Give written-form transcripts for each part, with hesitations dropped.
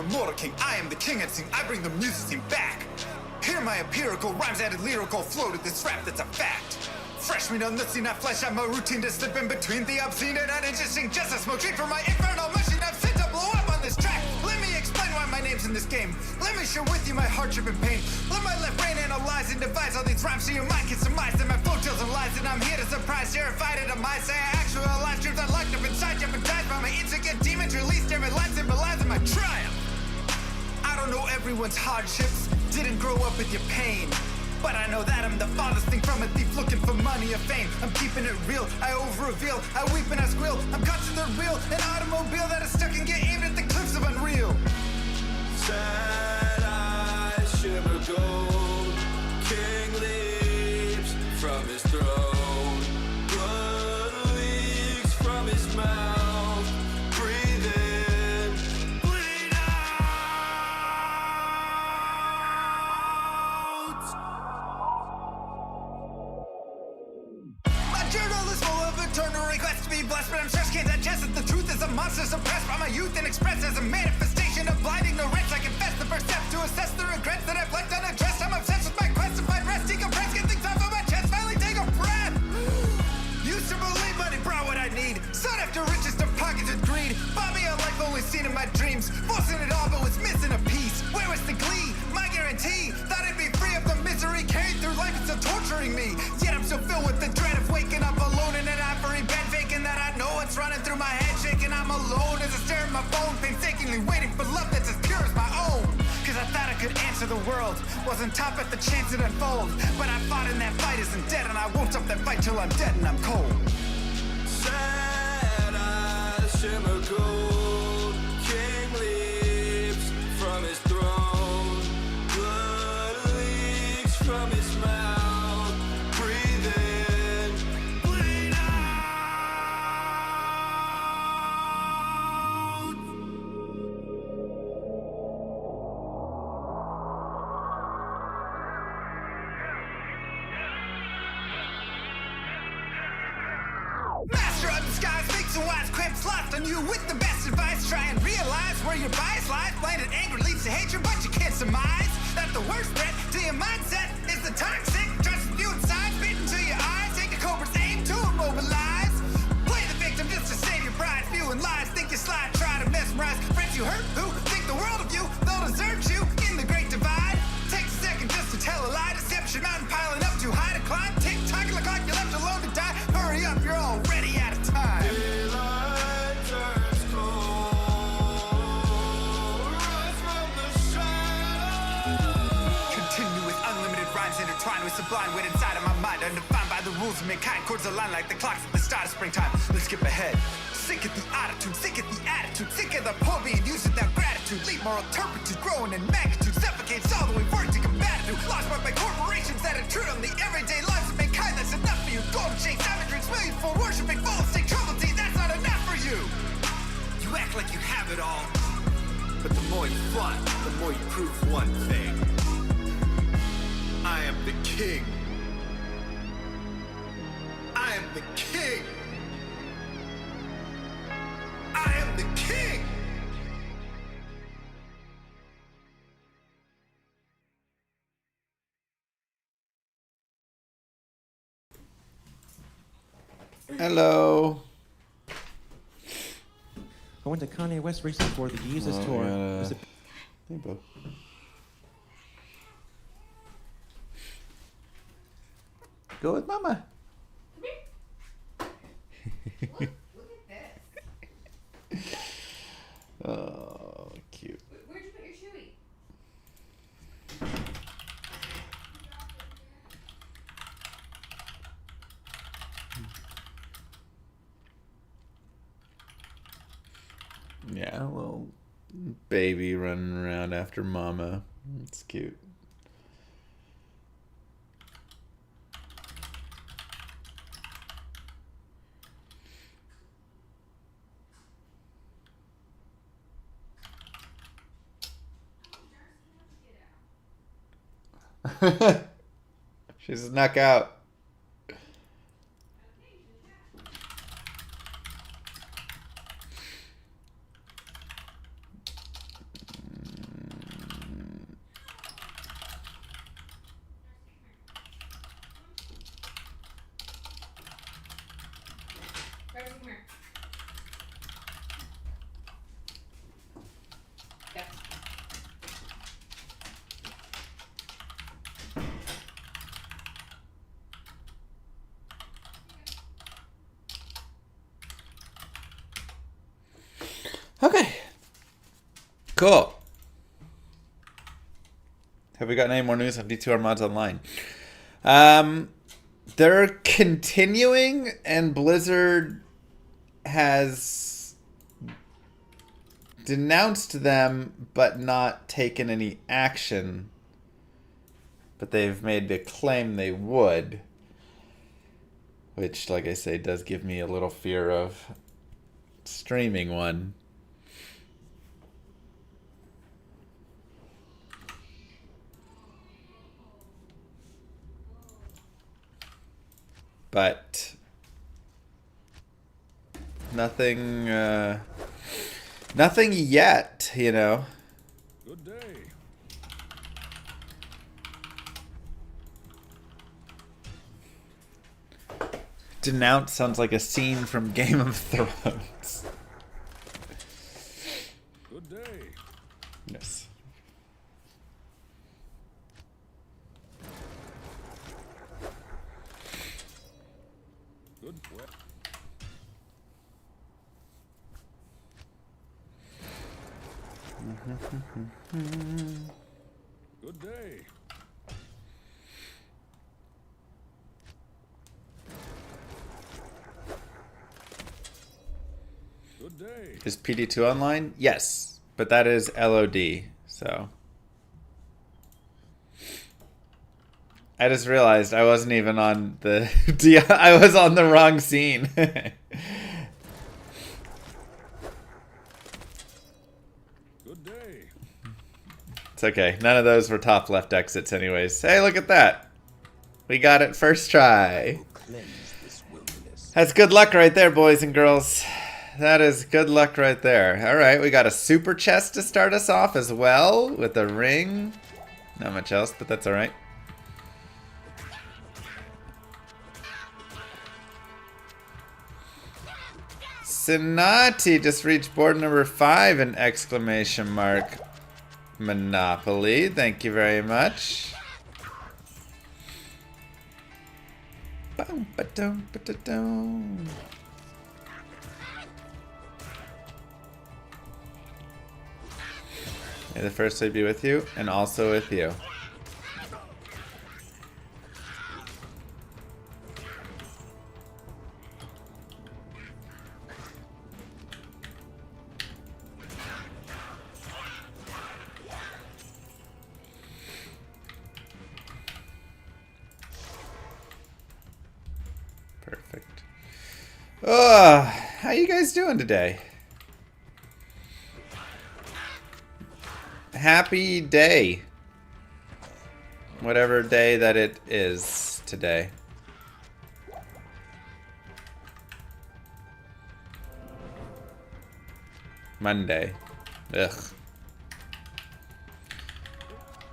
immortal king. I am the king and sing, I bring the music scene back. Hear my empirical rhymes added lyrical flow to this rap that's a fact. Fresh meat on the scene, I flesh out my routine to slip in between the obscene and uninteresting. Just a smoke drink for my infernal machine. I'm sent to blow up on this track. Let me explain why my name's in this game. Let me share with you my hardship and pain. Let my left brain analyze and devise all these rhymes so your mind can surmise that my flow tells them lies. And I'm here to surprise, terrified at a mind. Say I actualize truth I locked up inside, jeopardized by my insecure demons. Released every line symbolizing my triumph. I don't know everyone's hardships, didn't grow up with your pain. But I know that I'm the farthest thing from a thief looking for money or fame. I'm keeping it real, I over-reveal, I weep and I squeal. I'm got to the real, an automobile that is stuck and get aimed at the cliffs of unreal. Sad eyes shimmer gold, king leaps from his throne. Blood leaks from his mouth, breathe in, bleed out. My journal is full of eternal requests to be blessed, but I'm stressed, can't digest it. The truth is a monster suppressed by my youth and expressed as a manifestation of blind ignorance. I confess the first step to assess the regrets that I've left unaddressed. I'm obsessed with my quest to find rest, decompress, get things off of my chest, finally take a breath. Used to believe money brought what I need, sought after riches to pockets with greed. Bought me a life only seen in my dreams, forcing it all but was missing a piece. Where was the glee? My guarantee, thought I'd be free of the misery carried through life, it's still torturing me. Yet I'm still filled with the dread of waking up alone in an ivory bed, faking that I know what's running through my head, shaking I'm alone as I stare at my phone, painstakingly waiting for love that's as pure as my own. Cause I thought I could answer the world, wasn't top at the chance it unfold. But I fought and that fight isn't dead, and I won't stop that fight till I'm dead and I'm cold. Sad eyes shimmer gold, king leaps from his throne. Blood leaks from his mouth, breathe in, bleed out. Master of the skies, makes a wise cramps lost on you with the best advice. Try and realize where your bias lies. Blinded anger leads to hatred, but you can't surmise that the worst threat to your mindset is the toxic trust you inside, spit into your eyes. Take a cobra's aim to immobilize. Play the victim just to save your pride. Spewing lies, think you slide, try to mesmerize friends you hurt who think the world of you. They'll desert you in the great divide. Takes a second just to tell a lie. Deception mountain piling up too high to climb. Tick tock, look like you're left alone to die. Hurry up, you're already out of time. Daylight turns cold, rise from the shadows. Continue with unlimited rhymes intertwined with sublime wit inside of my mind, undefined by the rules of mankind. Chords align like the clocks at the start of springtime. Let's skip ahead. Sick of the attitude, sick of the attitude, sick of the poor being used without gratitude. Leave moral turpitude growing in magnitude, suffocates all the way work to combat it. Lost by corporations that intrude on the everyday lives of mankind. That's enough for you. Golden chase, savageries, millions for worshiping, full of sick trouble tea. That's not enough for you. You act like you have it all, but the more you fought, the more you prove one thing. I am the king. I am the king. I am the king. Hello. I went to Kanye West recently for the Jesus tour. Was it- Hey, bud. Go with Mama. Look at this. Oh, cute. Where'd you put your shoey? Yeah, a little baby running around after Mama. It's cute. She's snuck out. Okay. Cool. Have we got any more news on D2R Mods Online? They're continuing, and Blizzard has denounced them but not taken any action. But they've made the claim they would. Which, like I say, does give me a little fear of streaming one. But nothing, nothing yet, you know. Good day. Denounce sounds like a scene from Game of Thrones. Good day. Yes. Good. Good day. Good day. Is PD2 online? Yes, but that is LOD, so. I just realized I wasn't even on the... I was on the wrong scene. Good day. It's okay. None of those were top left exits anyways. Hey, look at that. We got it first try. That's good luck right there, boys and girls. That is good luck right there. Alright, we got a super chest to start us off as well with a ring. Not much else, but that's alright. Sinati just reached board number 5 in exclamation mark. Monopoly, thank you very much. Boom, ba-dum, ba-da-dum. May the first day be with you, and also with you. Perfect. Oh, how you guys doing today? Happy day. Whatever day that it is today. Monday. Ugh.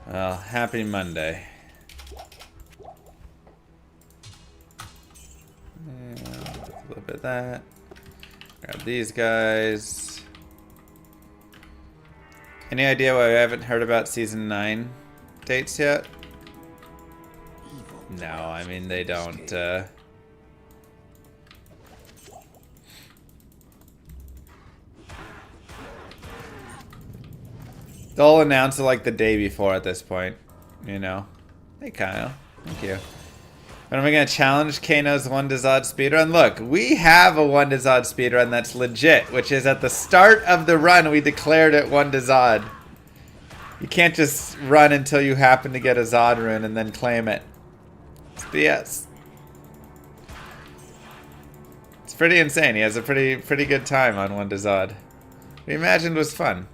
Well, happy Monday. Yeah, a little bit of that. Grab these guys. Any idea why I haven't heard about season 9 dates yet? No, I mean they don't. They'll announce it like the day before at this point, you know. Hey Kyle, thank you. But am I gonna challenge Kano's 1 to Zod speedrun? Look, we have a 1 to Zod speedrun that's legit, which is at the start of the run we declared it 1 to Zod. You can't just run until you happen to get a Zod rune and then claim it. It's BS. It's pretty insane. He has a pretty good time on 1 to Zod. Reimagined was fun.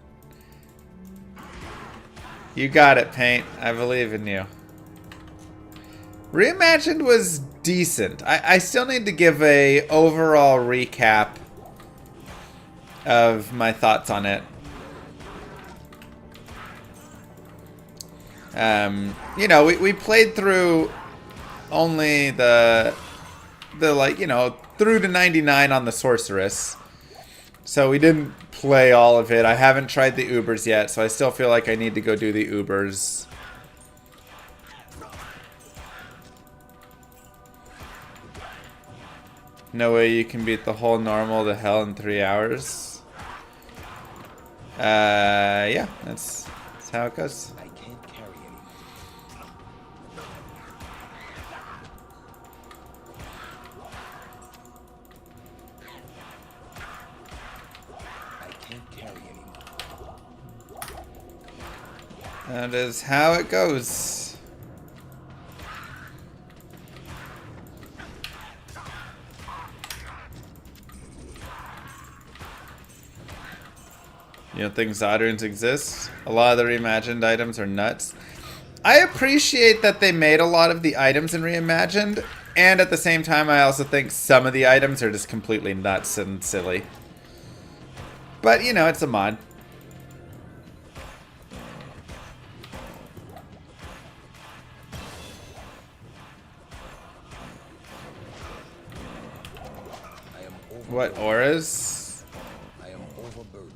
You got it, Paint. I believe in you. Reimagined was decent. I still need to give a overall recap of my thoughts on it. You know, we played through only the like, you know, through to 99 on the Sorceress. So we didn't play all of it. I haven't tried the Ubers yet, so I still feel like I need to go do the Ubers. No way you can beat the whole normal to hell in 3 hours. Yeah, that's how it goes. I can't carry anymore. I can't carry anymore. That is how it goes. You don't think Zodrunes exist? A lot of the reimagined items are nuts. I appreciate that they made a lot of the items in Reimagined, and at the same time I also think some of the items are just completely nuts and silly. But, you know, it's a mod. I am What auras? I am overburdened.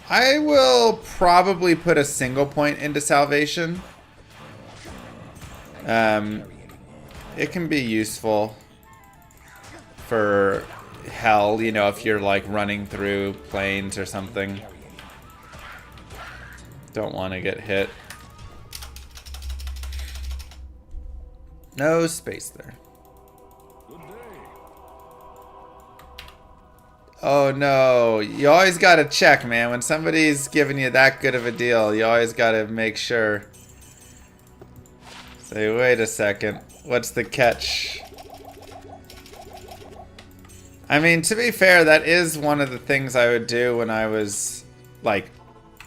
I will probably put a single point into Salvation. It can be useful for hell, you know, if you're like running through planes or something. Don't want to get hit. No space there. Good day. Oh no, you always gotta check, man. When somebody's giving you that good of a deal, you always gotta make sure. Say, wait a second, what's the catch? I mean, to be fair, that is one of the things I would do when I was, like,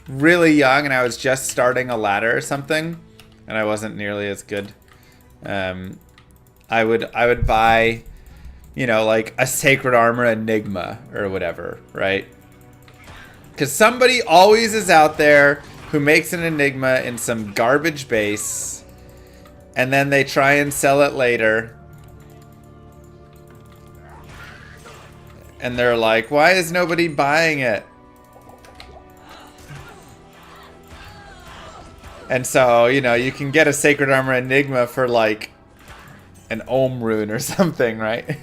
really young and I was just starting a ladder or something, and I wasn't nearly as good. I would buy, you know, like a Sacred Armor Enigma or whatever, right? Because somebody always is out there who makes an Enigma in some garbage base, and then they try and sell it later. And they're like, why is nobody buying it? And so, you know, you can get a Sacred Armor Enigma for like an Ohm rune or something, right?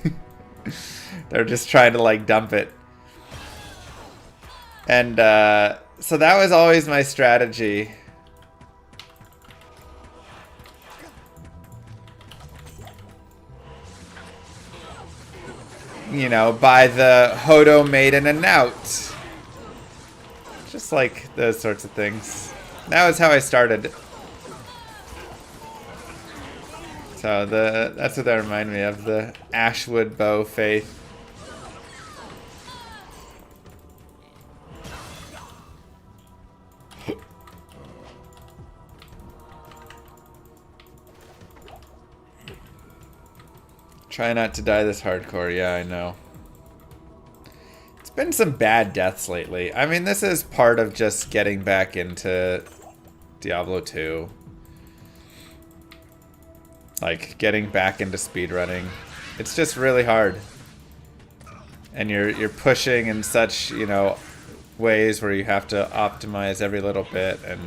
They're just trying to like dump it. And so that was always my strategy. You know, buy the Hodo Maiden and out. Just like those sorts of things. That was how I started. So that's what that reminded me of, the Ashwood Bow Faith. Try not to die this hardcore. Yeah, I know. It's been some bad deaths lately. I mean, this is part of just getting back into Diablo 2. Like, getting back into speedrunning. It's just really hard. And you're pushing in such, you know, ways where you have to optimize every little bit, and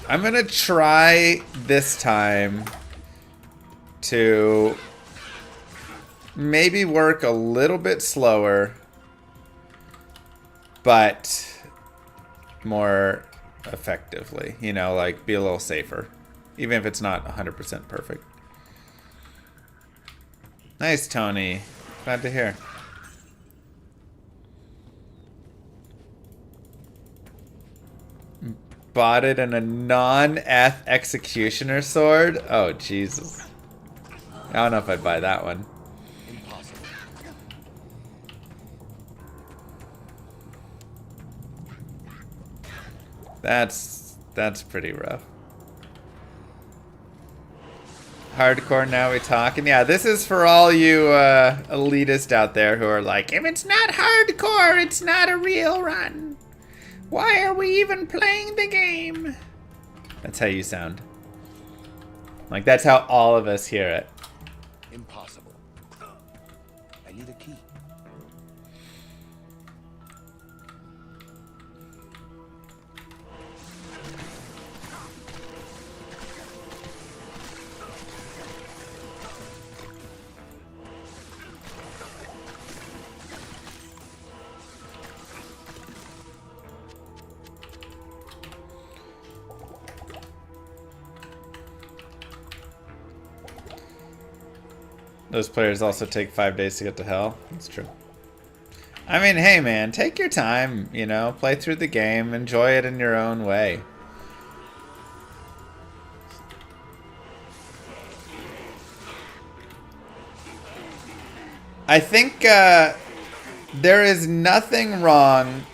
I'm gonna try this time to maybe work a little bit slower, but more effectively. You know, like be a little safer, even if it's not 100% perfect. Nice, Tony. Glad to hear. Bought it in a non-eth executioner sword? Oh, Jesus. I don't know if I'd buy that one. Impossible. That's pretty rough. Hardcore, now we talking. Yeah, this is for all you elitists out there who are like, if it's not hardcore, it's not a real run. Why are we even playing the game? That's how you sound. Like, that's how all of us hear it. Impossible. I need a key. those players also take 5 days to get to hell. That's true. I mean, hey man, take your time, you know, play through the game, enjoy it in your own way. I think there is nothing wrong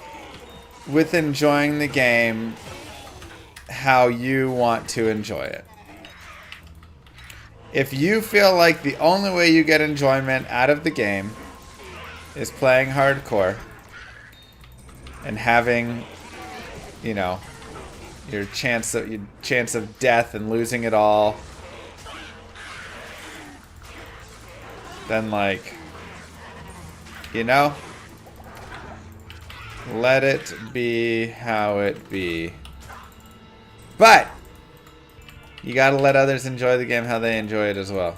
with enjoying the game how you want to enjoy it. If you feel like the only way you get enjoyment out of the game is playing hardcore and having, you know, your chance of death and losing it all, then like, you know, let it be how it be. But you gotta let others enjoy the game how they enjoy it as well.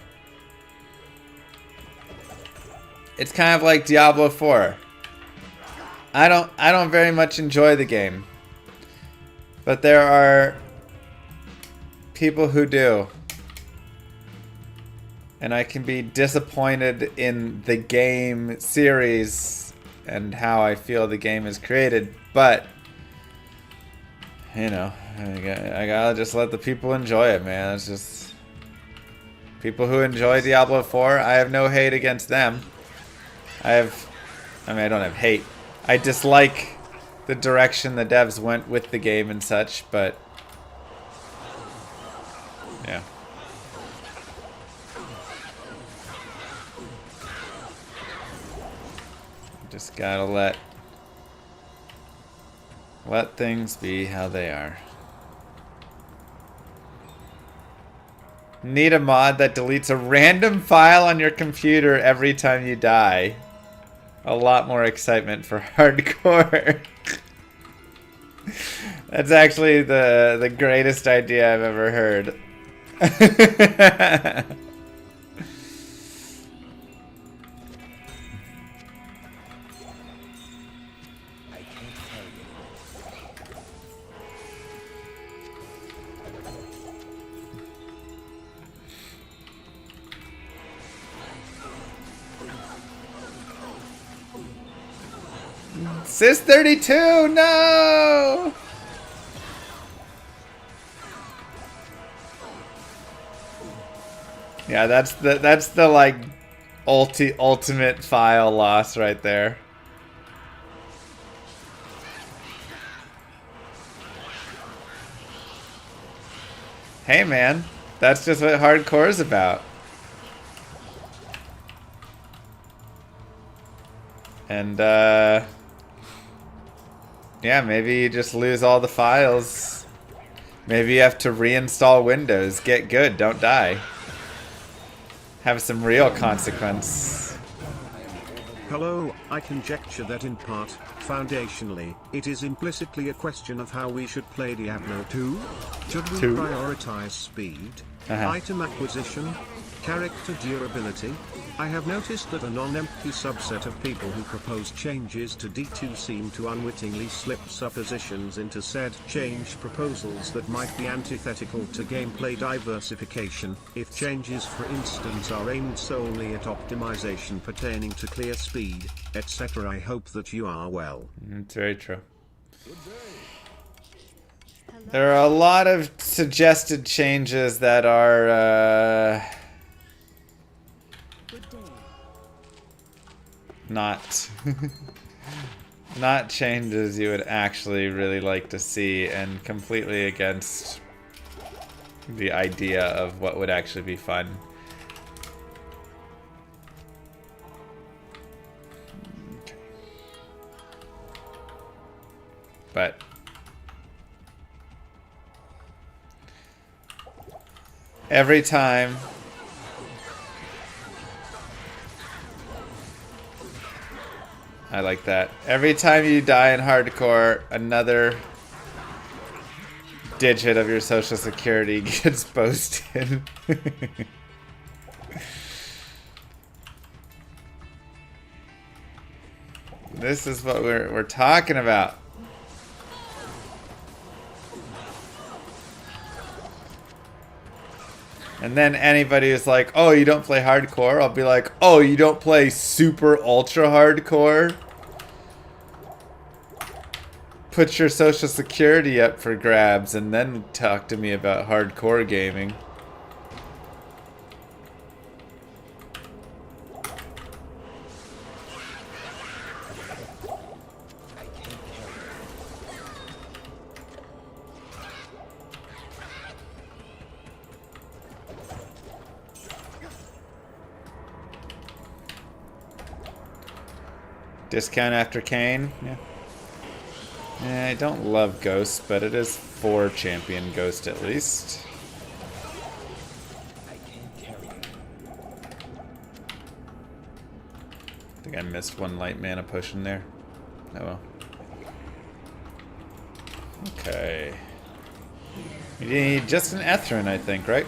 It's kind of like Diablo 4. I don't very much enjoy the game, but there are people who do. And I can be disappointed in the game series and how I feel the game is created, but you know, I gotta just let the people enjoy it, man. It's just people who enjoy Diablo 4. I have no hate against them. I don't have hate. I dislike the direction the devs went with the game and such, but yeah. Just gotta let things be how they are. Need a mod that deletes a random file on your computer every time you die. A lot more excitement for hardcore. That's actually the greatest idea I've ever heard. Sis 32, no! Yeah, that's the like ultimate file loss right there. Hey man, that's just what hardcore is about. And yeah, maybe you just lose all the files. Maybe you have to reinstall Windows. Get good, don't die. Have some real consequence. Hello, I conjecture that in part, foundationally, it is implicitly a question of how we should play Diablo 2. Should we prioritize speed, item acquisition, character durability? I have noticed that a non-empty subset of people who propose changes to D2 seem to unwittingly slip suppositions into said change proposals that might be antithetical to gameplay diversification. If changes, for instance, are aimed solely at optimization pertaining to clear speed, etc., I hope that you are well. It's very true. There are a lot of suggested changes that are not changes you would actually really like to see, and completely against the idea of what would actually be fun. Okay. But every time I like that. Every time you die in hardcore, another digit of your social security gets posted. This is what we're talking about. And then anybody who's like, oh, you don't play hardcore, I'll be like, oh, you don't play super ultra hardcore? Put your social security up for grabs and then talk to me about hardcore gaming. Discount after Kane? Yeah. Yeah, I don't love Ghost, but it is 4 champion Ghost at least. I think I missed 1 light mana potion there. Oh well. Okay. You need just an Ethrin, I think, right?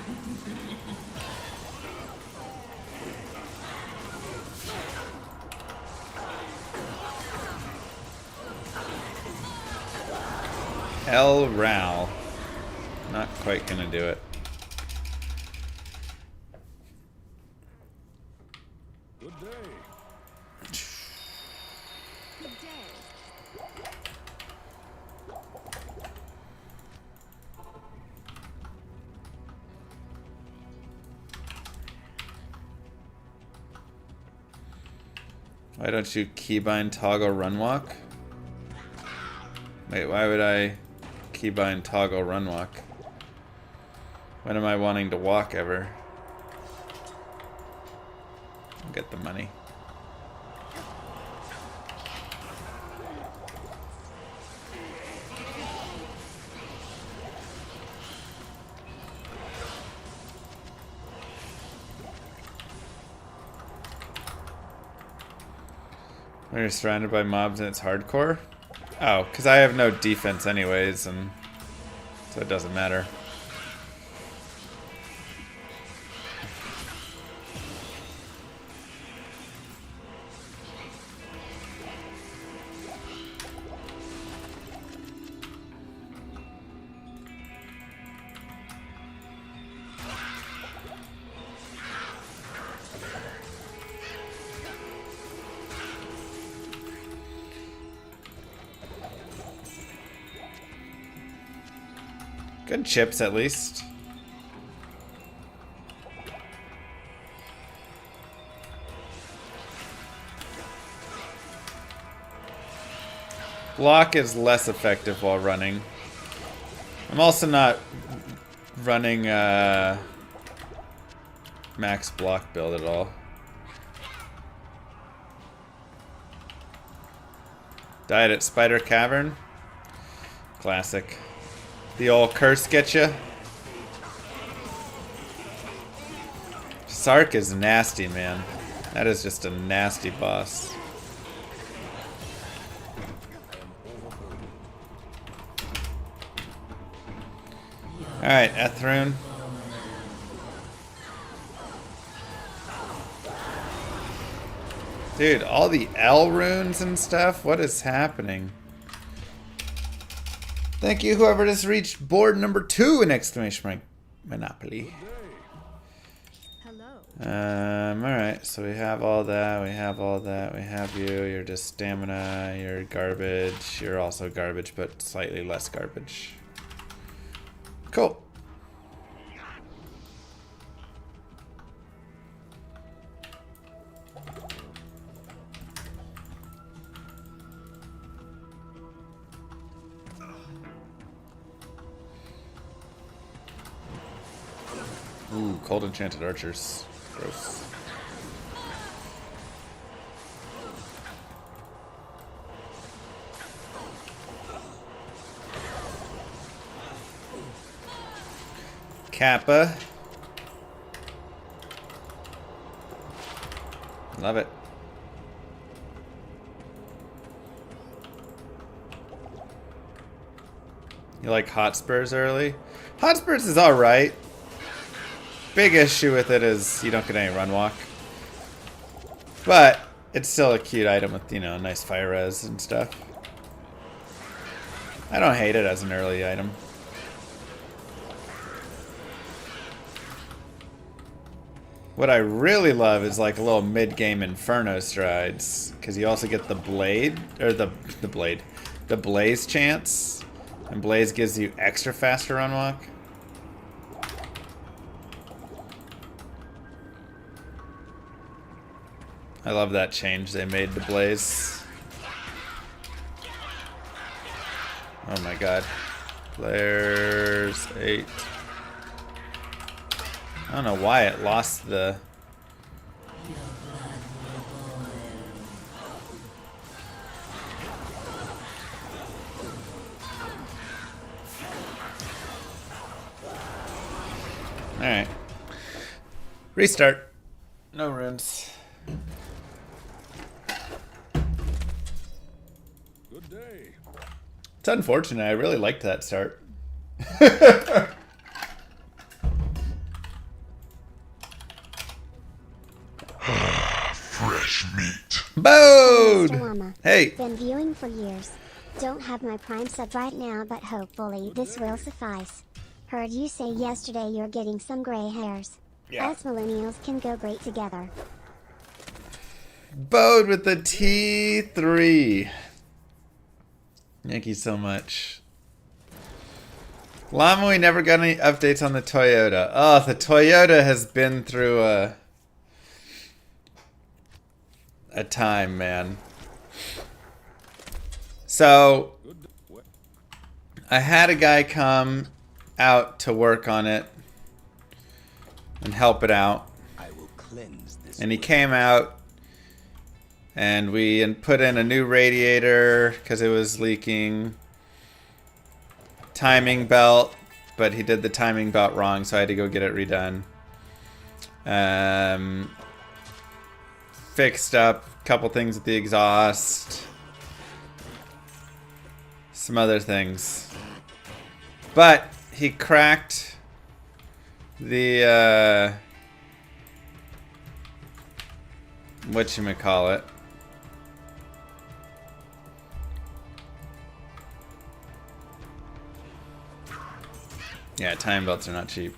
El Ral. Not quite gonna do it. Good day. Good day. Why don't you keybind toggle run walk? Wait, why would I keybind toggle run walk? When am I wanting to walk ever? I'll get the money. When you're surrounded by mobs and it's hardcore? Oh, because I have no defense anyways, and so it doesn't matter. Good chips, at least. Block is less effective while running. I'm also not running max block build at all. Died at Spider Cavern. Classic. The old curse get you. Sark is nasty, man. That is just a nasty boss. Alright, Ethrune. Dude, all the L runes and stuff? What is happening? Thank you, whoever just reached board number 2 in exclamation mark. Monopoly. Hello. Alright, so we have all that, we have all that, we have you, you're just stamina, you're garbage, you're also garbage, but slightly less garbage. Cool. Ooh, cold enchanted archers. Gross. Kappa. Love it. You like Hotspurs early? Hotspurs is alright. Big issue with it is you don't get any run walk. But it's still a cute item with, you know, nice fire res and stuff. I don't hate it as an early item. What I really love is like a little mid-game Inferno strides, because you also get the blade, or the blaze chance, and blaze gives you extra faster run walk. I love that change they made to blaze. Oh my god. Players 8. I don't know why it lost the... Alright. Restart. No runes. Good day. It's unfortunate. I really liked that start. Fresh meat. Bode! Mr. Llama. Hey! Been viewing for years. Don't have my Prime sub right now, but hopefully this will suffice. Heard you say yesterday you're getting some gray hairs. Yeah. Us millennials can go great together. Bode with the T3. Thank you so much. Llama, we never got any updates on the Toyota. Oh, the Toyota has been through a time, man. So, I had a guy come out to work on it and help it out. I will cleanse this. And he came out and we put in a new radiator because it was leaking. Timing belt, but he did the timing belt wrong, so I had to go get it redone. Fixed up a couple things with the exhaust. Some other things. But he cracked the whatchamacallit. Yeah, time belts are not cheap.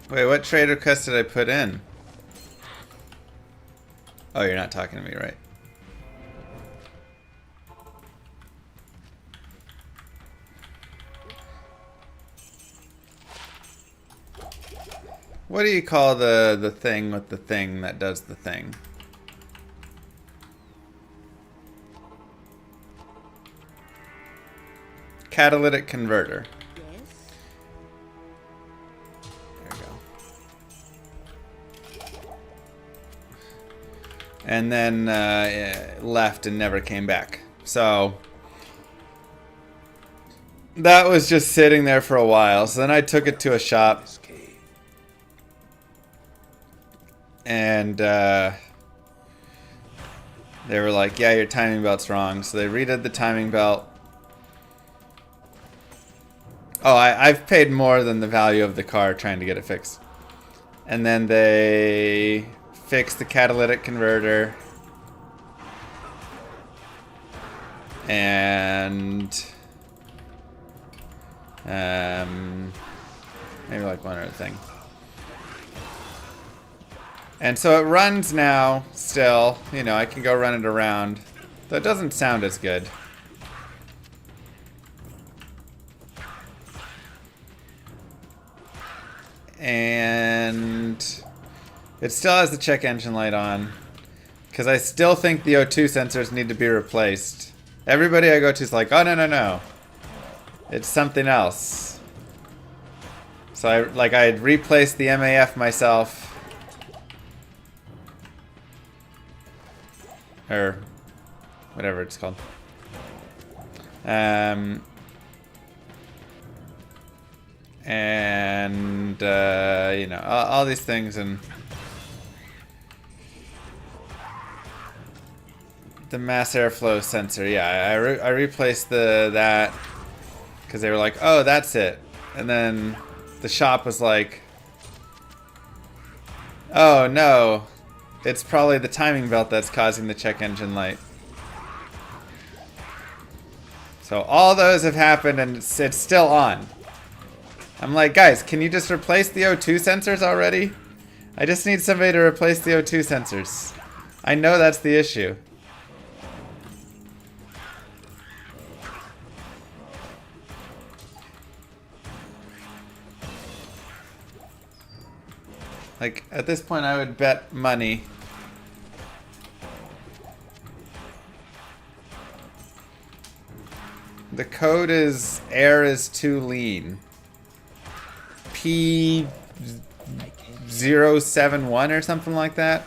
Wait, what trade request did I put in? Oh, you're not talking to me, right? What do you call the thing with the thing that does the thing? Catalytic converter. There we go. And then left and never came back. So that was just sitting there for a while. So then I took it to a shop. And they were like, yeah, your timing belt's wrong. So they redid the timing belt. Oh, I've paid more than the value of the car trying to get it fixed. And then they fixed the catalytic converter. And maybe like one other thing. And so it runs now still. You know, I can go run it around. Though it doesn't sound as good. And it still has the check engine light on. Because I still think the O2 sensors need to be replaced. Everybody I go to is like, oh, no. It's something else. So I had replaced the MAF myself. Or whatever it's called. And you know, all these things, and the mass airflow sensor. Yeah, I replaced that because they were like, oh, that's it. And then the shop was like, oh no, it's probably the timing belt that's causing the check engine light. So all those have happened and it's still on. I'm like, guys, can you just replace the O2 sensors already? I just need somebody to replace the O2 sensors. I know that's the issue. Like, at this point I would bet money. The code is air is too lean. P071 or something like that.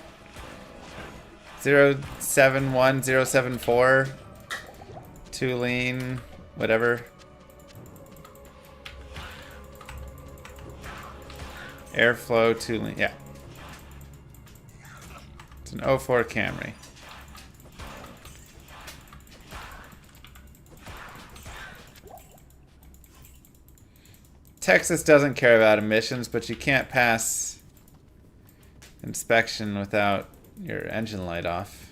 071, 074. Too lean, whatever. Airflow too lean, yeah. It's an 04 Camry. Texas doesn't care about emissions, but you can't pass inspection without your engine light off.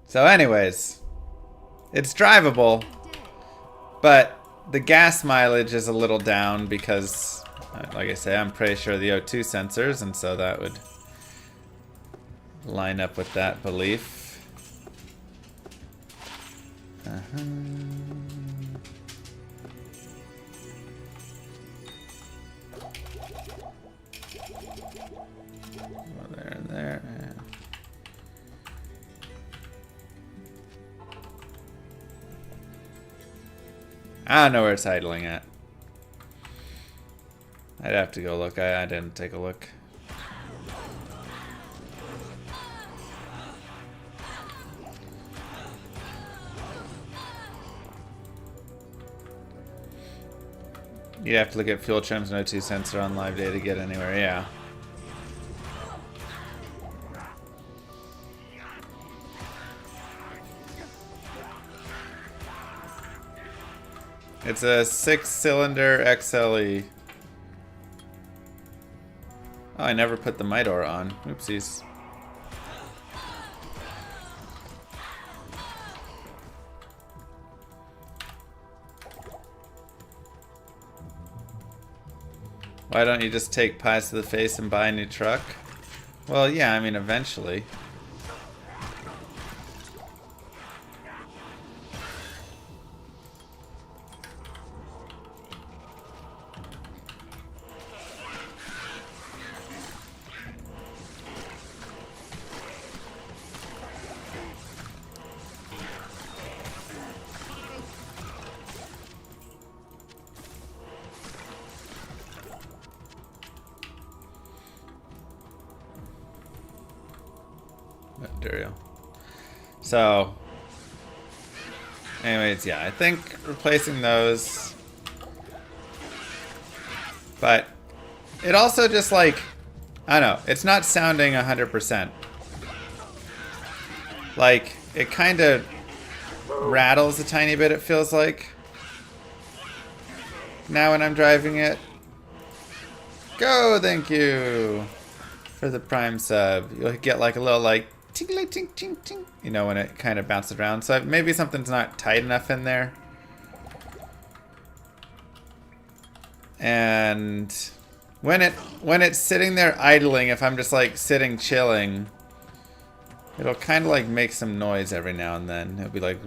So anyways, it's drivable, but the gas mileage is a little down because, like I say, I'm pretty sure the O2 sensors, and so that would line up with that belief. There. Yeah. I don't know where it's idling at. I'd have to go look. I didn't take a look. You'd have to look at fuel trims and O2 sensor on live day to get anywhere, yeah. It's a 6-cylinder XLE. Oh, I never put the Midor on. Oopsies. Why don't you just take pies to the face and buy a new truck? Well, yeah, I mean, eventually. So, anyways, yeah, I think replacing those, but it also just like, I don't know, it's not sounding 100%. Like, it kind of rattles a tiny bit, it feels like, now when I'm driving it. Go, thank you for the Prime sub. You'll get like a little like tingly ting ting ting, you know, when it kind of bounces around. So maybe something's not tight enough in there. And when it's sitting there idling, if I'm just like sitting chilling, it'll kind of like make some noise every now and then. It'll be like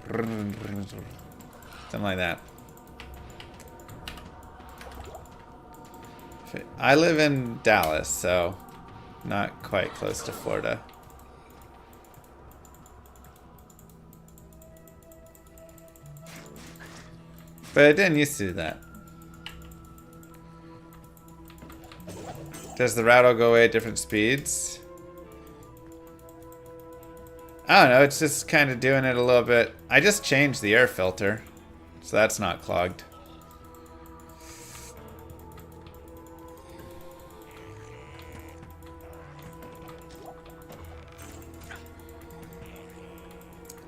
something like that. I live in Dallas, so not quite close to Florida. But it didn't used to do that. Does the rattle go away at different speeds? I don't know, it's just kind of doing it a little bit. I just changed the air filter, so that's not clogged.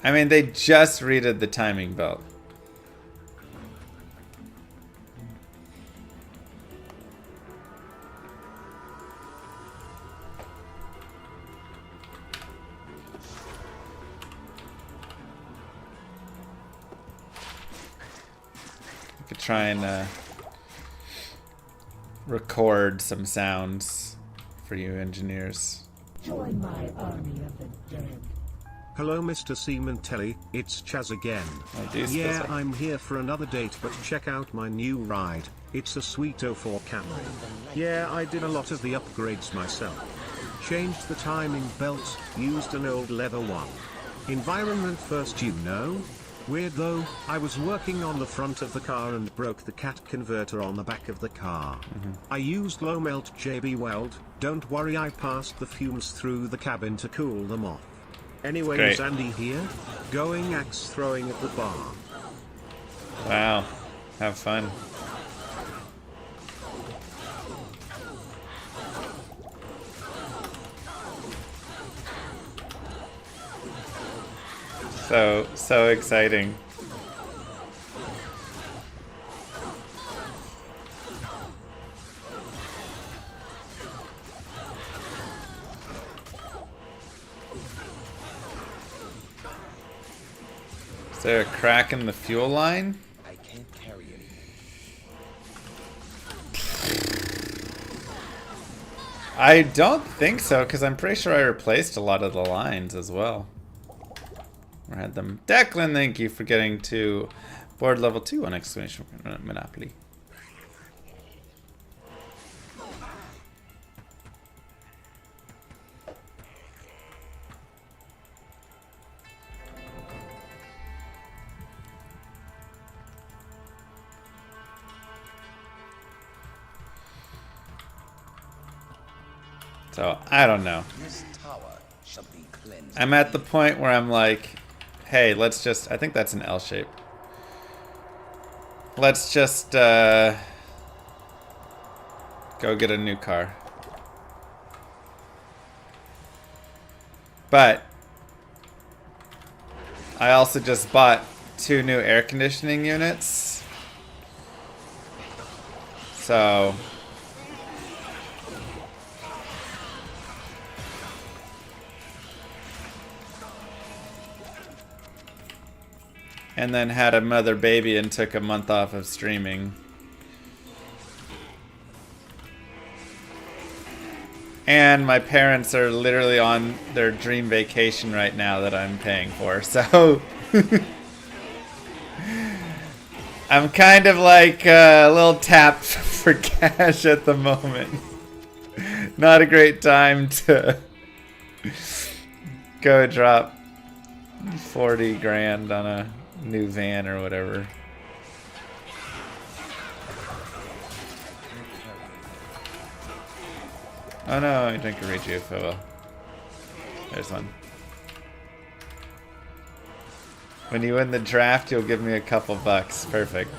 I mean, they just redid the timing belt. I could try and record some sounds for you engineers. Join my army of the dead. Hello Mr. Seamantelli, it's Chaz again. Yeah, I'm here for another date, but check out my new ride. It's a sweet 04 Camry. Yeah, I did a lot of the upgrades myself. Changed the timing belt, used an old leather one. Environment first, you know? Weird though, I was working on the front of the car and broke the cat converter on the back of the car. I used low melt JB Weld, don't worry, I passed the fumes through the cabin to cool them off. Anyways, Andy here, going axe throwing at the bar. Wow, have fun. So exciting. Is there a crack in the fuel line? I can't carry anymore. I don't think so, because I'm pretty sure I replaced a lot of the lines as well. Or had them. Declan, thank you for getting to board level 2 on exclamation Monopoly. So, I don't know. This tower shall be cleansed. I'm at the point where I'm like, hey, let's just, I think that's an L shape. Let's just go get a new car. But I also just bought 2 new air conditioning units. So and then had a mother baby and took a month off of streaming. And my parents are literally on their dream vacation right now that I'm paying for, so I'm kind of like a little tapped for cash at the moment. Not a great time to go drop 40 grand on a new van or whatever. Oh no, I drink a Reju Fuel. There's one. When you win the draft, you'll give me a couple bucks. Perfect.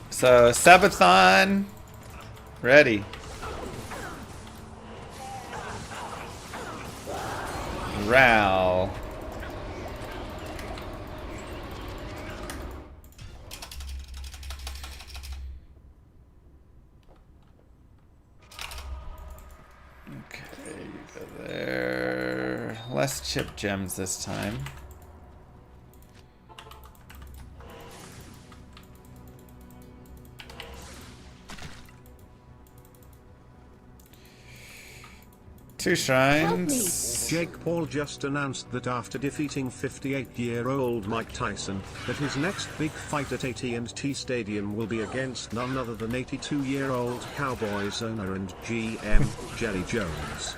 So, Subathon, ready. Ral. Okay, go there. Less chip gems this time. Two shrines. Jake Paul just announced that after defeating 58-year-old Mike Tyson, that his next big fight at AT&T Stadium will be against none other than 82-year-old Cowboys owner and GM, Jerry Jones.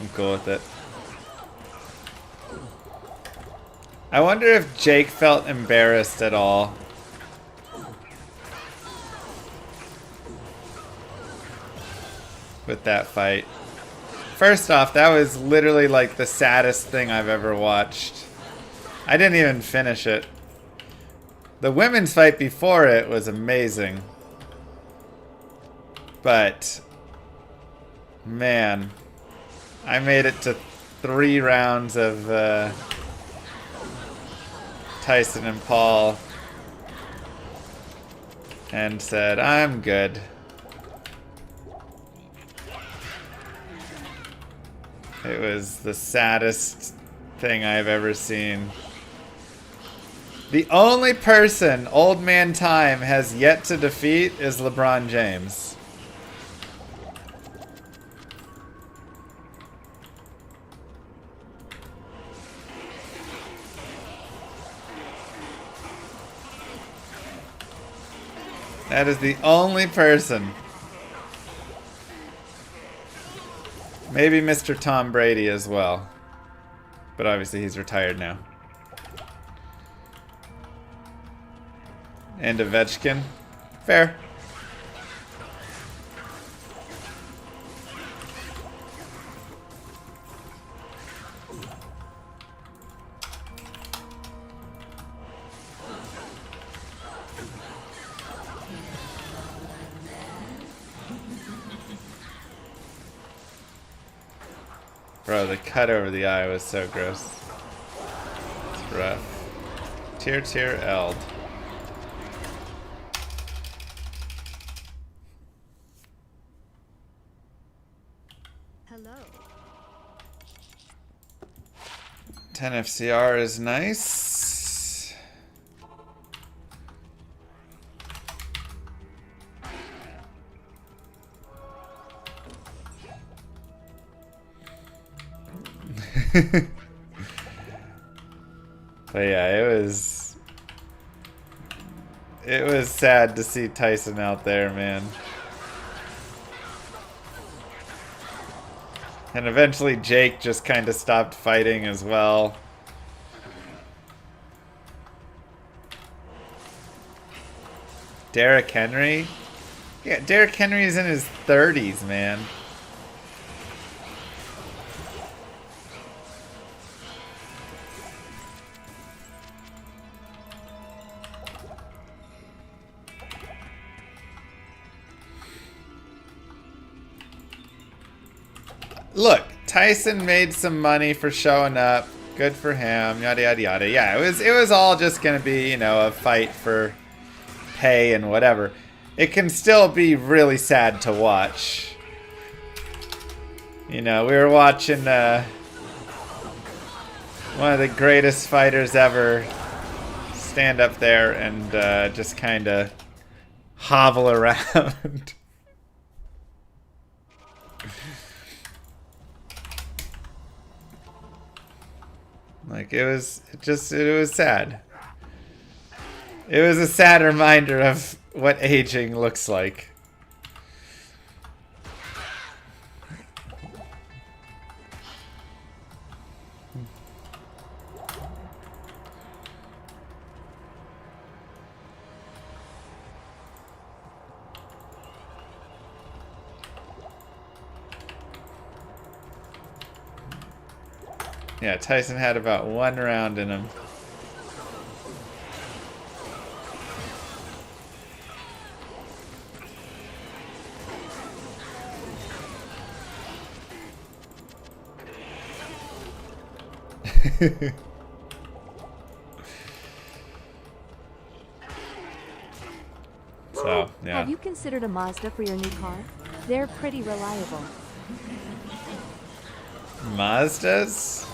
I'm cool with it. I wonder if Jake felt embarrassed at all. With that fight. First off, that was literally like the saddest thing I've ever watched. I didn't even finish it. The women's fight before it was amazing. But, man, I made it to 3 rounds of Tyson and Paul and said, I'm good. It was the saddest thing I've ever seen. The only person Old Man Time has yet to defeat is LeBron James. That is the only person. Maybe Mr. Tom Brady as well. But obviously he's retired now. And Ovechkin. Fair. Bro, the cut over the eye was so gross. It's rough. Tier Eld. Hello. 10 FCR is nice. But yeah, it was sad to see Tyson out there, man. And eventually Jake just kind of stopped fighting as well. Derrick Henry? Yeah, Derrick Henry's in his 30s, man. Look, Tyson made some money for showing up. Good for him. Yada yada yada. Yeah, it was all just gonna be, you know, a fight for pay and whatever. It can still be really sad to watch. You know, we were watching one of the greatest fighters ever stand up there and just kind of hobble around. Like, it was sad. It was a sad reminder of what aging looks like. Yeah, Tyson had about 1 round in him. So, yeah. Have you considered a Mazda for your new car? They're pretty reliable. Mazdas?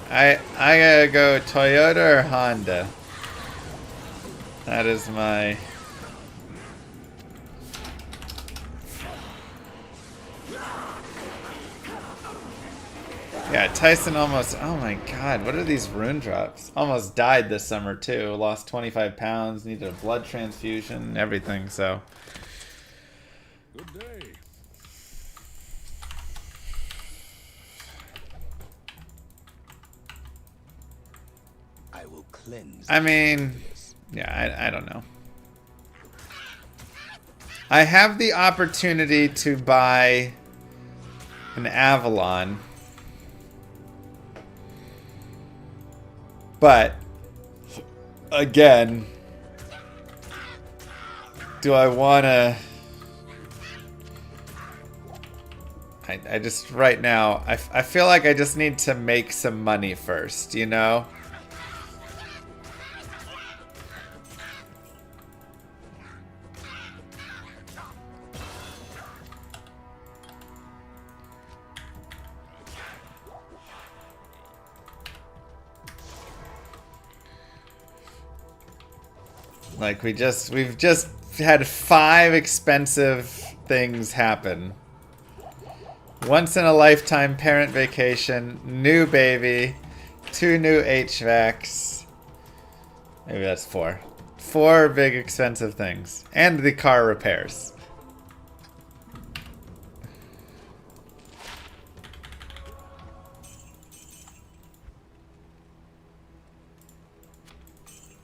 I gotta go Toyota or Honda. That is my... Yeah, Tyson almost... Oh my god, what are these rune drops? Almost died this summer too. Lost 25 pounds, needed a blood transfusion, everything, so... Good day. I will cleanse. I mean... Yeah, I don't know. I have the opportunity to buy an Avalon. But, again, do I want to... I just, right now, I feel like I just need to make some money first, you know? Like we've just had 5 expensive things happen. Once in a lifetime parent vacation, new baby, 2 new HVACs. Maybe that's 4. 4 big expensive things. And the car repairs.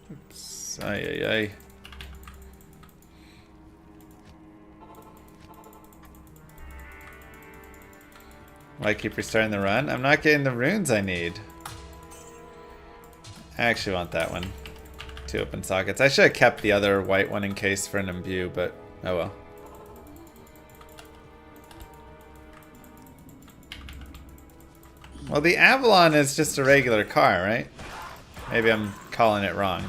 Oops. Ay, ay, ay. Why keep restarting the run? I'm not getting the runes I need. I actually want that one. 2 open sockets. I should have kept the other white one in case for an imbue, but oh well. Well, the Avalon is just a regular car, right? Maybe I'm calling it wrong.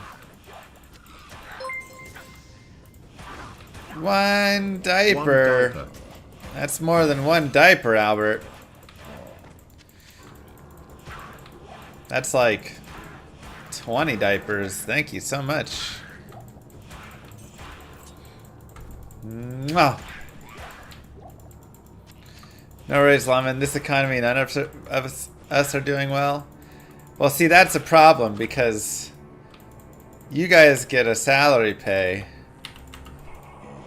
1 diaper. 1 diaper. That's more than 1 diaper, Albert. That's like 20 diapers. Thank you so much. Mwah. No worries, Llama. In this economy, none of us are doing well. Well, see, that's a problem because you guys get a salary pay.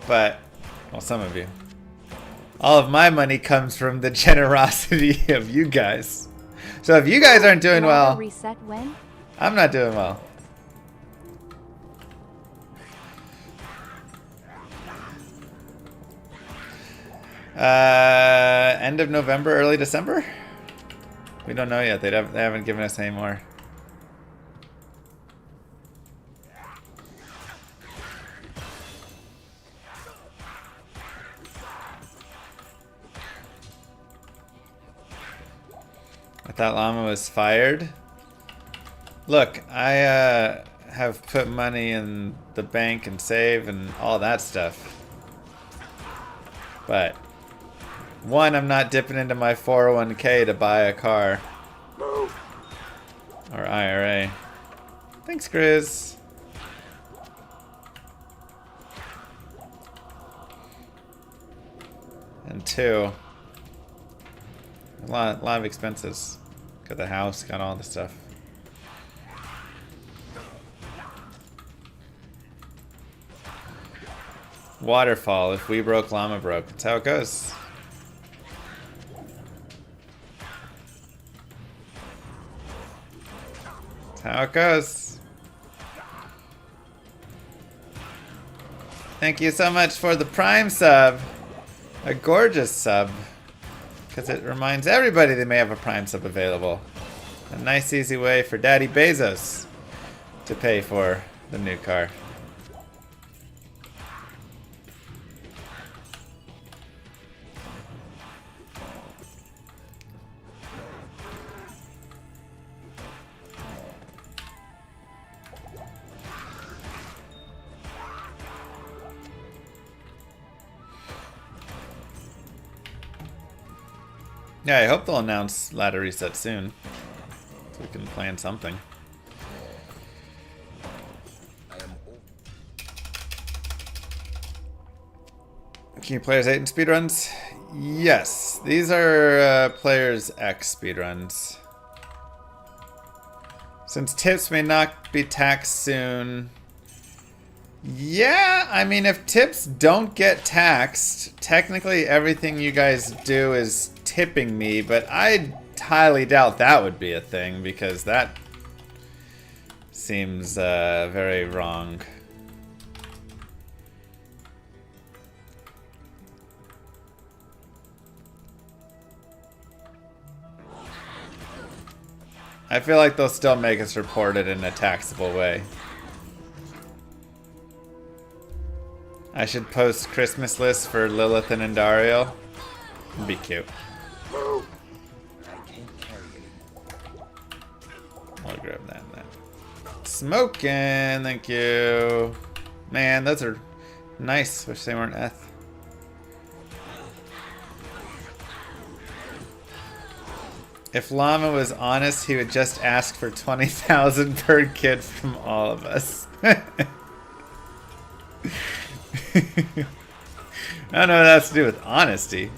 But, well, some of you. All of my money comes from the generosity of you guys. So if you guys aren't doing well, Reset when? I'm not doing well. End of November, early December? We don't know yet. They haven't given us any more. I thought Llama was fired. Look, I have put money in the bank and save and all that stuff. But, one, I'm not dipping into my 401k to buy a car. Or IRA. Thanks, Grizz. And 2, a lot of expenses. Got the house, got all the stuff. Waterfall. If we broke, Llama broke. That's how it goes. That's how it goes. Thank you so much for the Prime sub. A gorgeous sub. Because it reminds everybody they may have a Prime sub available. A nice easy way for Daddy Bezos to pay for the new car. Yeah, I hope they'll announce ladder reset soon. So we can plan something. Can you players 8 in speedruns? Yes. These are players X speedruns. Since tips may not be taxed soon. Yeah, I mean, if tips don't get taxed, technically everything you guys do is tipping me, but I highly doubt that would be a thing because that seems very wrong. I feel like they'll still make us report it in a taxable way. I should post Christmas lists for Lilith and Indario. It'd be cute. I'll grab that and that. Smoking, thank you. Man, those are nice. Wish they weren't eth. If Llama was honest, he would just ask for 20,000 per kid from all of us. I don't know what that has to do with honesty.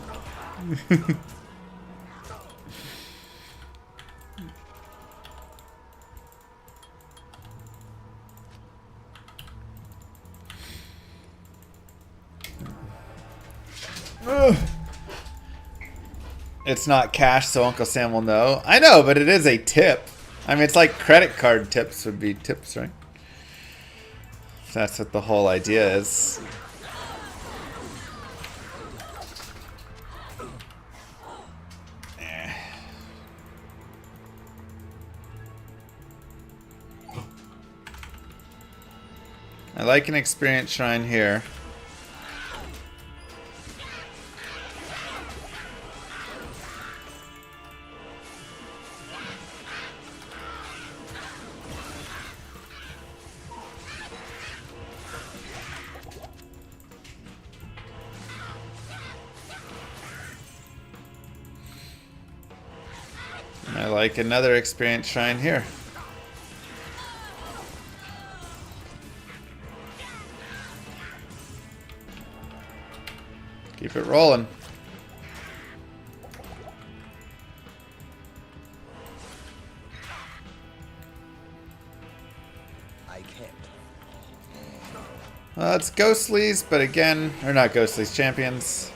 It's not cash, so Uncle Sam will know. I know, but it is a tip. I mean, it's like credit card tips would be tips, right? That's what the whole idea is. I like an experience shrine here. I like another experience shrine here. Keep it rolling. I can't. Well, it's Ghostlies, but again, or not Ghostlies, champions.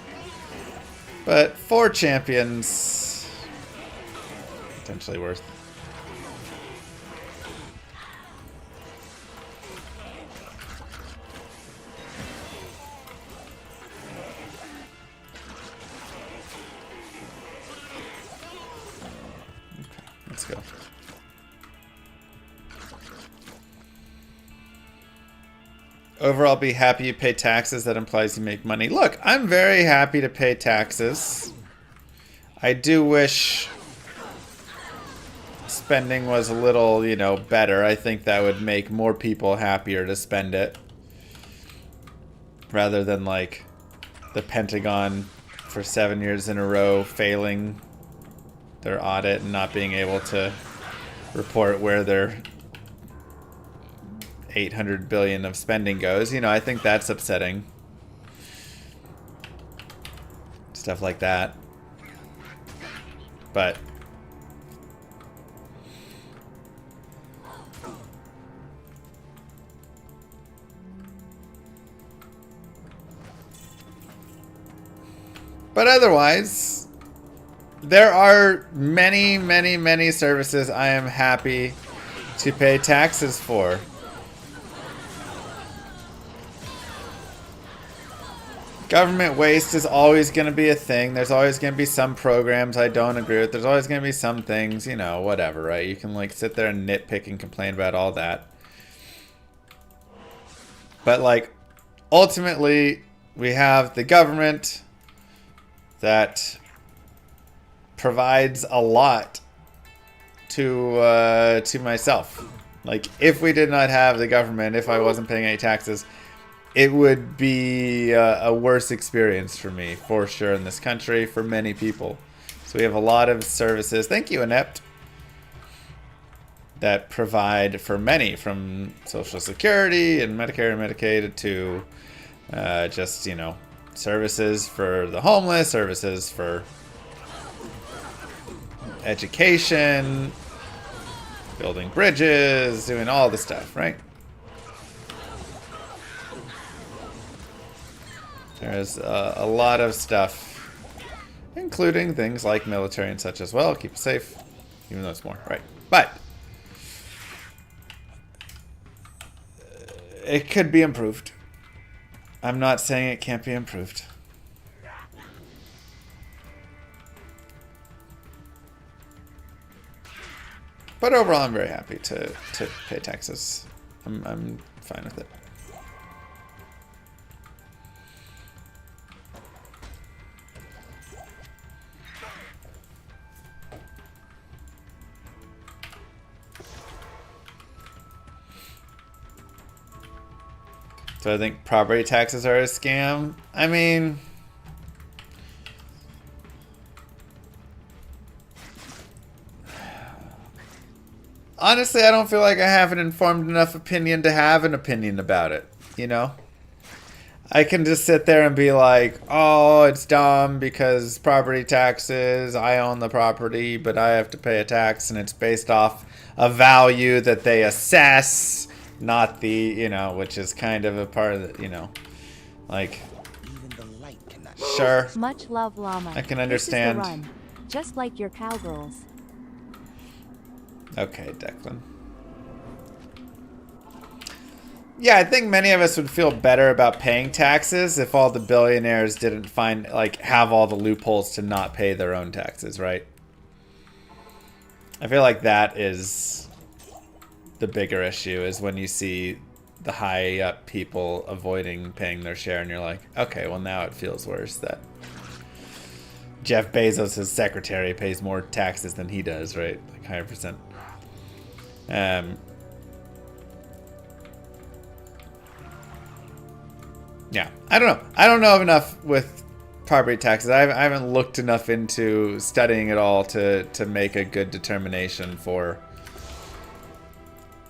But 4 champions. Potentially worth. Okay, let's go. Overall, be happy you pay taxes. That implies you make money. Look, I'm very happy to pay taxes. I do wish spending was a little, you know, better. I think that would make more people happier to spend it. Rather than, like, the Pentagon for 7 years in a row failing their audit and not being able to report where their 800 billion of spending goes. You know, I think that's upsetting. Stuff like that. But otherwise, there are many, many, many services I am happy to pay taxes for. Government waste is always going to be a thing. There's always going to be some programs I don't agree with. There's always going to be some things, you know, whatever, right? You can, like, sit there and nitpick and complain about all that. But, like, ultimately, we have the government that provides a lot to myself. Like, if we did not have the government, if I wasn't paying any taxes, it would be a worse experience for me, for sure, in this country, for many people. So we have a lot of services, thank you, Inept, that provide for many, from Social Security and Medicare and Medicaid to just, you know, services for the homeless, services for education, building bridges, doing all the stuff, right? There's a lot of stuff, including things like military and such as well. Keep it safe, even though it's more, right? But it could be improved. I'm not saying it can't be improved. But overall, I'm very happy to pay taxes. I'm fine with it. So I think property taxes are a scam. I mean, honestly, I don't feel like I have an informed enough opinion to have an opinion about it, you know? I can just sit there and be like, oh, it's dumb because property taxes, I own the property, but I have to pay a tax, and it's based off a value that they assess, not the, you know, which is kind of a part of the, you know, like, sure. Much love, llama. I can understand. This is the run. Just like your cowgirls. Okay, Declan. Yeah, I think many of us would feel better about paying taxes if all the billionaires didn't have all the loopholes to not pay their own taxes, right? I feel like that is the bigger issue, is when you see the high up people avoiding paying their share, and you're like, okay, well now it feels worse that Jeff Bezos' secretary pays more taxes than he does, right? Like 100%. Yeah, I don't know. I don't know enough with property taxes. I haven't looked enough into studying it all to make a good determination for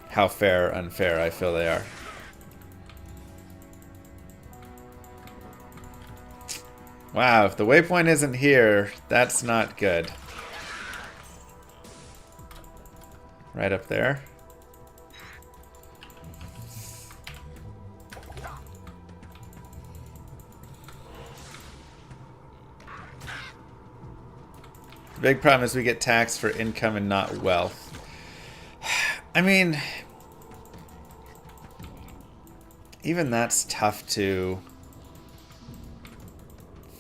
how fair or unfair I feel they are. Wow, if the waypoint isn't here, that's not good. Right up there. The big problem is we get taxed for income and not wealth. I mean, even that's tough to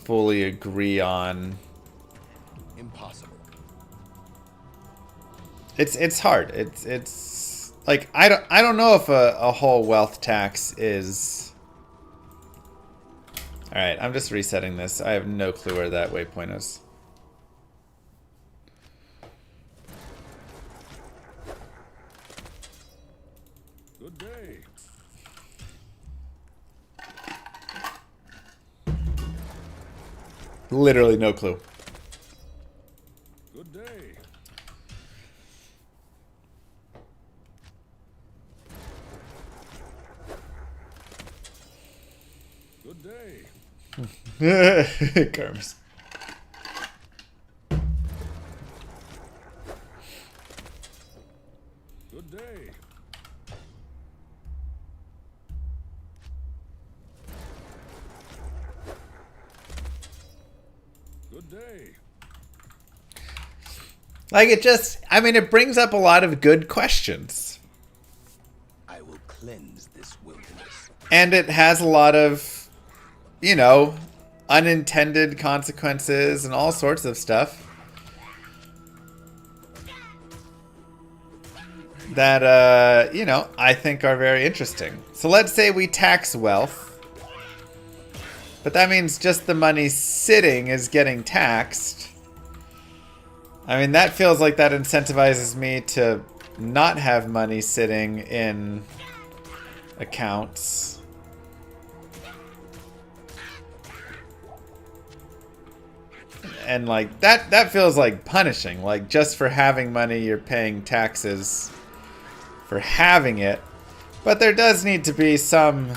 fully agree on. Impossible. It's hard. It's like I don't know if a whole wealth tax is. All right, I'm just resetting this. I have no clue where that waypoint is. Good day. Literally no clue. Good day. Good day. Kerms. Good day. Good day. Like it just, I mean, it brings up a lot of good questions. I will cleanse this wilderness. And it has a lot of, you know, unintended consequences and all sorts of stuff that, you know, I think are very interesting. So let's say we tax wealth, but that means just the money sitting is getting taxed. I mean, that feels like that incentivizes me to not have money sitting in accounts. And like that feels like punishing. Like just for having money, you're paying taxes for having it. But there does need to be something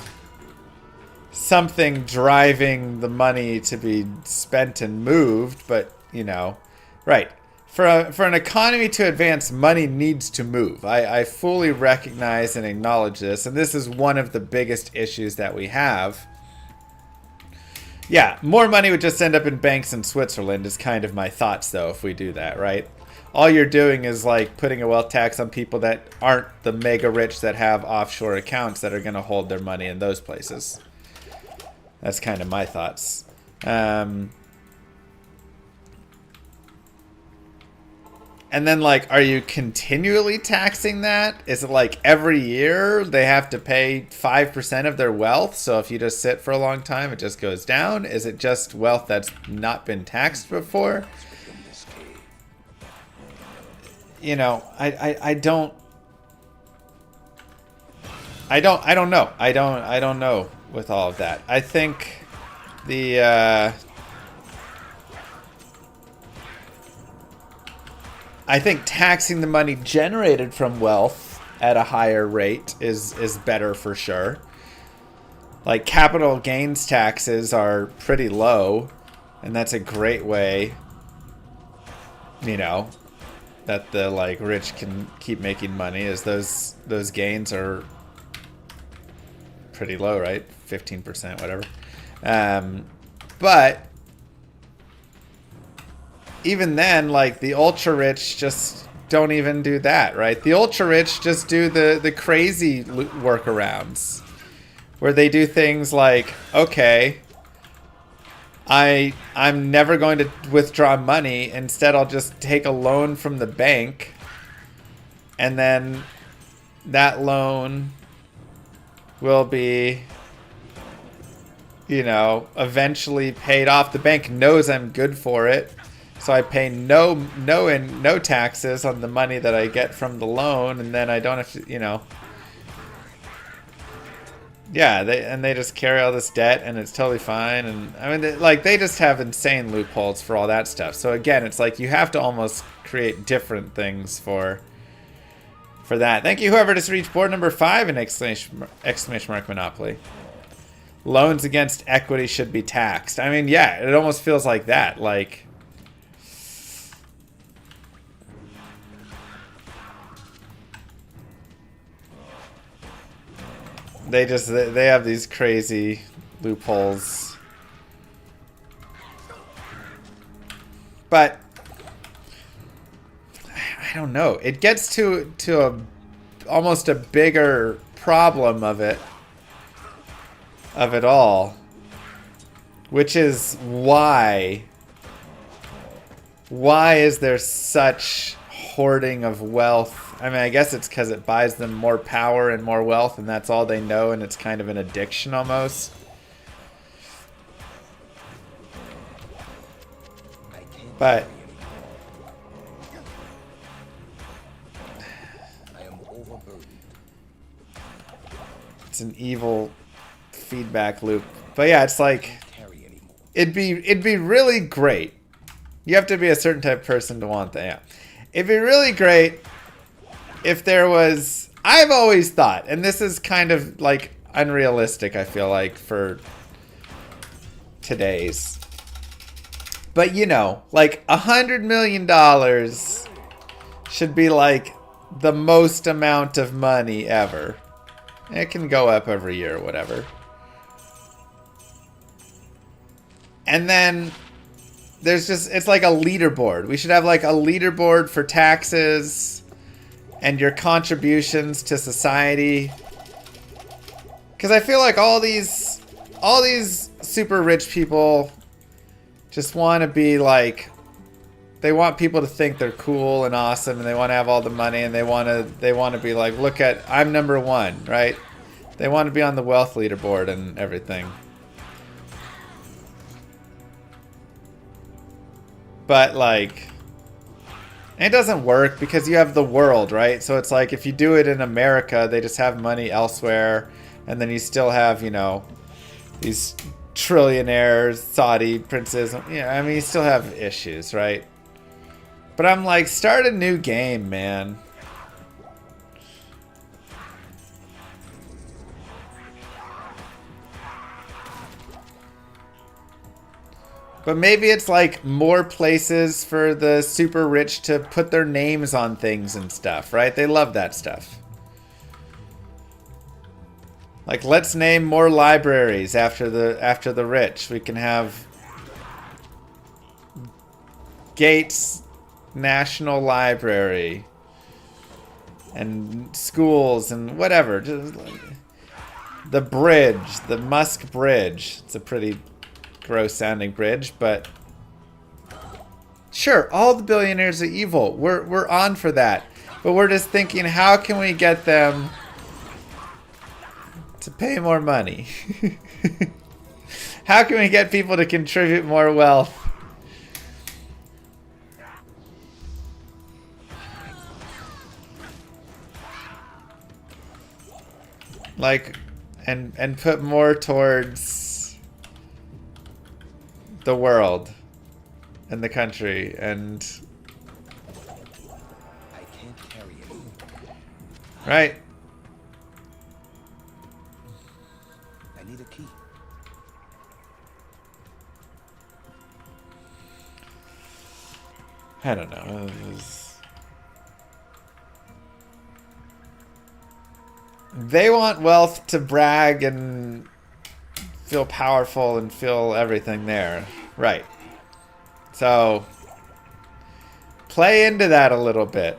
driving the money to be spent and moved. But you know, right. For an economy to advance, money needs to move. I fully recognize and acknowledge this, and this is one of the biggest issues that we have. Yeah, more money would just end up in banks in Switzerland is kind of my thoughts, though, if we do that, right? All you're doing is like putting a wealth tax on people that aren't the mega rich that have offshore accounts that are going to hold their money in those places. That's kind of my thoughts. And then, like, are you continually taxing that? Is it like every year they have to pay 5% of their wealth? So if you just sit for a long time, it just goes down? Is it just wealth that's not been taxed before? You know, I don't know. I don't know with all of that. I think I think taxing the money generated from wealth at a higher rate is better for sure. Like, capital gains taxes are pretty low, and that's a great way, you know, that the, like, rich can keep making money, is those gains are pretty low, right? 15%, whatever. But even then, like, the ultra rich just don't even do that, right? The ultra rich just do the crazy workarounds where they do things like, okay, I'm never going to withdraw money. Instead, I'll just take a loan from the bank, and then that loan will be, you know, eventually paid off. The bank knows I'm good for it, so I pay no taxes on the money that I get from the loan, and then I don't have to, you know. Yeah, they just carry all this debt, and it's totally fine. And I mean, they just have insane loopholes for all that stuff. So again, it's like you have to almost create different things for that. Thank you, whoever just reached board number 5 in exclamation mark Monopoly. Loans against equity should be taxed. I mean, yeah, it almost feels like that. Like, they have these crazy loopholes. But I don't know. It gets to almost a bigger problem of it all, which is why is there such hoarding of wealth? I mean, I guess it's because it buys them more power and more wealth, and that's all they know, and it's kind of an addiction almost. But it's an evil feedback loop. But yeah, it's like it'd be really great. You have to be a certain type of person to want that. Yeah. It'd be really great if there was, I've always thought, and this is kind of like unrealistic, I feel like, for today's, but you know, like $100 million should be like the most amount of money ever. It can go up every year or whatever. And then there's just, it's like a leaderboard. We should have like a leaderboard for taxes and your contributions to society. Because I feel like all these super rich people just want to be like, they want people to think they're cool and awesome, and they want to have all the money, and they want to be like, look at, I'm number one, right? They want to be on the wealth leaderboard and everything. But like, it doesn't work because you have the world, right? So it's like if you do it in America, they just have money elsewhere, and then you still have, you know, these trillionaires, Saudi princes. Yeah, I mean, you still have issues, right? But I'm like, start a new game, man. But maybe it's like more places for the super rich to put their names on things and stuff, right? They love that stuff. Like, let's name more libraries after the rich. We can have Gates National Library and schools and whatever. Just like the bridge, the Musk Bridge. It's a pretty gross sounding bridge, but sure, all the billionaires are evil. We're on for that. But we're just thinking, how can we get them to pay more money? How can we get people to contribute more wealth? Like, and put more towards the world and the country, and I can't carry it. Right. I I need a key. I don't know. They want wealth to brag and feel powerful and feel everything there. Right. So, play into that a little bit.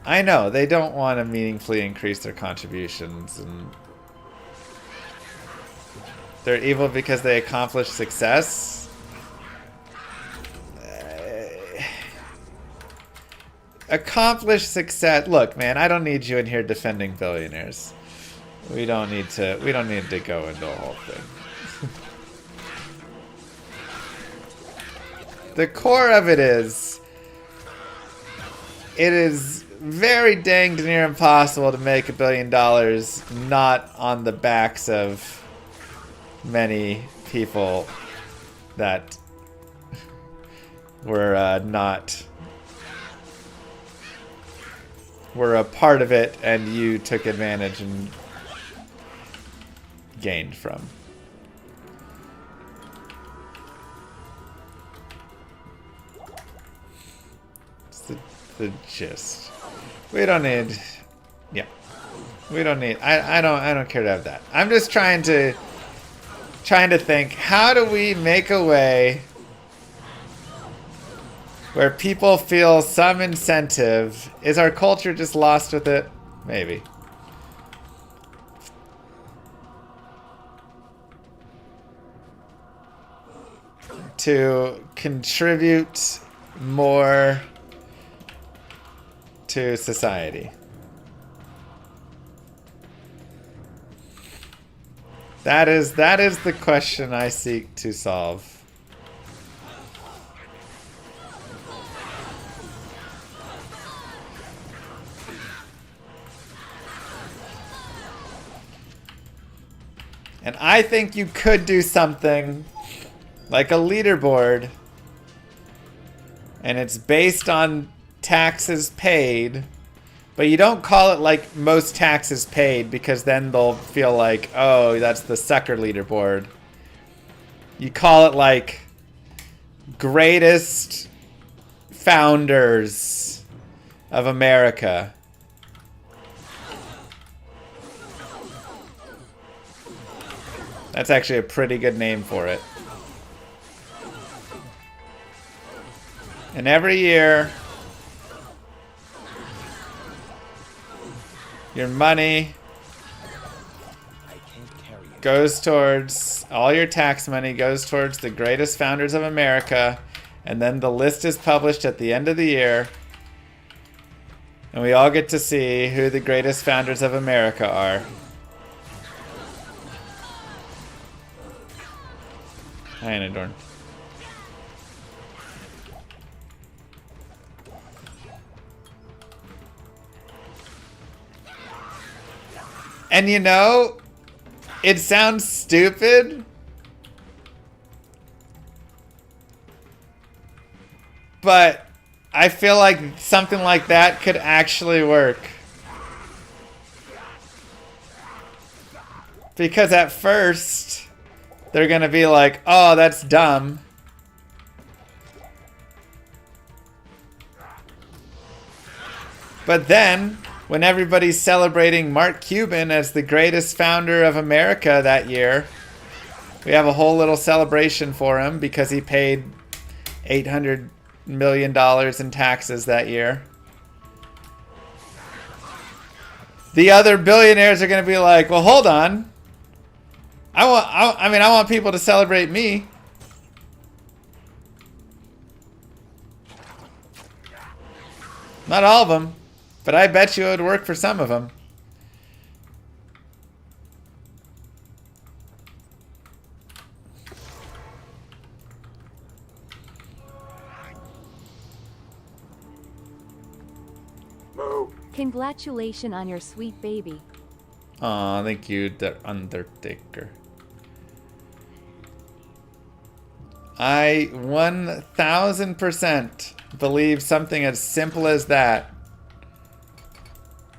I know, they don't want to meaningfully increase their contributions, and they're evil because they accomplish success. Accomplished success. Look, man, I don't need you in here defending billionaires. We don't need to go into a whole thing. The core of it is very dang near impossible to make $1 billion not on the backs of many people that were a part of it and you took advantage and gained from. It's the gist. We don't need, yeah. We don't need. I don't care to have that. I'm just trying to think. How do we make a way where people feel some incentive? Is our culture just lost with it? Maybe. To contribute more to society. That is the question I seek to solve. And I think you could do something like a leaderboard, and it's based on taxes paid, but you don't call it like most taxes paid, because then they'll feel like, oh, that's the sucker leaderboard. You call it like greatest founders of America. That's actually a pretty good name for it. And every year, your money goes towards, all your tax money goes towards the greatest founders of America, and then the list is published at the end of the year, and we all get to see who the greatest founders of America are. Hi, Anadorn. And you know, it sounds stupid, but I feel like something like that could actually work. Because at first, they're gonna be like, oh, that's dumb. But then, when everybody's celebrating Mark Cuban as the greatest founder of America that year, we have a whole little celebration for him because he paid $800 million in taxes that year. The other billionaires are going to be like, well, hold on. I want people to celebrate me. Not all of them. But I bet you it would work for some of them. Congratulations on your sweet baby. Aw, thank you, The Undertaker. I 1000% believe something as simple as that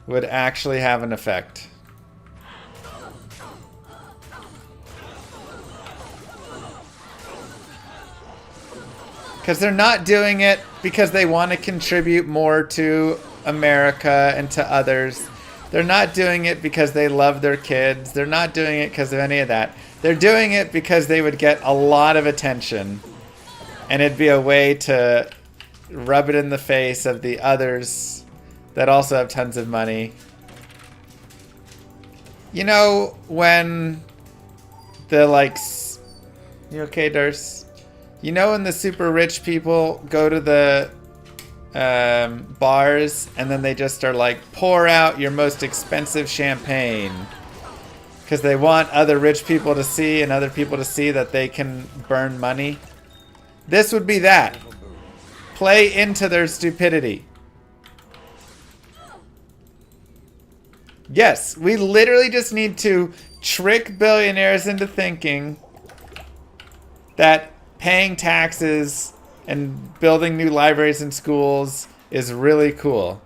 would actually have an effect. Because they're not doing it because they want to contribute more to America and to others. They're not doing it because they love their kids. They're not doing it because of any of that. They're doing it because they would get a lot of attention. And it'd be a way to rub it in the face of the others that also have tons of money. You know, when the, like... You okay, Durst? You know when the super rich people go to the bars and then they just are like, pour out your most expensive champagne. Because they want other rich people to see and other people to see that they can burn money. This would be that. Play into their stupidity. Yes, we literally just need to trick billionaires into thinking that paying taxes and building new libraries and schools is really cool.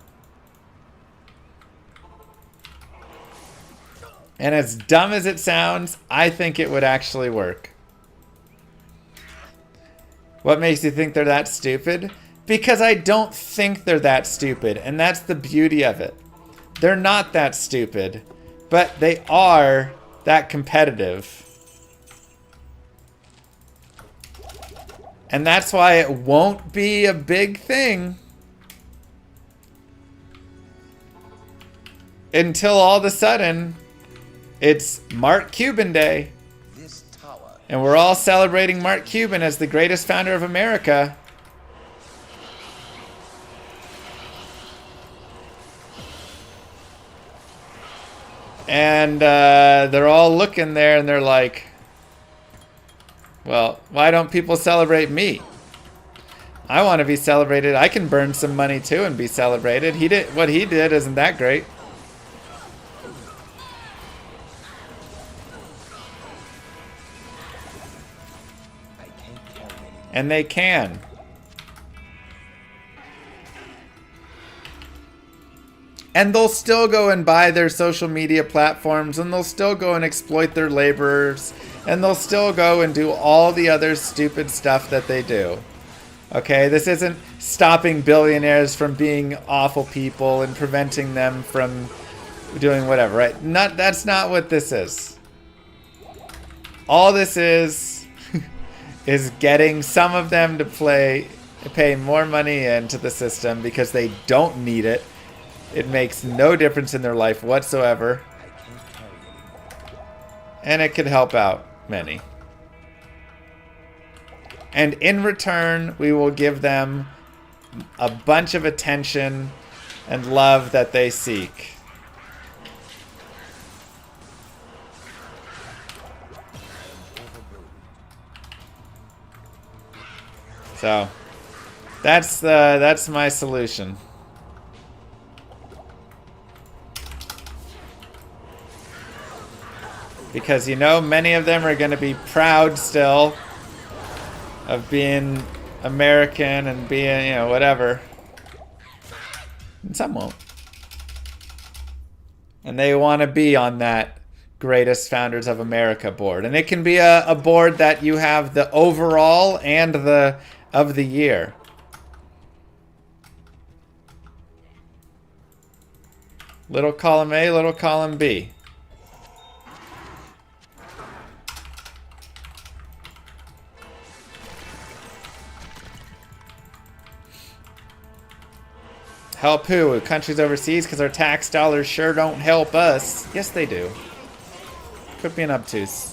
And as dumb as it sounds, I think it would actually work. What makes you think they're that stupid? Because I don't think they're that stupid, and that's the beauty of it. They're not that stupid, but they are that competitive. And that's why it won't be a big thing until all of a sudden it's Mark Cuban Day. And we're all celebrating Mark Cuban as the greatest founder of America. And they're all looking there and they're like, well, why don't people celebrate me? I want to be celebrated. I can burn some money too and be celebrated. What he did isn't that great. And they can. And they'll still go and buy their social media platforms, and they'll still go and exploit their laborers, and they'll still go and do all the other stupid stuff that they do. Okay, this isn't stopping billionaires from being awful people and preventing them from doing whatever, right? That's not what this is. All this is getting some of them to pay more money into the system because they don't need it. It makes no difference in their life whatsoever. And it could help out many. And in return, we will give them a bunch of attention and love that they seek. So, that's my solution. Because, you know, many of them are going to be proud still of being American and being, you know, whatever. And some won't. And they want to be on that Greatest Founders of America board. And it can be a board that you have the overall and the of the year. Little column A, little column B. Help who? Countries overseas? Because our tax dollars sure don't help us. Yes, they do. Could be an obtuse.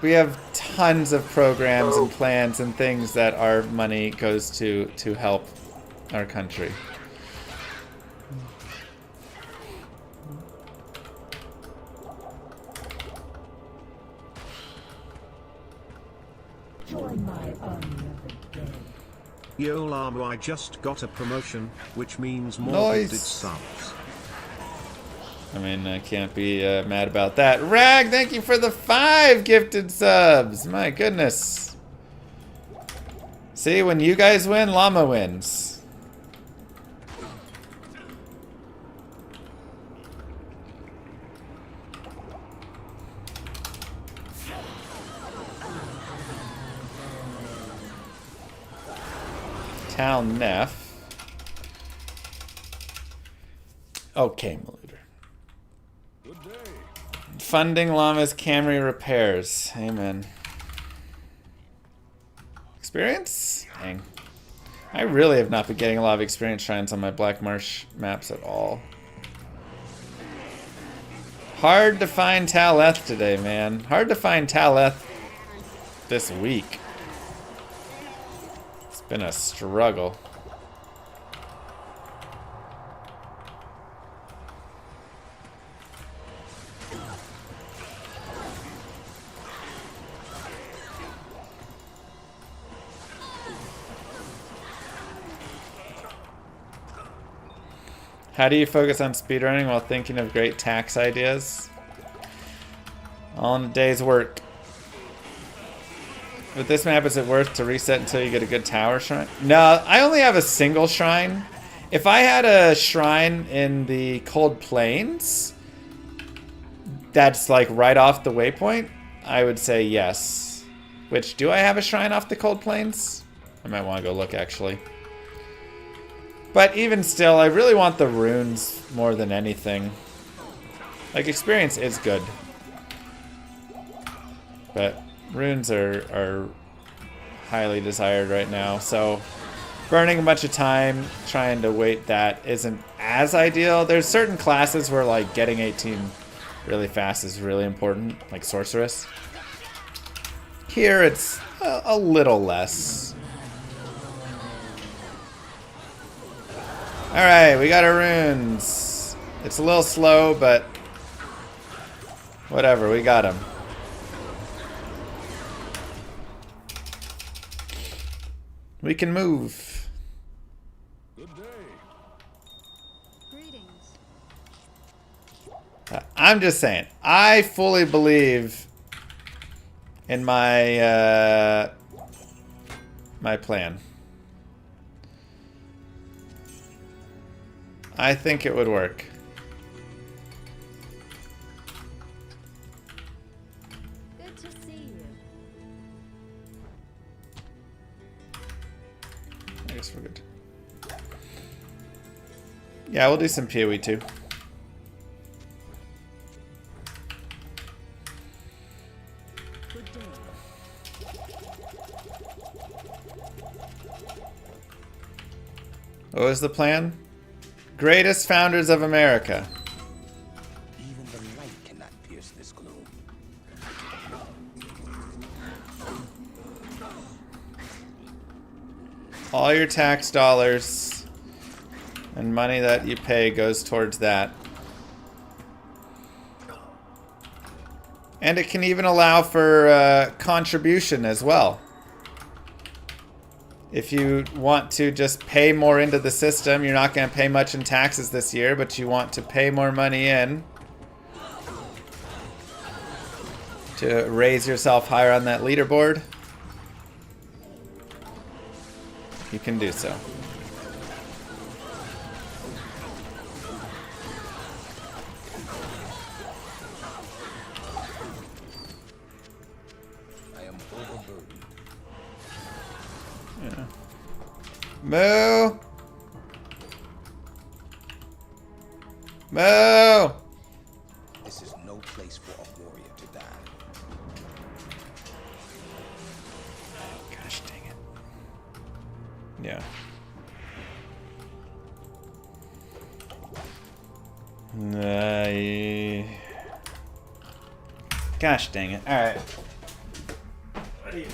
We have tons of programs and plans and things that our money goes to help our country. Join my army of the dead. Yo Lamo, I just got a promotion, which means more Nice. gifted subs. I mean, I can't be mad about that. Rag, thank you for the 5 gifted subs. My goodness. See, when you guys win, Llama wins. Tal Neff. Okay, Maluder. Good day. Funding Llama's Camry repairs. Amen. Experience? Dang. I really have not been getting a lot of experience shrines on my Black Marsh maps at all. Hard to find Taleth today, man. Hard to find Taleth this week. It's been a struggle. How do you focus on speedrunning while thinking of great tax ideas? All in a day's work. With this map, is it worth to reset until you get a good tower shrine? No, I only have a single shrine. If I had a shrine in the Cold Plains that's like right off the waypoint, I would say yes. Which, do I have a shrine off the Cold Plains? I might want to go look actually. But even still, I really want the runes more than anything. Like, experience is good. But runes are highly desired right now. So burning a bunch of time trying to wait that isn't as ideal. There's certain classes where like getting 18 really fast is really important, like Sorceress. Here it's a little less. Alright, we got our runes. It's a little slow, but whatever, we got them. We can move. Good day. Greetings. I'm just saying, I fully believe in my my plan. I think it would work. Good to see you. I guess we're good. Yeah, we'll do some PoE too. Good day. What was the plan? Greatest founders of America. Even the light cannot pierce this gloom. All your tax dollars and money that you pay goes towards that. And it can even allow for contribution as well. If you want to just pay more into the system, you're not going to pay much in taxes this year, but you want to pay more money in to raise yourself higher on that leaderboard, you can do so. I am overburdened. Yeah. Moo! Moo! This is no place for a warrior to die. Gosh dang it. Yeah. Gosh dang it. Alright. What are you...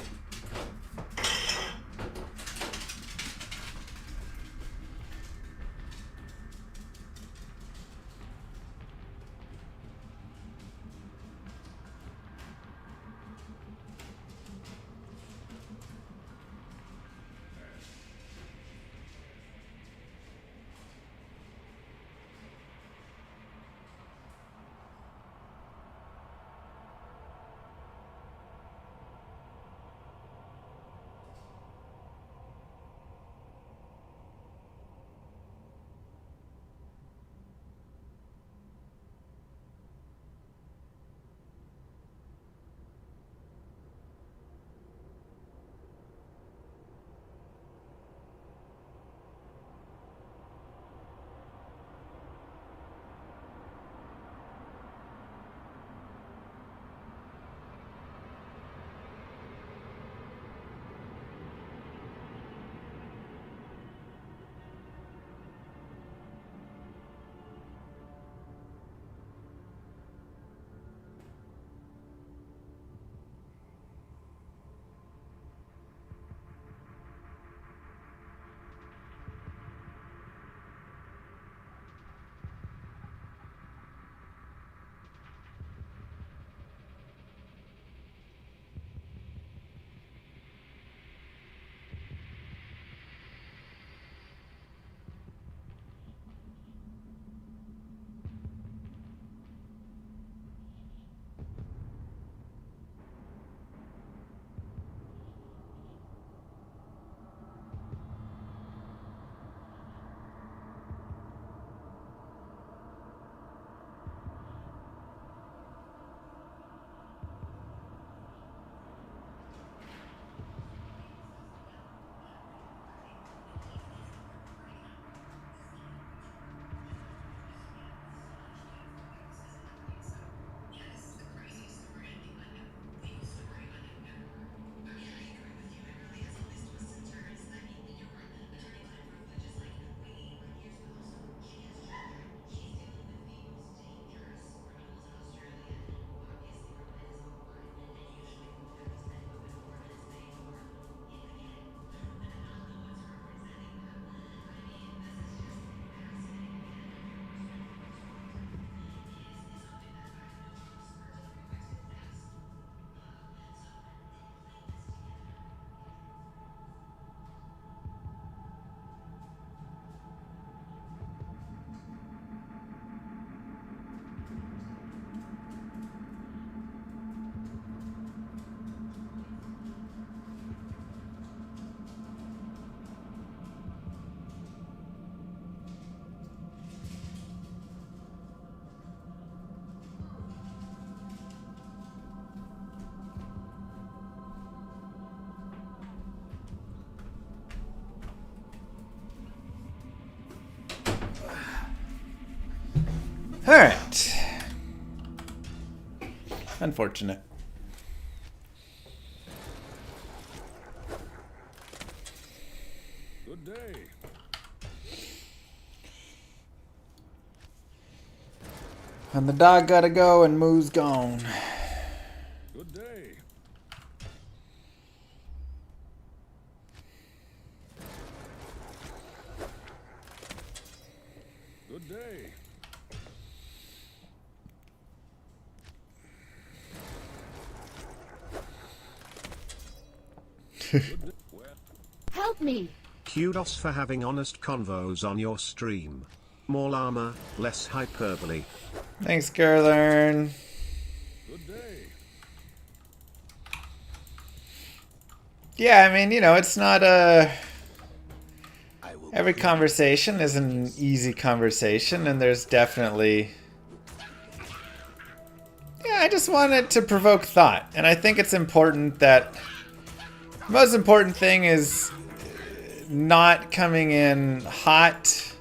Alright. Unfortunate. Good day. And the dog gotta go and Moo's gone. Good day. Good day. Help me! Kudos for having honest convos on your stream. More llama, less hyperbole. Thanks, Gerlern. Good day. Yeah, I mean, you know, it's not a... I will Every conversation is an easy conversation, and there's definitely... Yeah, I just wanted to provoke thought, and I think it's important that... The most important thing is not coming in hot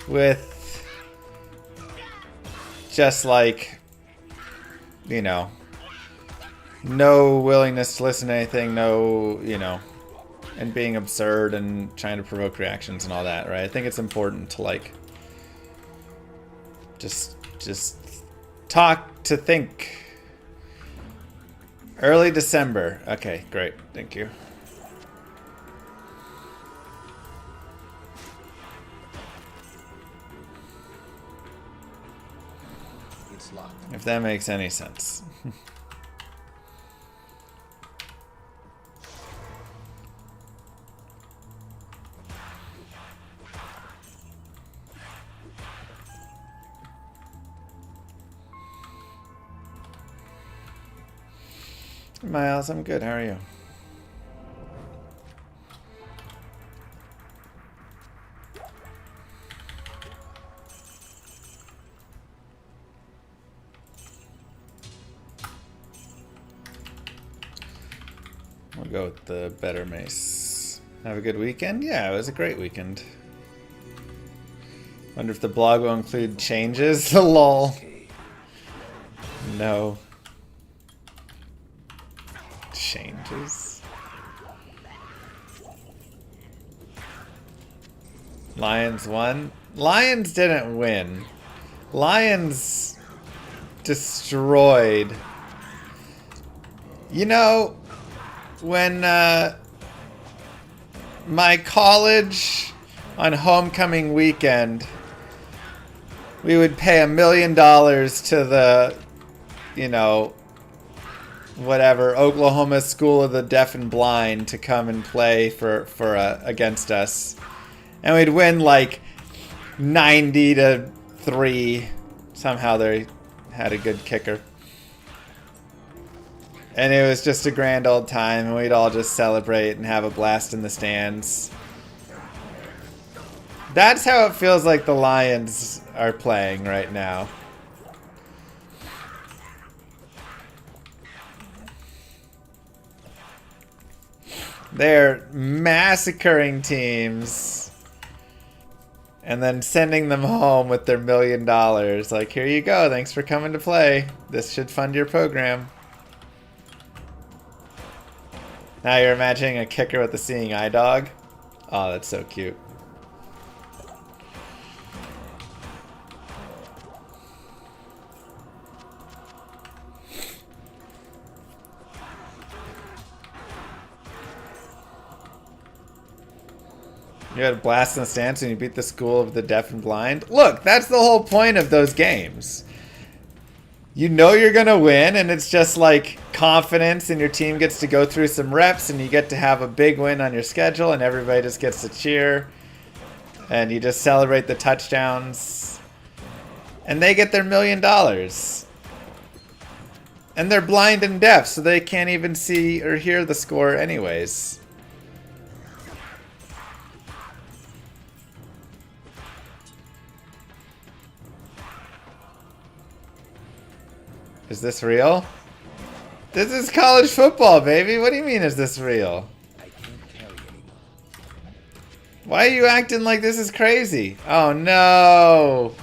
with just like, you know, no willingness to listen to anything, no, you know, and being absurd and trying to provoke reactions and all that, right? I think it's important to like just talk to think. Early December. Okay, great. Thank you. It's locked. If that makes any sense. Miles, I'm good. How are you? We'll go with the better mace. Have a good weekend? Yeah, it was a great weekend. Wonder if the blog will include changes? Lol. No. Changes. Lions won. Lions didn't win. Lions destroyed. You know, when my college on homecoming weekend, we would pay $1 million to the, you know, whatever, Oklahoma School of the Deaf and Blind to come and play for against us, and we'd win like 90-3. Somehow they had a good kicker, and it was just a grand old time, and we'd all just celebrate and have a blast in the stands. That's how it feels like the Lions are playing right now. They're massacring teams and then sending them home with their $1 million. Like, here you go. Thanks for coming to play. This should fund your program. Now you're imagining a kicker with a seeing eye dog. Oh, that's so cute. You had a blast in the stands and you beat the School of the Deaf and Blind. Look, that's the whole point of those games. You know you're going to win, and it's just like confidence, and your team gets to go through some reps, and you get to have a big win on your schedule, and everybody just gets to cheer, and you just celebrate the touchdowns, and they get their $1 million. And they're blind and deaf, so they can't even see or hear the score anyways. Is this real? This is college football, baby. What do you mean, is this real? I can't carry anymore. Why are you acting like this is crazy? Oh, no.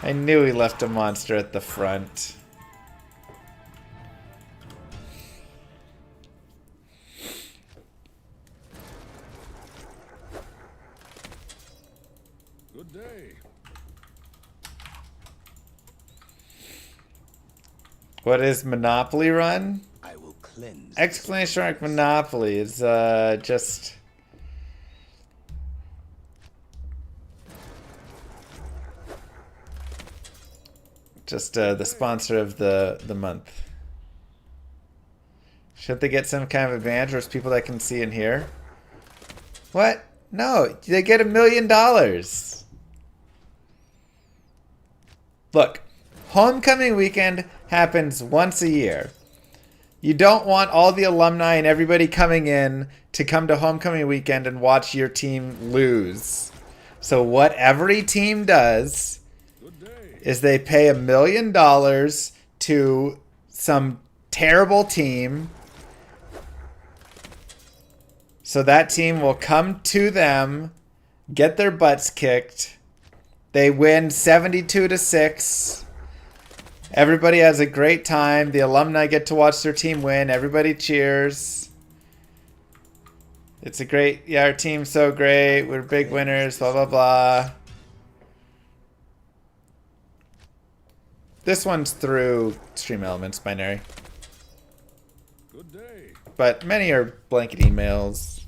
I knew he left a monster at the front. Good day. What is Monopoly Run? I will cleanse. Exclamation mark Monopoly is just the sponsor of the month. Should they get some kind of advantage, or is people that can see and hear? What? No, they get $1 million. Look, homecoming weekend happens once a year. You don't want all the alumni and everybody coming in to come to homecoming weekend and watch your team lose. So what every team does is they pay $1 million to some terrible team, so that team will come to them, get their butts kicked. They win 72-6. Everybody has a great time. The alumni get to watch their team win. Everybody cheers. It's a great, yeah, our team's so great. We're big winners, blah, blah, blah. This one's through Stream Elements binary. Good day. But many are blanket emails.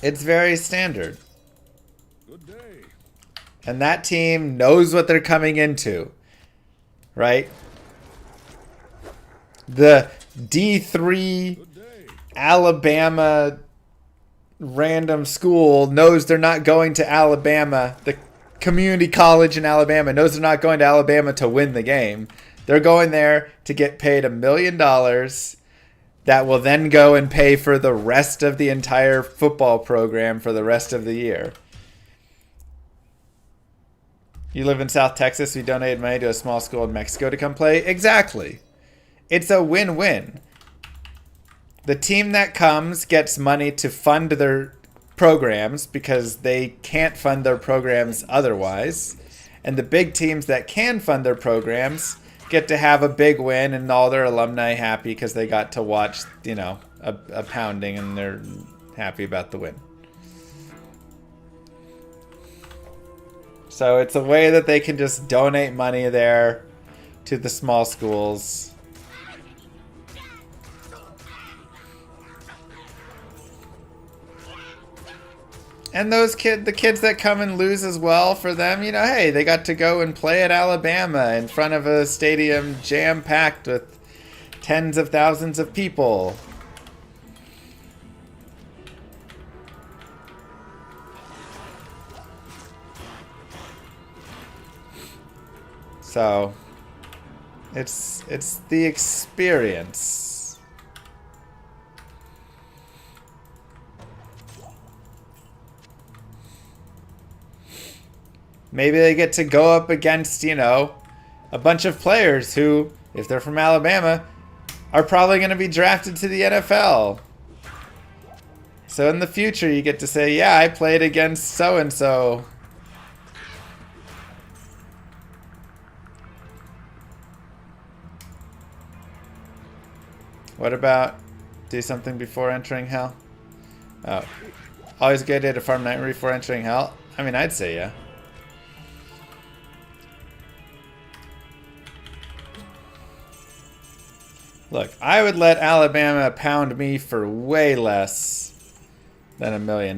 It's very standard. Good day. And that team knows what they're coming into, right? The D3 Alabama random school knows they're not going to Alabama. The community college in Alabama knows they're not going to Alabama to win the game. They're going there to get paid $1 million that will then go and pay for the rest of the entire football program for the rest of the year. You live in South Texas, we donated money to a small school in Mexico to come play. Exactly. It's a win-win. The team that comes gets money to fund their programs because they can't fund their programs otherwise. And the big teams that can fund their programs get to have a big win and all their alumni happy because they got to watch, you know, a pounding and they're happy about the win. So it's a way that they can just donate money there to the small schools. And those the kids that come and lose as well, for them, you know, hey, they got to go and play at Alabama in front of a stadium jam-packed with tens of thousands of people. So, it's the experience. Maybe they get to go up against, you know, a bunch of players who, if they're from Alabama, are probably going to be drafted to the NFL. So in the future, you get to say, yeah, I played against so-and-so. What about do something before entering hell? Oh, always a good idea to farm nightmare before entering hell? I mean, I'd say yeah. Look, I would let Alabama pound me for way less than $1 million.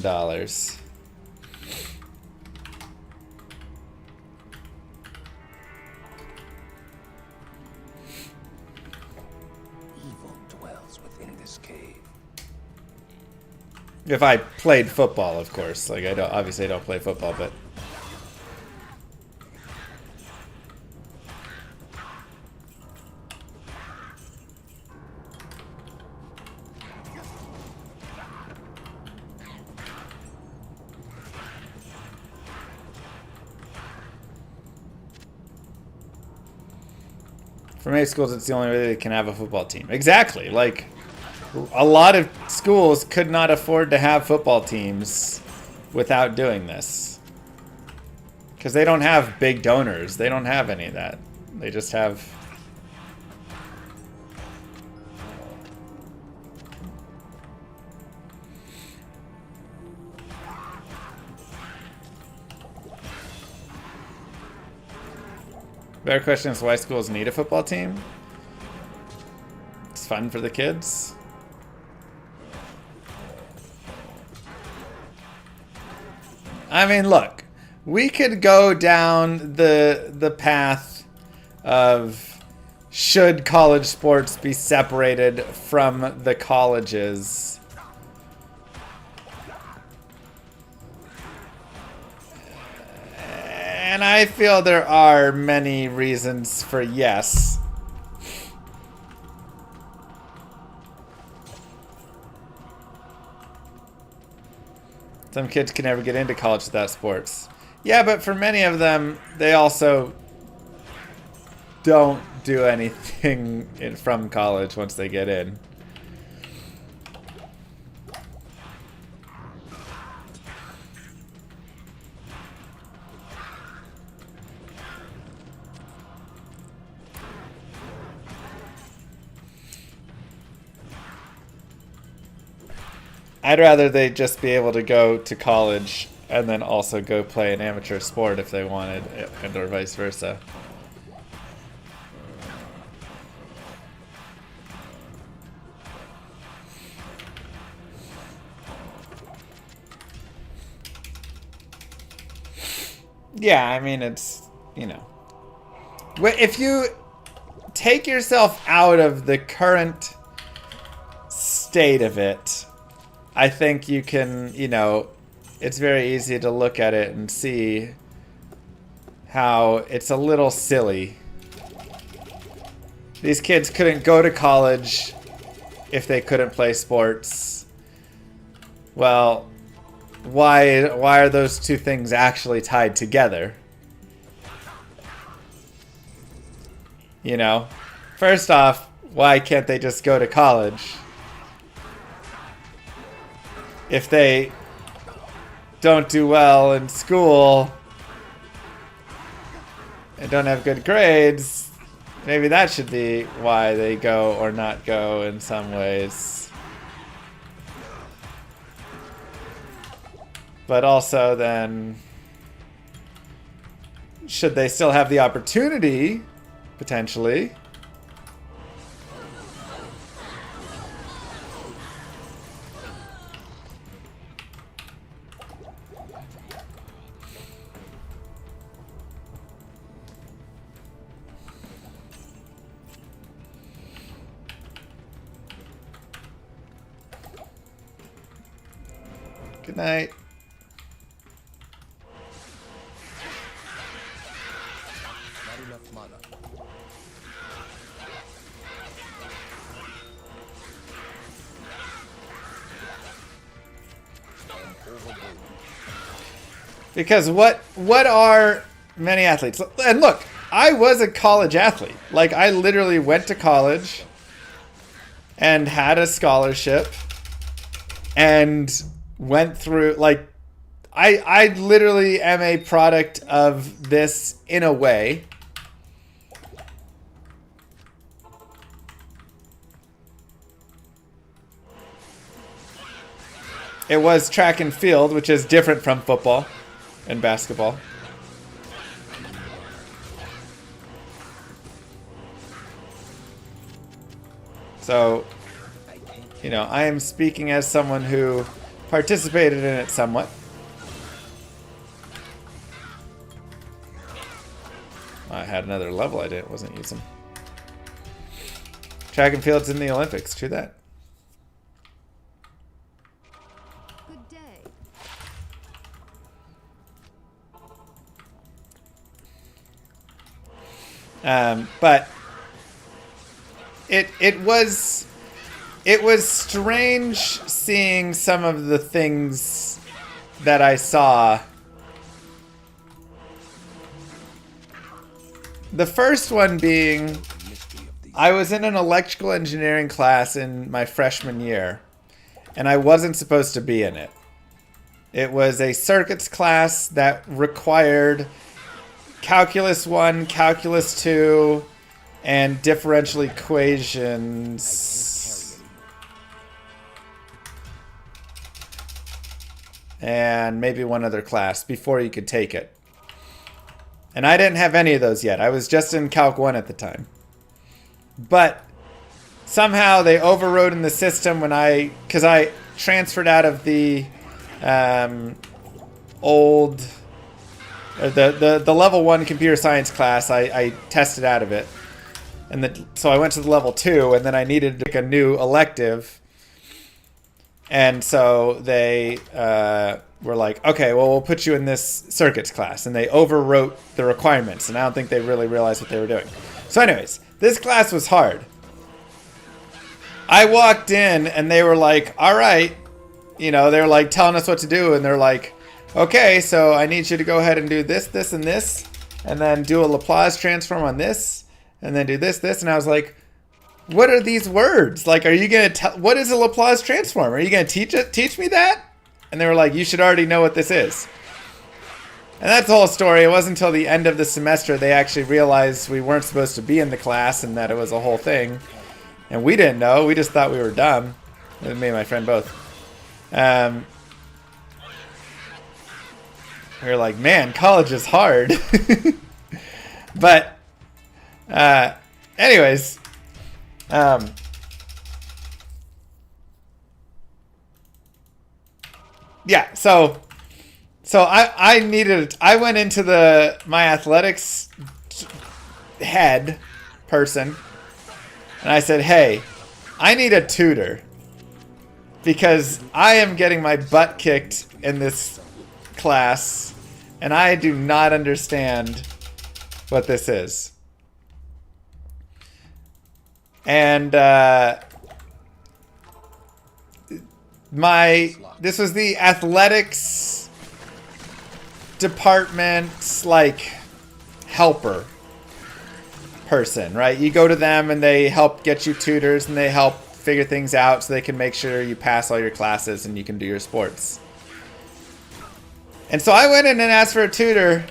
If I played football, of course. Like, I don't play football, but for many schools, it's the only way they can have a football team. Exactly. Like, a lot of schools could not afford to have football teams without doing this. Because they don't have big donors. They don't have any of that. They just have... Better question is why schools need a football team? It's fun for the kids. I mean, look, we could go down the path of should college sports be separated from the colleges. And I feel there are many reasons for yes. Some kids can never get into college without sports. Yeah, but for many of them, they also don't do anything from college once they get in. I'd rather they just be able to go to college and then also go play an amateur sport if they wanted, and or vice versa. Yeah, I mean, it's, you know. If you take yourself out of the current state of it, I think you can, you know, it's very easy to look at it and see how it's a little silly. These kids couldn't go to college if they couldn't play sports. Well, why are those two things actually tied together? You know, first off, why can't they just go to college? If they don't do well in school and don't have good grades, maybe that should be why they go or not go in some ways. But also then, should they still have the opportunity, potentially? Good night. Not enough mana. Because what are many athletes? And look, I was a college athlete. Like, I literally went to college and had a scholarship and went through, like, I literally am a product of this in a way. It was track and field, which is different from football and basketball. So, you know, I am speaking as someone who participated in it somewhat. I had another level I wasn't using. Track and field's in the Olympics, true that. Good day. But it was strange seeing some of the things that I saw. The first one being, I was in an electrical engineering class in my freshman year, and I wasn't supposed to be in it. It was a circuits class that required Calculus 1, Calculus 2, and differential equations. And maybe one other class before you could take it. And I didn't have any of those yet. I was just in Calc 1 at the time. But somehow they overrode in the system when because I transferred out of the old, the level 1 computer science class. I tested out of it. And so I went to the level 2, and then I needed to pick a new elective. And so they were like, okay, well, we'll put you in this circuits class. And they overwrote the requirements, and I don't think they really realized what they were doing. So anyways, this class was hard. I walked in, and they were like, all right. You know, they were like telling us what to do, and they're like, okay, so I need you to go ahead and do this, this, and this. And then do a Laplace transform on this. And then do this, this. And I was like, what are these words? Like, are you going to tell, what is a Laplace transform? Are you going to teach me that? And they were like, you should already know what this is. And that's the whole story. It wasn't until the end of the semester they actually realized we weren't supposed to be in the class and that it was a whole thing. And we didn't know. We just thought we were dumb. Me and my friend both. We were like, man, college is hard. But, anyways, yeah, so I went into my athletics head person, and I said, hey, I need a tutor because I am getting my butt kicked in this class, and I do not understand what this is. And this was the athletics department's like helper person, right? You go to them and they help get you tutors and they help figure things out so they can make sure you pass all your classes and you can do your sports. And so I went in and asked for a tutor,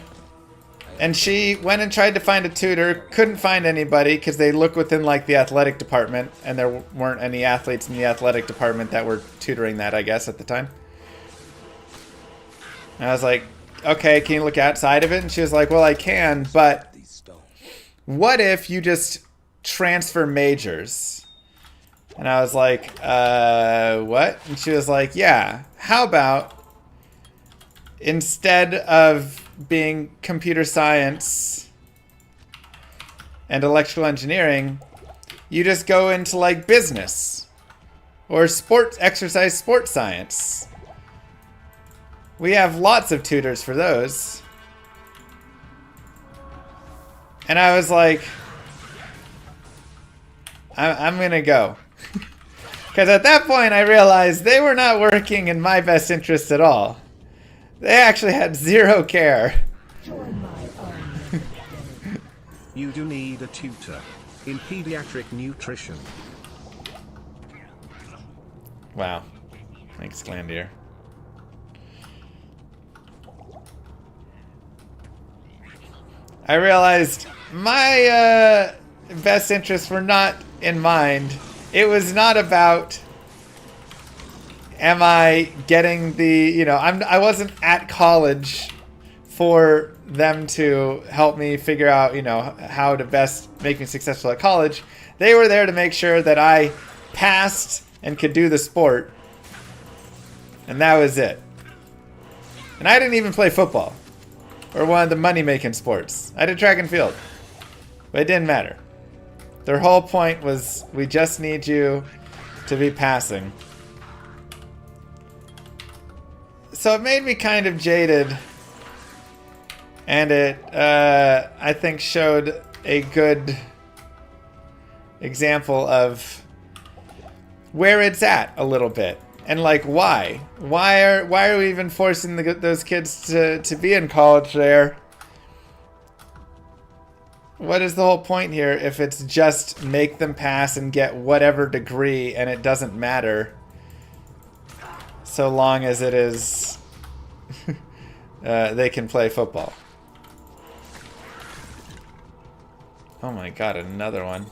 and she went and tried to find a tutor, couldn't find anybody because they look within like the athletic department, and there weren't any athletes in the athletic department that were tutoring that, I guess, at the time. And I was like, okay, can you look outside of it? And she was like, well, I can, but what if you just transfer majors? And I was like, what? And she was like, yeah, how about instead of being computer science and electrical engineering, you just go into like business or exercise sports science. We have lots of tutors for those. And I was like, I'm gonna go. Because at that point I realized they were not working in my best interest at all. They actually had zero care. You do need a tutor in pediatric nutrition. Wow. Thanks, Glandier. I realized my best interests were not in mind. It was not about, am I getting the, I wasn't at college for them to help me figure out, how to best make me successful at college. They were there to make sure that I passed and could do the sport. And that was it. And I didn't even play football or one of the money-making sports. I did track and field. But it didn't matter. Their whole point was, we just need you to be passing. So it made me kind of jaded. And it, I think, showed a good example of where it's at a little bit. And like, why? Why are we even forcing those kids to be in college there? What is the whole point here if it's just make them pass and get whatever degree and it doesn't matter so long as it is they can play football? Oh my god, another one.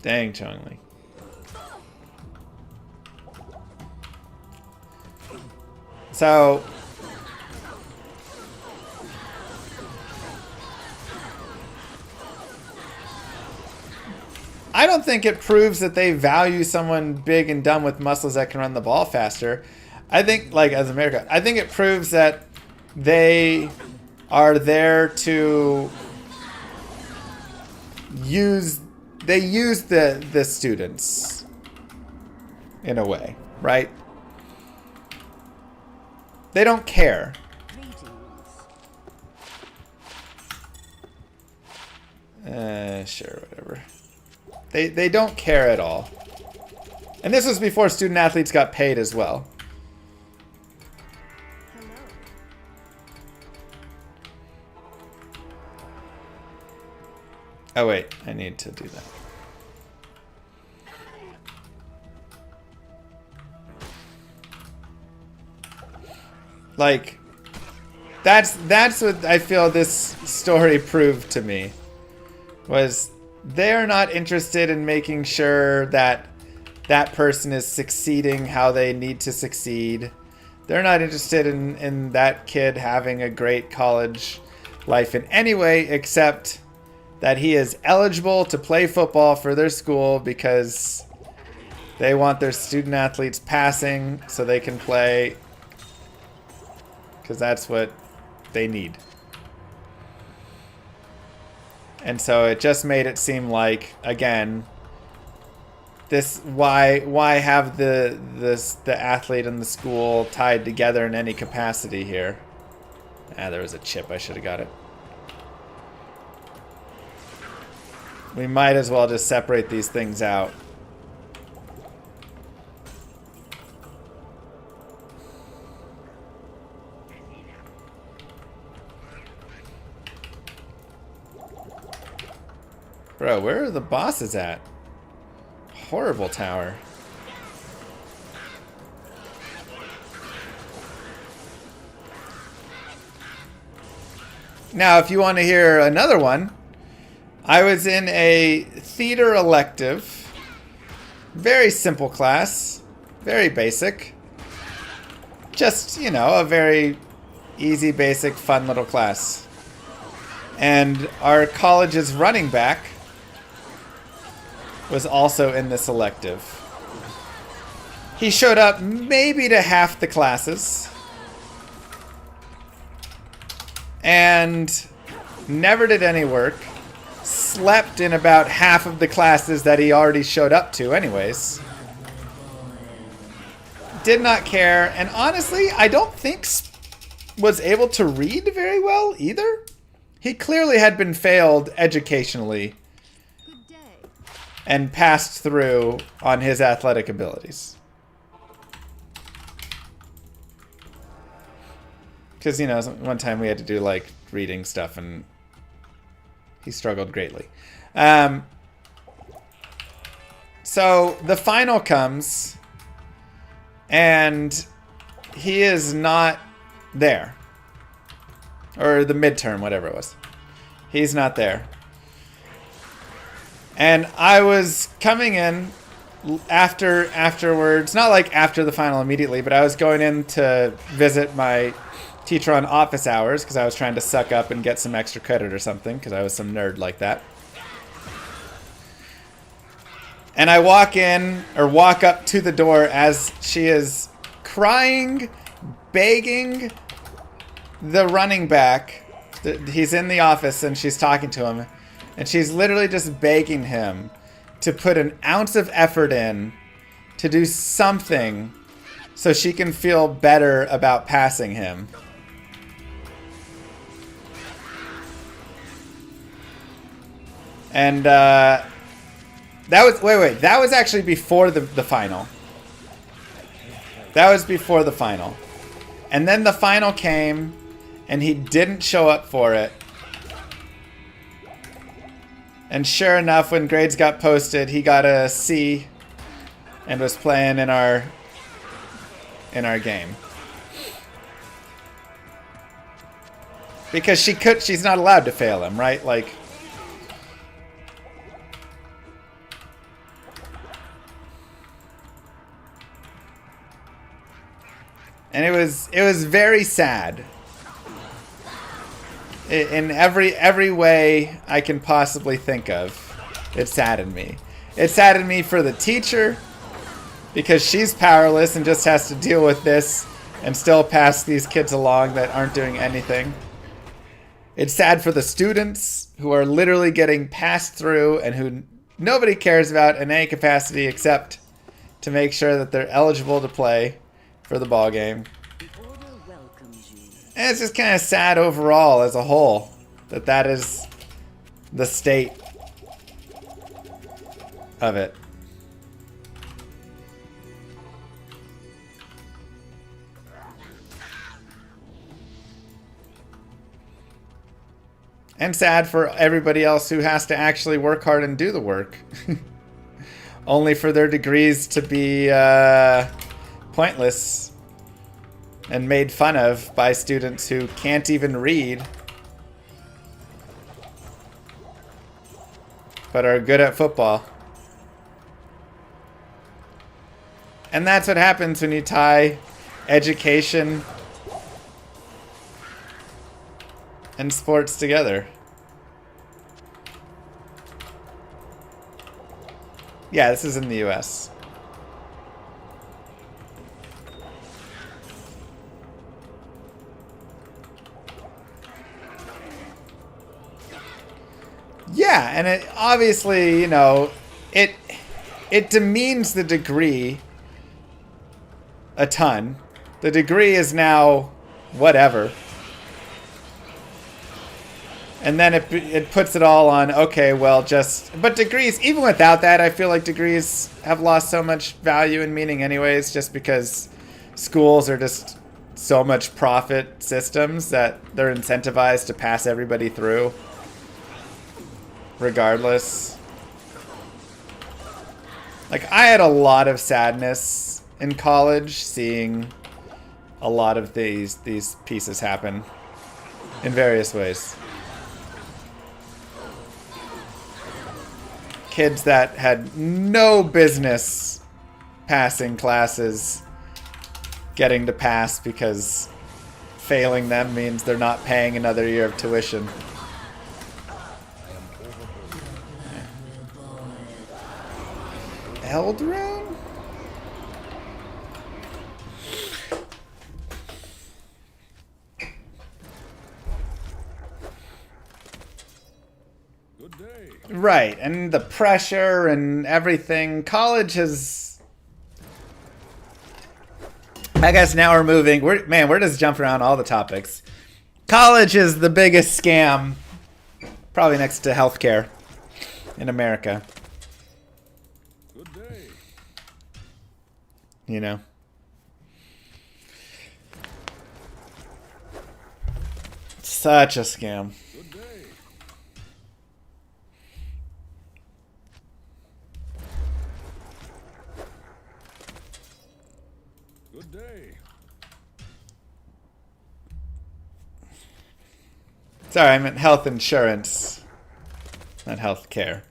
Dang, Chongli. So I don't think it proves that they value someone big and dumb with muscles that can run the ball faster. I think, like, as America, I think it proves that they are there to use the students in a way, right? They don't care. Sure, whatever. They don't care at all. And this was before student athletes got paid as well. Oh wait, I need to do that. Like, that's what I feel this story proved to me. Was they're not interested in making sure that that person is succeeding how they need to succeed. They're not interested in that kid having a great college life in any way except that he is eligible to play football for their school because they want their student athletes passing so they can play, because that's what they need. And so it just made it seem like, again, this why have the athlete and the school tied together in any capacity here? Ah, there was a chip. I should have got it. We might as well just separate these things out. Bro, where are the bosses at? Horrible tower. Now, if you want to hear another one, I was in a theater elective. Very simple class. Very basic. Just, you know, a very easy, basic, fun little class. And our college's running back was also in this elective. He showed up maybe to half the classes. And never did any work. Slept in about half of the classes that he already showed up to anyways. Did not care. And honestly, I don't think was able to read very well either. He clearly had been failed educationally and passed through on his athletic abilities. Because, you know, one time we had to do, like, reading stuff, and he struggled greatly. So the final comes, and he is not there. Or the midterm, whatever it was. He's not there. And I was coming in afterwards, not like after the final immediately, but I was going in to visit my teacher on office hours because I was trying to suck up and get some extra credit or something because I was some nerd like that. And I walk up to the door as she is crying, begging the running back. He's in the office and she's talking to him. And she's literally just begging him to put an ounce of effort in to do something so she can feel better about passing him. And that was that was actually before the final. That was before the final. And then the final came and he didn't show up for it. And sure enough, when grades got posted, he got a C and was playing in our game. Because she's not allowed to fail him, right? Like, and it was very sad. In every way I can possibly think of, it saddened me. It saddened me for the teacher, because she's powerless and just has to deal with this and still pass these kids along that aren't doing anything. It's sad for the students who are literally getting passed through and who nobody cares about in any capacity except to make sure that they're eligible to play for the ball game. And it's just kind of sad overall as a whole that is the state of it. And sad for everybody else who has to actually work hard and do the work. Only for their degrees to be pointless and made fun of by students who can't even read but are good at football. And that's what happens when you tie education and sports together. Yeah, this is in the US. Yeah, and it obviously, you know, it demeans the degree a ton. The degree is now whatever. And then it puts it all on, okay, well, but degrees, even without that, I feel like degrees have lost so much value and meaning anyways, just because schools are just so much profit systems that they're incentivized to pass everybody through, regardless. Like, I had a lot of sadness in college seeing a lot of these pieces happen in various ways. Kids that had no business passing classes getting to pass because failing them means they're not paying another year of tuition. Eldrune? Right, and the pressure and everything. College has... I guess now we're moving... we're just jumping around all the topics. College is the biggest scam, probably next to healthcare in America. Good day. You know? Such a scam. Good day. Good day. Sorry, I meant health insurance, not health care.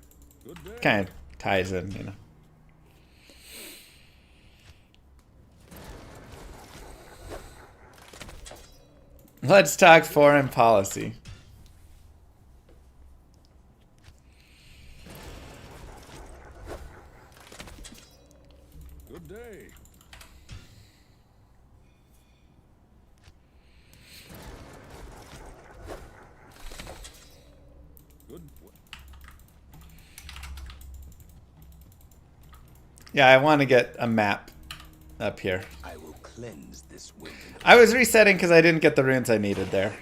Good day. Kind of ties in, you know. Let's talk foreign policy. Good day. Good. Yeah, I want to get a map up here. I will cleanse this wilderness. I was resetting because I didn't get the runes I needed there.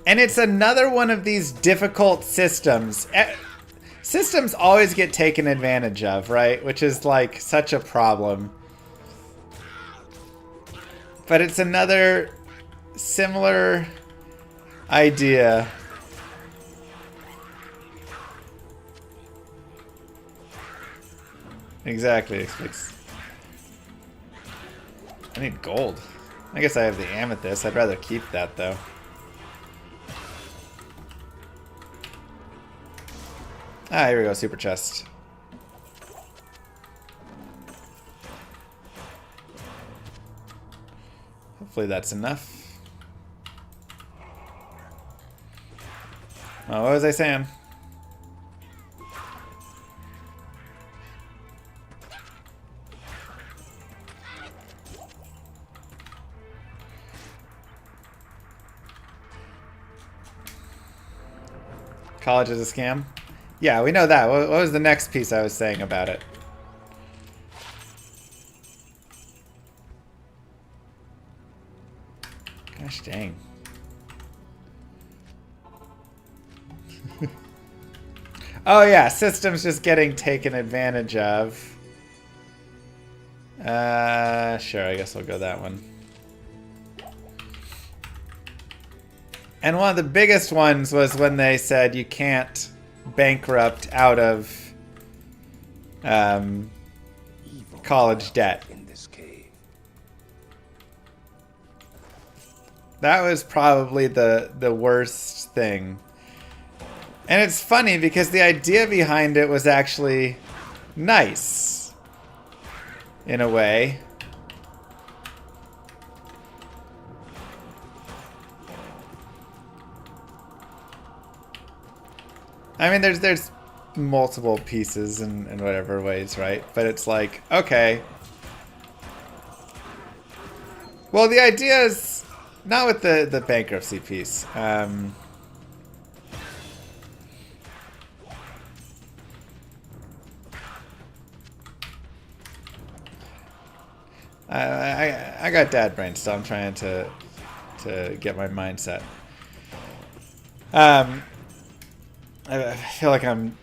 And it's another one of these difficult systems. Systems always get taken advantage of, right? Which is like such a problem. But it's another similar idea Exactly. I need gold. I guess I have the amethyst. I'd rather keep that though. Ah, here we go. Super chest. Hopefully that's enough. Oh, what was I saying? College is a scam? Yeah, we know that. What was the next piece I was saying about it? Gosh dang. Oh yeah, systems just getting taken advantage of. Sure, I guess I'll go that one. And one of the biggest ones was when they said you can't bankrupt out of college debt. In this cave. That was probably the worst thing. And it's funny because the idea behind it was actually nice. In a way. I mean, there's multiple pieces in whatever ways, right? But it's like, okay. Well, the idea is not with the bankruptcy piece. I got dad brain, so I'm trying to get my mindset. I feel like I'm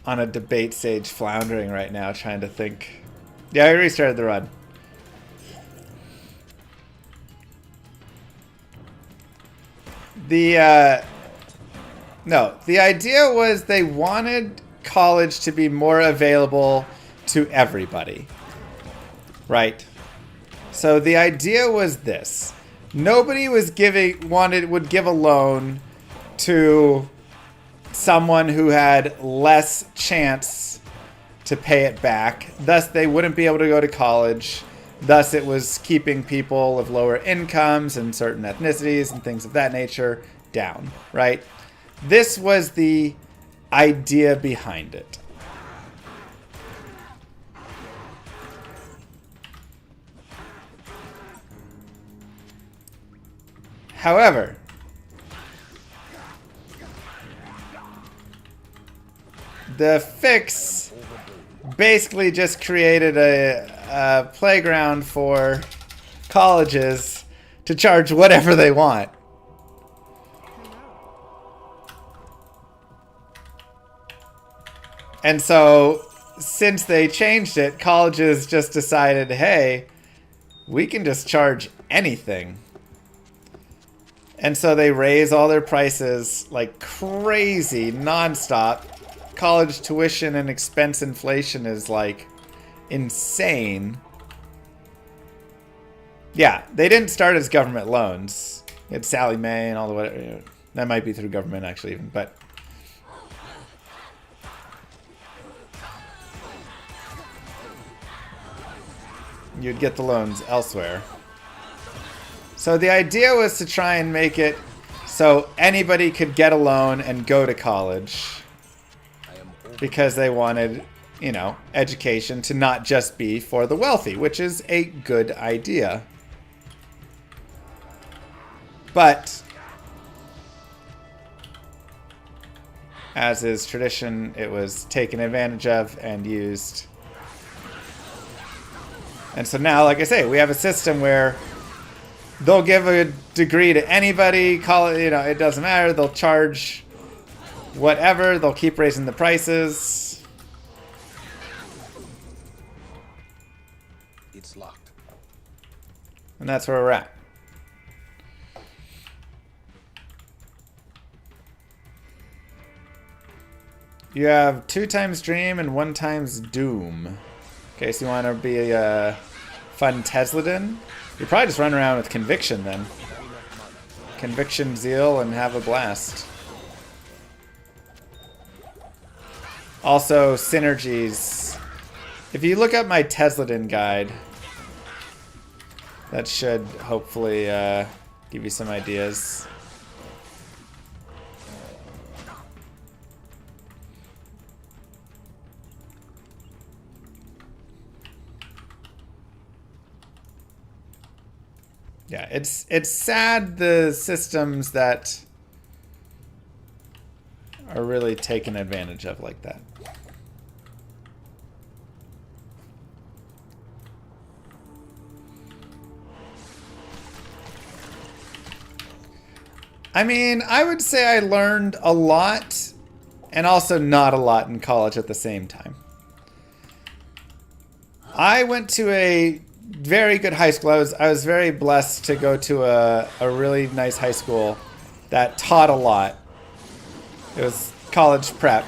on a debate stage floundering right now, trying to think. Yeah, I restarted the run. No, the idea was they wanted college to be more available to everybody. Right? So the idea was this. Nobody was would give a loan to someone who had less chance to pay it back. Thus, they wouldn't be able to go to college. Thus, it was keeping people of lower incomes and certain ethnicities and things of that nature down, right? This was the idea behind it. However, the fix basically just created a playground for colleges to charge whatever they want. And so, since they changed it, colleges just decided, hey, we can just charge anything. And so they raise all their prices like crazy, nonstop. College tuition and expense inflation is like insane. Yeah, they didn't start as government loans. You had Sally Mae and all the way. That might be through government actually even, but you'd get the loans elsewhere. So the idea was to try and make it so anybody could get a loan and go to college. Because they wanted, you know, education to not just be for the wealthy, which is a good idea. But, as is tradition, it was taken advantage of and used. And so now, like I say, we have a system where they'll give a degree to anybody, call it, you know, it doesn't matter, they'll charge whatever, they'll keep raising the prices. It's locked. And that's where we're at. You have 2 times Dream and 1 times Doom. In case you want to be a fun Tesladin. You probably just run around with conviction then. Conviction, zeal, and have a blast. Also, synergies. If you look up my Tesladin guide, that should hopefully give you some ideas. Yeah, it's sad the systems that are really taken advantage of like that. I mean, I would say I learned a lot and also not a lot in college at the same time. I went to a very good high school. I was very blessed to go to a really nice high school that taught a lot. It was college prep,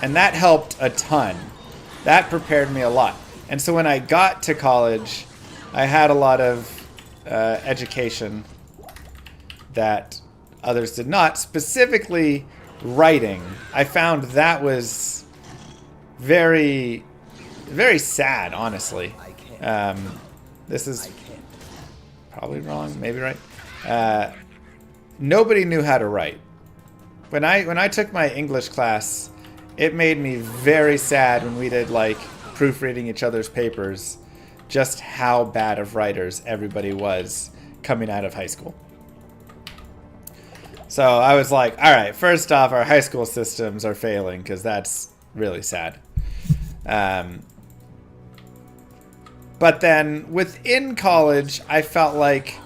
and that helped a ton. That prepared me a lot. And so when I got to college, I had a lot of education that others did not, specifically writing. I found that was very, very sad, honestly. This is probably wrong, maybe right. Nobody knew how to write. When I took my English class, it made me very sad when we did like proofreading each other's papers, just how bad of writers everybody was coming out of high school. So I was like, all right, first off, our high school systems are failing because that's really sad. But then within college, I felt like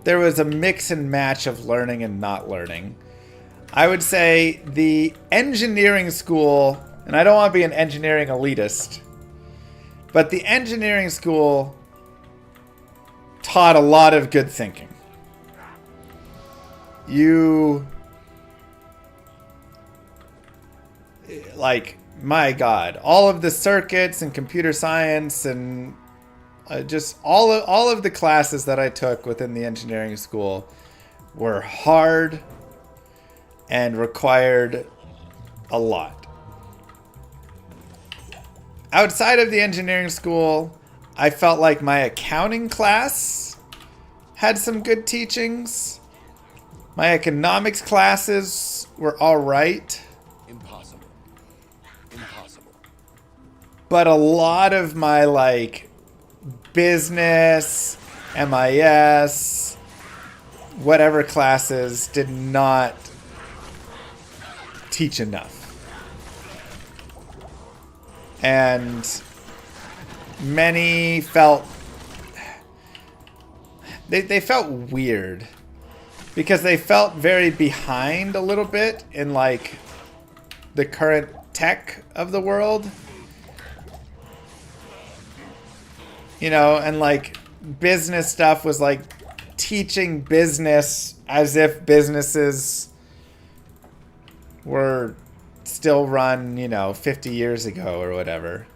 there was a mix and match of learning and not learning. I would say the engineering school, and I don't want to be an engineering elitist, but the engineering school taught a lot of good thinking. Like, my God, all of the circuits and computer science and just all of the classes that I took within the engineering school were hard and required a lot. Outside of the engineering school, I felt like my accounting class had some good teachings. My economics classes were all right. Impossible. Impossible. But a lot of my like business, MIS, whatever classes did not teach enough. And many felt they felt weird because they felt very behind a little bit in like the current tech of the world. You know, and like business stuff was like teaching business as if businesses were still run, you know, 50 years ago or whatever.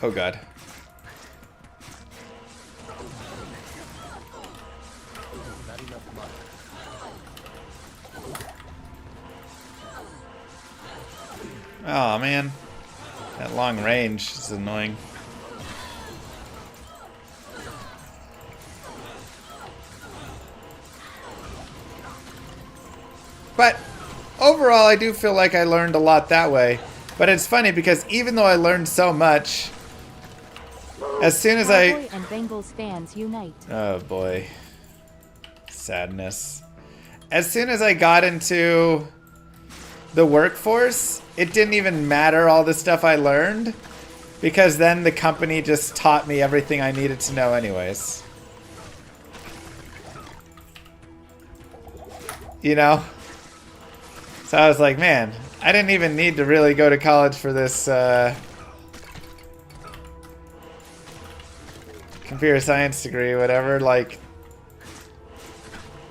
Oh God. Oh man, that long range is annoying. But overall, I do feel like I learned a lot that way. But it's funny because even though I learned so much, as soon as Cowboy and Bengals fans unite. Oh boy. Sadness. As soon as I got into the workforce, it didn't even matter all the stuff I learned because then the company just taught me everything I needed to know anyways. You know? So I was like, man, I didn't even need to really go to college for this computer science degree, whatever. Like,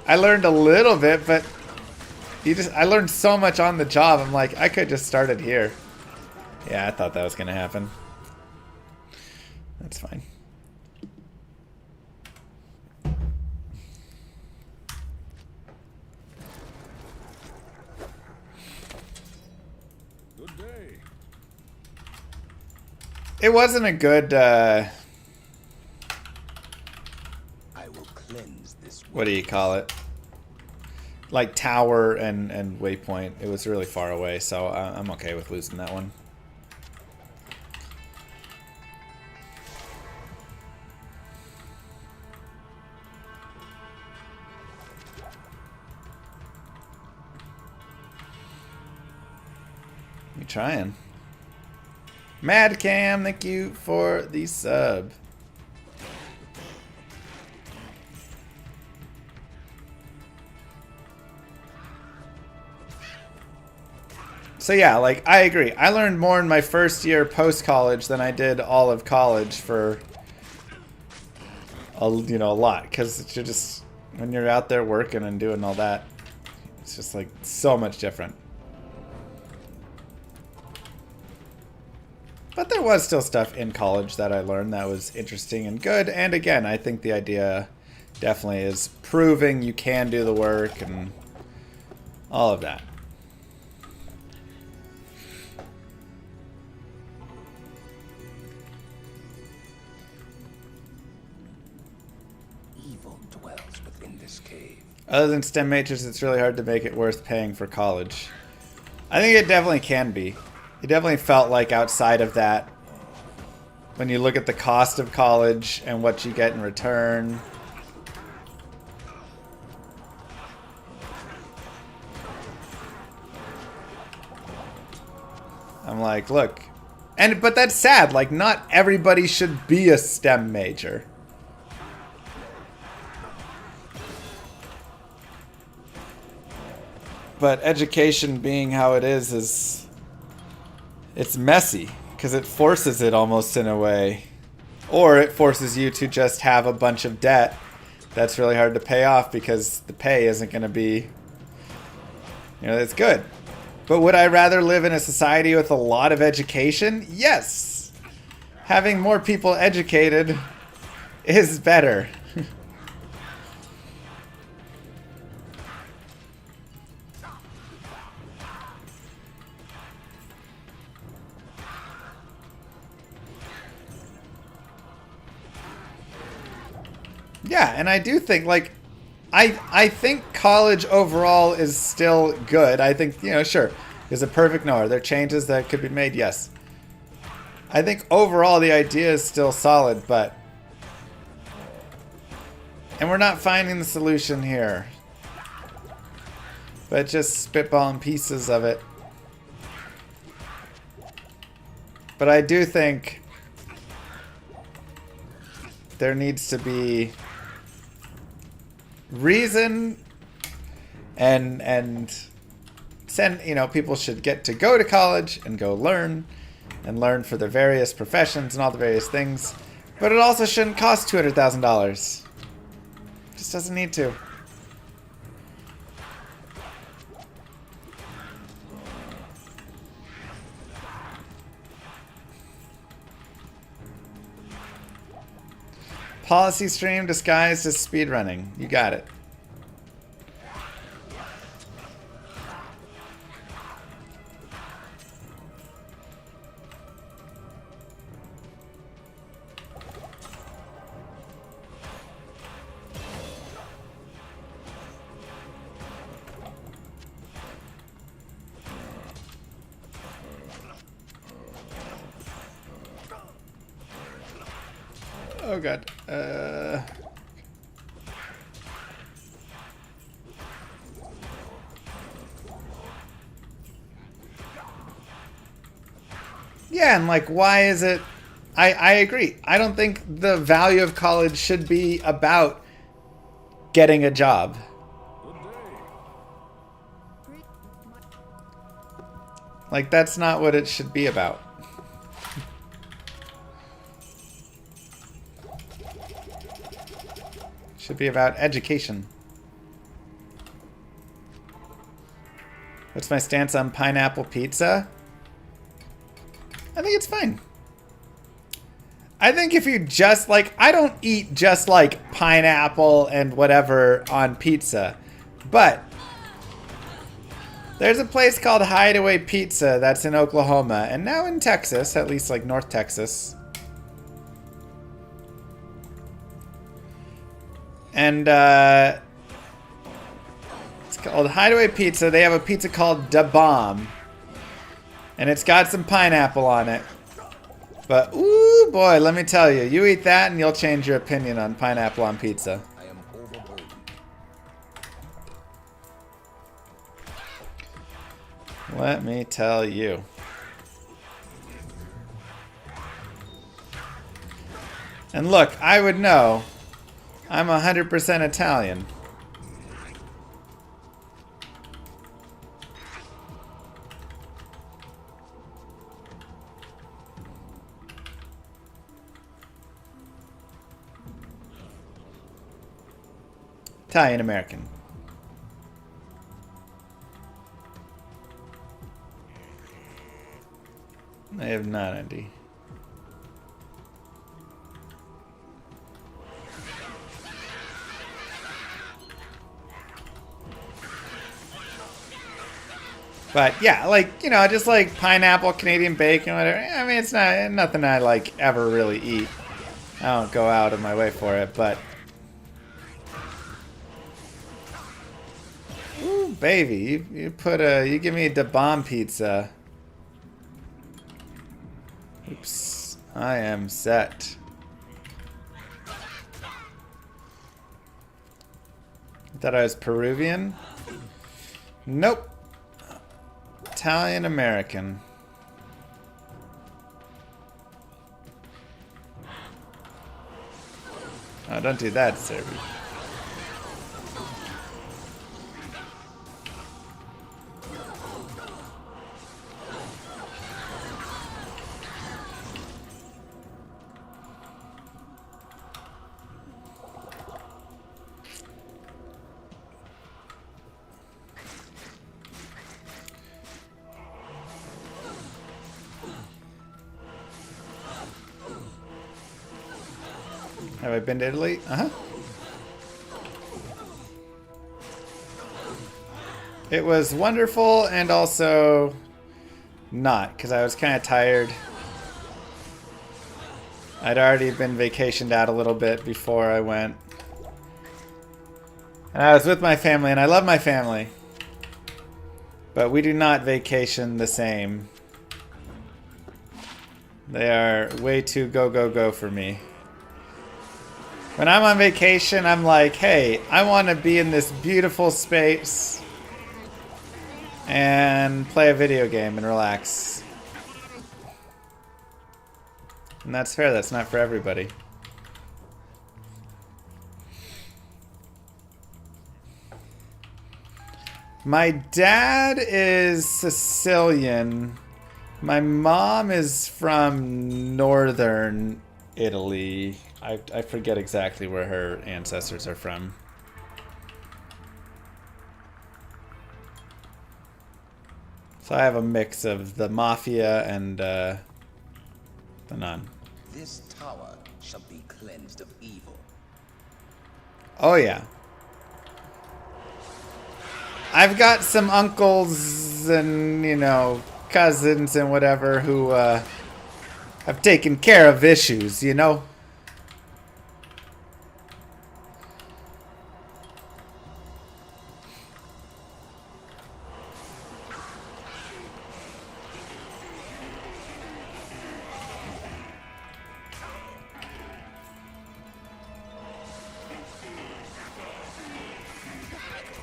I learned a little bit, but I learned so much on the job. I'm like, I could just started here. Yeah, I thought that was gonna happen. That's fine. Good day. It wasn't a good, I will cleanse this. what do you call it? Like tower and waypoint. It was really far away, so I'm okay with losing that one. You trying? Mad Cam, thank you for the sub. So yeah, like I agree. I learned more in my first year post-college than I did all of college for a lot, because you're just when you're out there working and doing all that, it's just like so much different. But there was still stuff in college that I learned that was interesting and good. And again, I think the idea definitely is proving you can do the work and all of that. Evil dwells within this cave. Other than STEM majors, it's really hard to make it worth paying for college. I think it definitely can be. It definitely felt like outside of that, when you look at the cost of college and what you get in return. I'm like, look, but that's sad. Like, not everybody should be a STEM major. But education being how it is it's messy, because it forces it almost in a way. Or it forces you to just have a bunch of debt that's really hard to pay off because the pay isn't going to be, it's good. But would I rather live in a society with a lot of education? Yes! Having more people educated is better. Yeah, and I do think, like, I think college overall is still good. I think, sure, is it perfect? No. Are there changes that could be made? Yes. I think overall the idea is still solid, but... And we're not finding the solution here. But just spitballing pieces of it. But I do think there needs to be reason and people should get to go to college and go learn and learn for their various professions and all the various things, but it also shouldn't cost $200,000. Just doesn't need to. Policy stream disguised as speedrunning. You got it. Oh god. Yeah, and like, why is it... I agree. I don't think the value of college should be about getting a job. Like, that's not what it should be about. It should be about education. What's my stance on pineapple pizza? I think it's fine. I think if you just like, I don't eat just like pineapple and whatever on pizza, but there's a place called Hideaway Pizza that's in Oklahoma and now in Texas, at least like North Texas. And it's called Hideaway Pizza. They have a pizza called Da Bomb. And it's got some pineapple on it. But, ooh, boy, let me tell you. You eat that and you'll change your opinion on pineapple on pizza. I am overburdened. Let me tell you. And look, I would know. I'm 100% Italian. Italian American. I have not ID. But yeah, like, you know, just like pineapple, Canadian bacon, whatever. I mean, it's not nothing I like ever really eat. I don't go out of my way for it, but ooh, baby, you give me a Da Bomb pizza. Oops, I am set. Thought I was Peruvian. Nope. Italian American. Oh, don't do that, Serby. Have I been to Italy? Uh-huh. It was wonderful and also not, because I was kind of tired. I'd already been vacationed out a little bit before I went. And I was with my family, and I love my family. But we do not vacation the same. They are way too go, go, go for me. When I'm on vacation, I'm like, hey, I want to be in this beautiful space and play a video game and relax. And that's fair, that's not for everybody. My dad is Sicilian. My mom is from northern Italy. I forget exactly where her ancestors are from. So I have a mix of the mafia and the nun. This tower shall be cleansed of evil. Oh yeah. I've got some uncles and, you know, cousins and whatever who have taken care of issues, you know?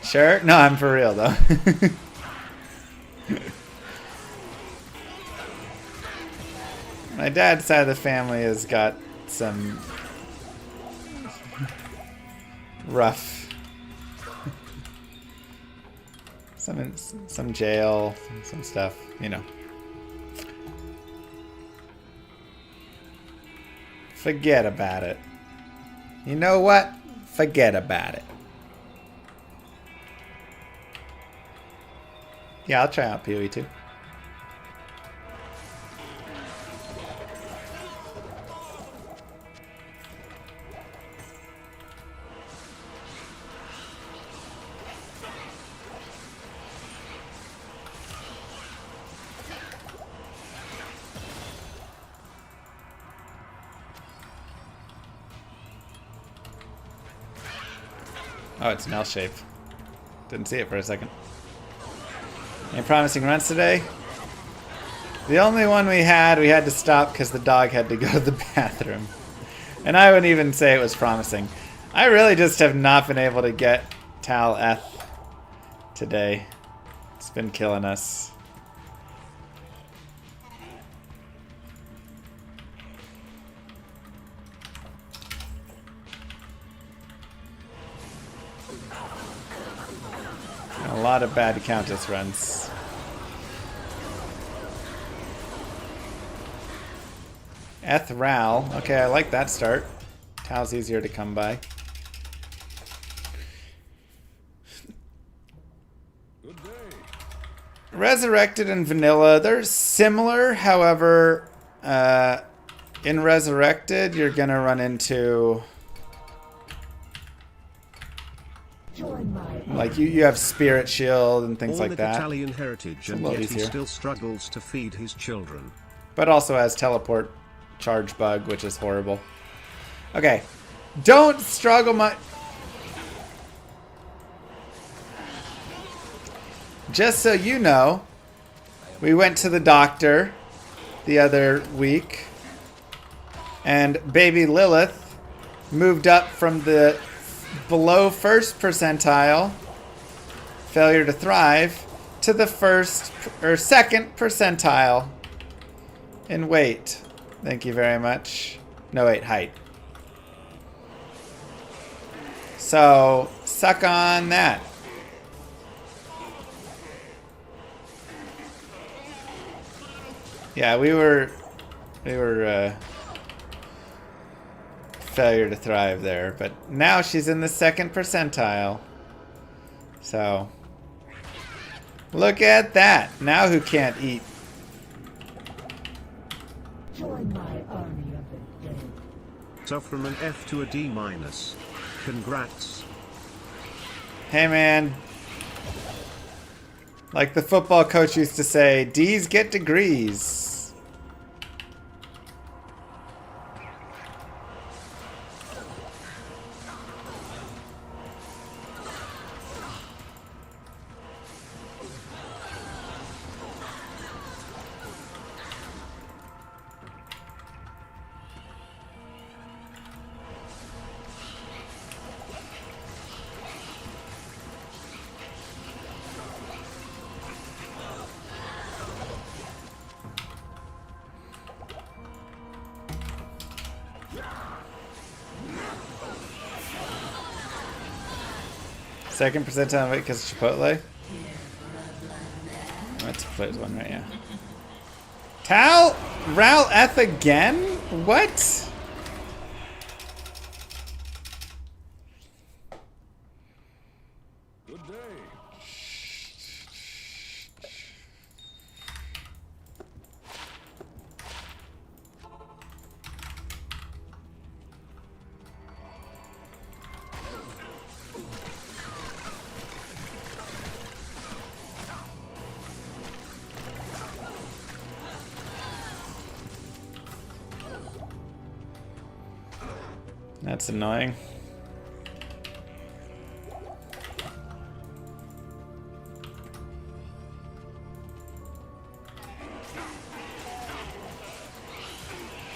Sure? No, I'm for real though. My dad's side of the family has got some rough, some jail, some stuff, you know. Forget about it. You know what? Forget about it. Yeah, I'll try out PoE too. Oh, it's an L shape. Didn't see it for a second. Any promising runs today? The only one we had to stop because the dog had to go to the bathroom. And I wouldn't even say it was promising. I really just have not been able to get Tal F today. It's been killing us. A lot of bad Countess runs. Ethral. Okay, I like that start. Tal's easier to come by. Good day. Resurrected and Vanilla, they're similar. However, in Resurrected, you're gonna run into like you have Spirit Shield and things like that. Italian heritage, and yet he still struggles to feed his children. But also has teleport charge bug, which is horrible. Okay, don't struggle much. Just so you know, we went to the doctor the other week, and baby Lilith moved up from the below first percentile, failure to thrive, to the first or second percentile in weight. Thank you very much. No, wait, height. So, suck on that. Yeah, we were failure to thrive there, but now she's in the second percentile. So, look at that. Now who can't eat? Join my army of the dead. So from an F to a D-. Congrats. Hey man. Like the football coach used to say, D's get degrees. Second percentile weight because of Chipotle. That's Chipotle's one, right? Yeah. Tal Ral F again? What? Good day. That's annoying.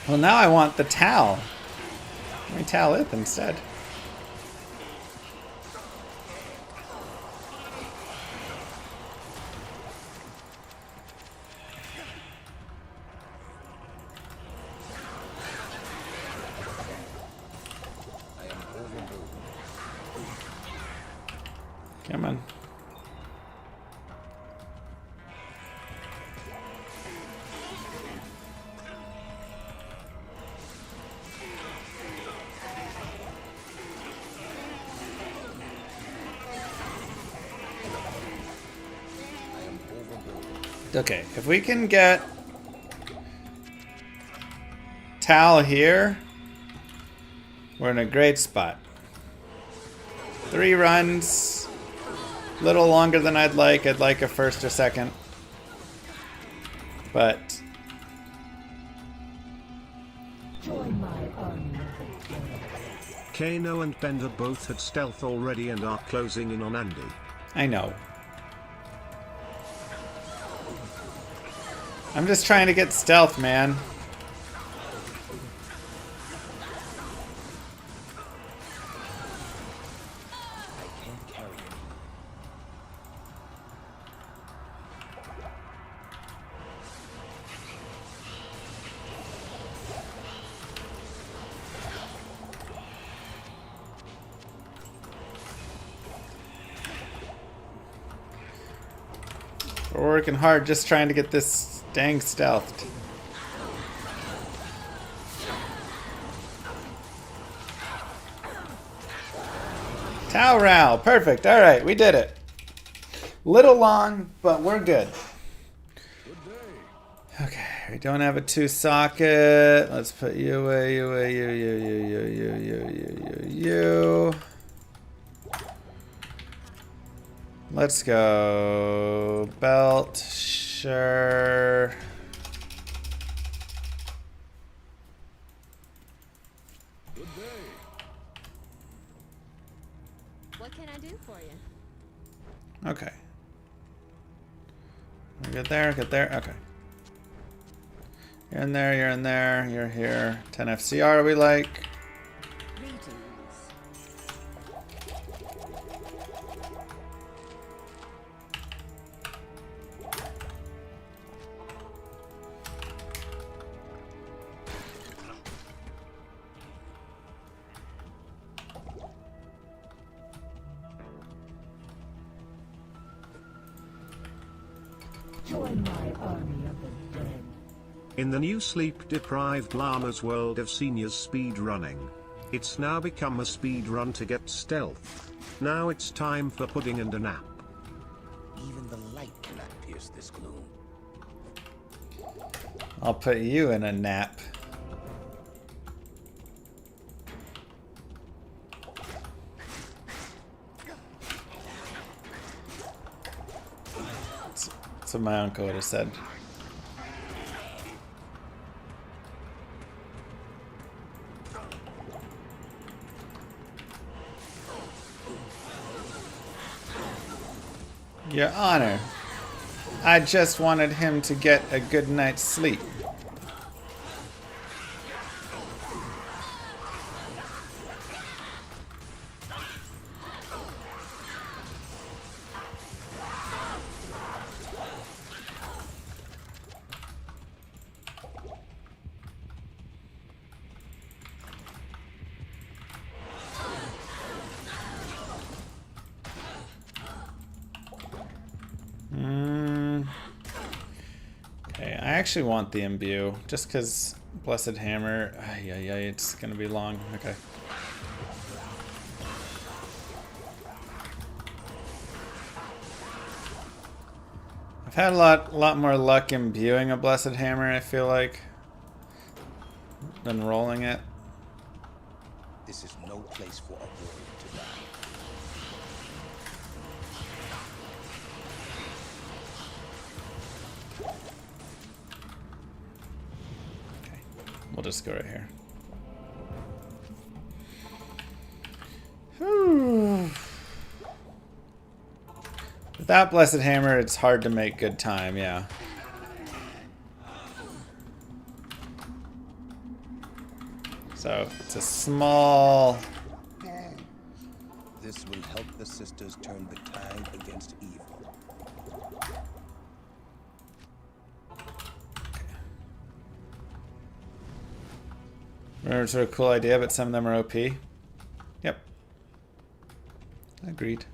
Well, now I want the Tal. Let me Tal it instead. Come on. Okay, if we can get Tal here, we're in a great spot. 3 runs. A little longer than I'd like. I'd like a first or second. But Join my army of the dead. Kano and Bender both had stealth already and are closing in on Andy. I know. I'm just trying to get stealth, man. We're working hard just trying to get this dang stealthed. Tau Rao. Perfect. Alright, we did it. Little long, but we're good. Okay, we don't have a 2 socket. Let's put you away, you. Let's go belt, sure. Good day. What can I do for you? Okay. Get there, okay. You're in there, you're here. 10 FCR we like. Join my army of the dead. In the new sleep-deprived llama's world of seniors speedrunning, it's now become a speedrun to get stealth. Now it's time for pudding and a nap. Even the light cannot pierce this gloom. I'll put you in a nap. That's what my uncle would have said. Your Honor, I just wanted him to get a good night's sleep. Okay, I actually want the imbue, just because Blessed Hammer, it's gonna be long. Okay. I've had a lot more luck imbuing a Blessed Hammer, I feel like, than rolling it. This is no place for a warrior to die. We'll just go right here. Whew. Without Blessed Hammer, it's hard to make good time, yeah. So, it's a small... This will help the sisters turn the tide against evil. Remember, sort of cool idea, but some of them are OP. Yep. Agreed.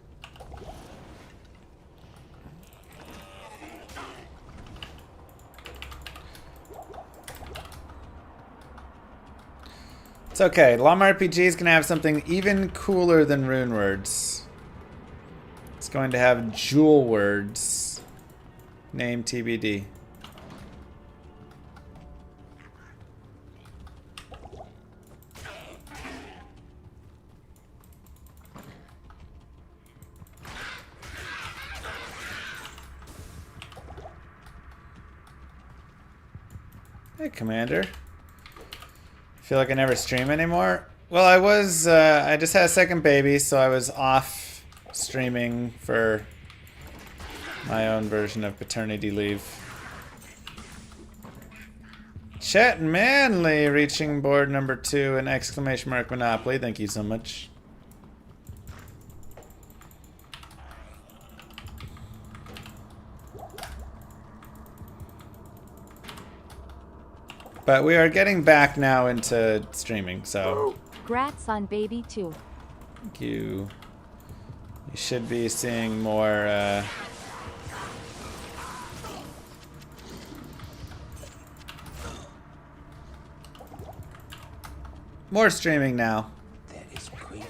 It's okay. Llama RPG is going to have something even cooler than rune words. It's going to have jewel words. Name TBD. Hey, Commander. Feel like I never stream anymore? Well, I was, I just had a second baby, so I was off streaming for my own version of paternity leave. Chet Manley reaching board number 2 and exclamation mark Monopoly. Thank you so much. But we are getting back now into streaming, so Grats on baby too. thank you. You should be seeing more more streaming now. There is great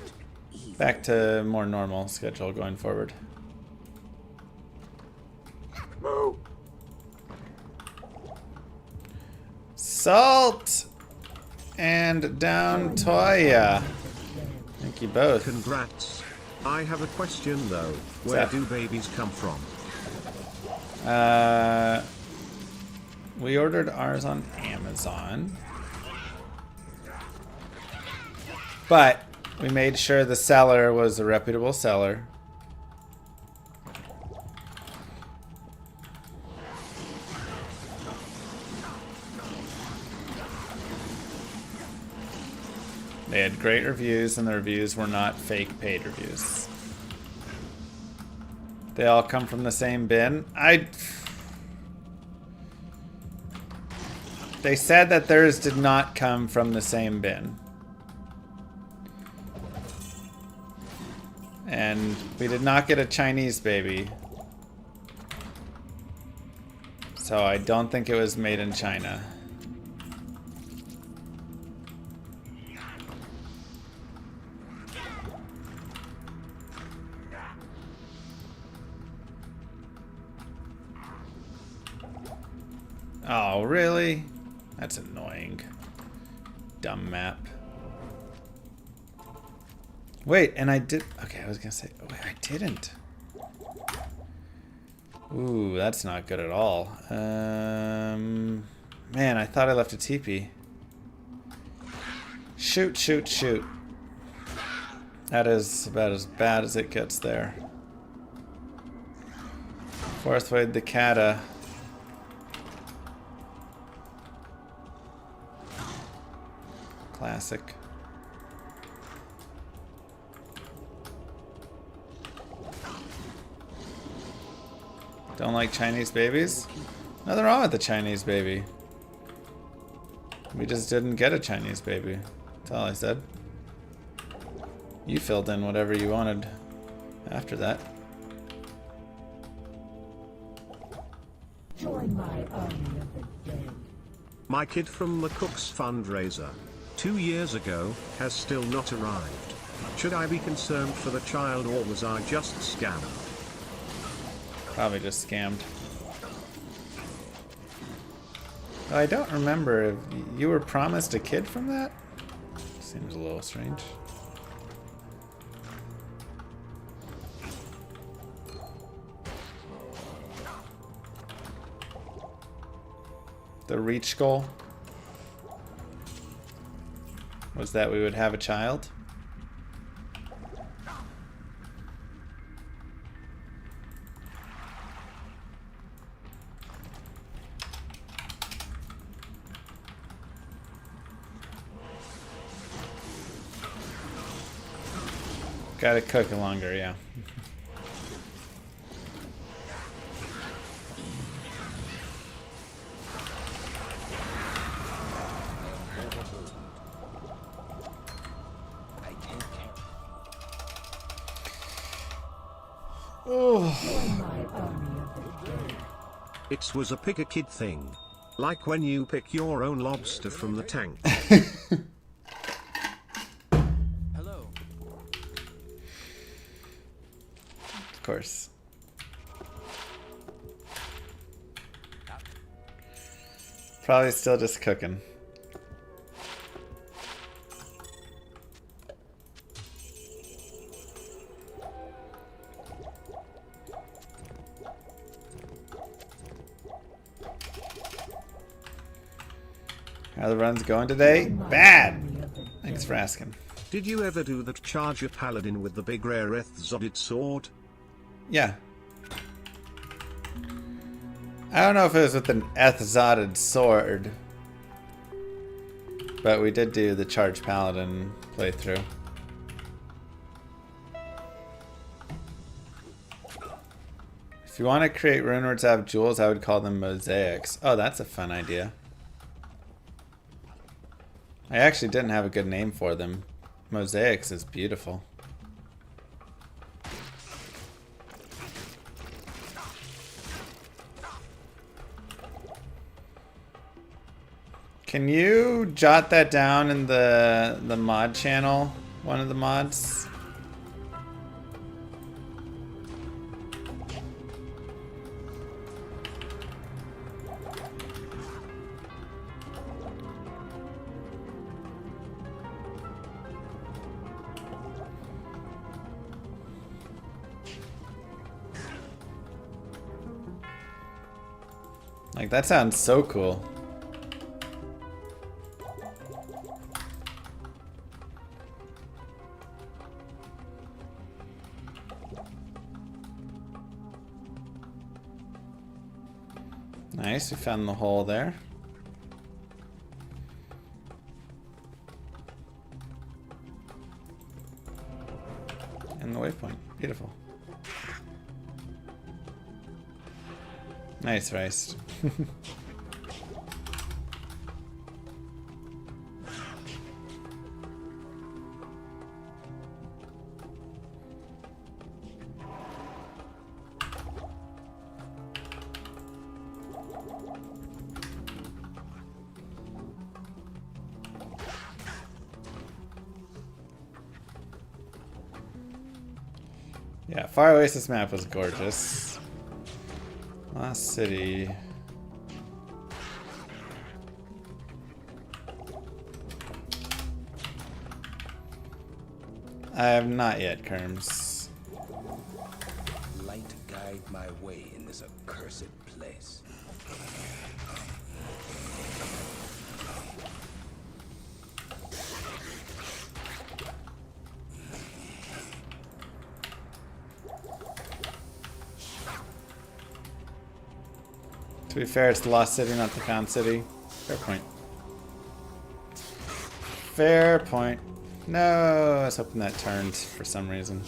evil. Back to more normal schedule going forward. Salt and down Toya. Thank you both. Congrats. I have a question though. Where do babies come from? We ordered ours on Amazon. But we made sure the seller was a reputable seller. They had great reviews, and the reviews were not fake paid reviews. They all come from the same bin. They said that theirs did not come from the same bin. And we did not get a Chinese baby. So I don't think it was made in China. Oh, really? That's annoying. Dumb map. Wait, and I did... Okay, I was gonna say... Oh, wait, I didn't. Ooh, that's not good at all. Man, I thought I left a teepee. Shoot, shoot, shoot. That is about as bad as it gets there. Fourth Wade the Kata. Classic. Don't like Chinese babies? Nothing wrong with the Chinese baby. We just didn't get a Chinese baby. That's all I said. You filled in whatever you wanted after that. Join my army of the dead. My kid from the Cook's fundraiser 2 years ago has still not arrived. Should I be concerned for the child, or was I just scammed? Probably just scammed. I don't remember if you were promised a kid from that. Seems a little strange. The reach goal was that we would have a child. Gotta cook longer, yeah. It was a pick a kid thing. Like when you pick your own lobster from the tank. Hello. Of course. Probably still just cooking. How are the runs going today? Bad! Thanks for asking. Did you ever do that charger paladin with the big rare Eth-Zodded sword? Yeah. I don't know if it was with an Eth-Zodded sword, but we did do the charge paladin playthrough. If you want to create rune words out of jewels, I would call them mosaics. Oh, that's a fun idea. I actually didn't have a good name for them. Mosaics is beautiful. Can you jot that down in the mod channel? One of the mods? Like, that sounds so cool. Nice, we found the hole there. And the waypoint. Beautiful. Nice, Rice. Yeah, Far Oasis map was gorgeous. Lost City. I have not yet, Kerms. Light guide my way in this accursed place. To be fair, it's the Lost City, not the Found City. Fair point. Fair point. No, I was hoping that turned for some reason.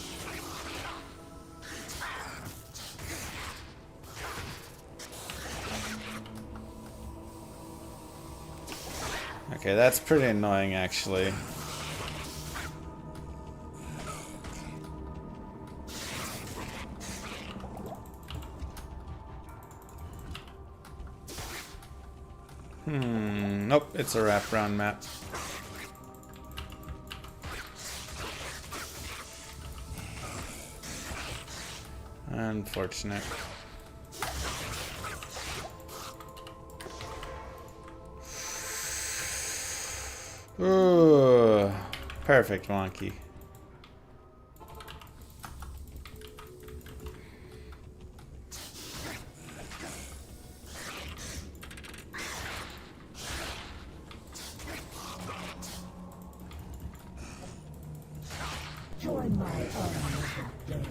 Okay, that's pretty annoying, actually. Nope, it's a wraparound map. Unfortunate. Ooh, perfect, Wonky. Join my army of the dead.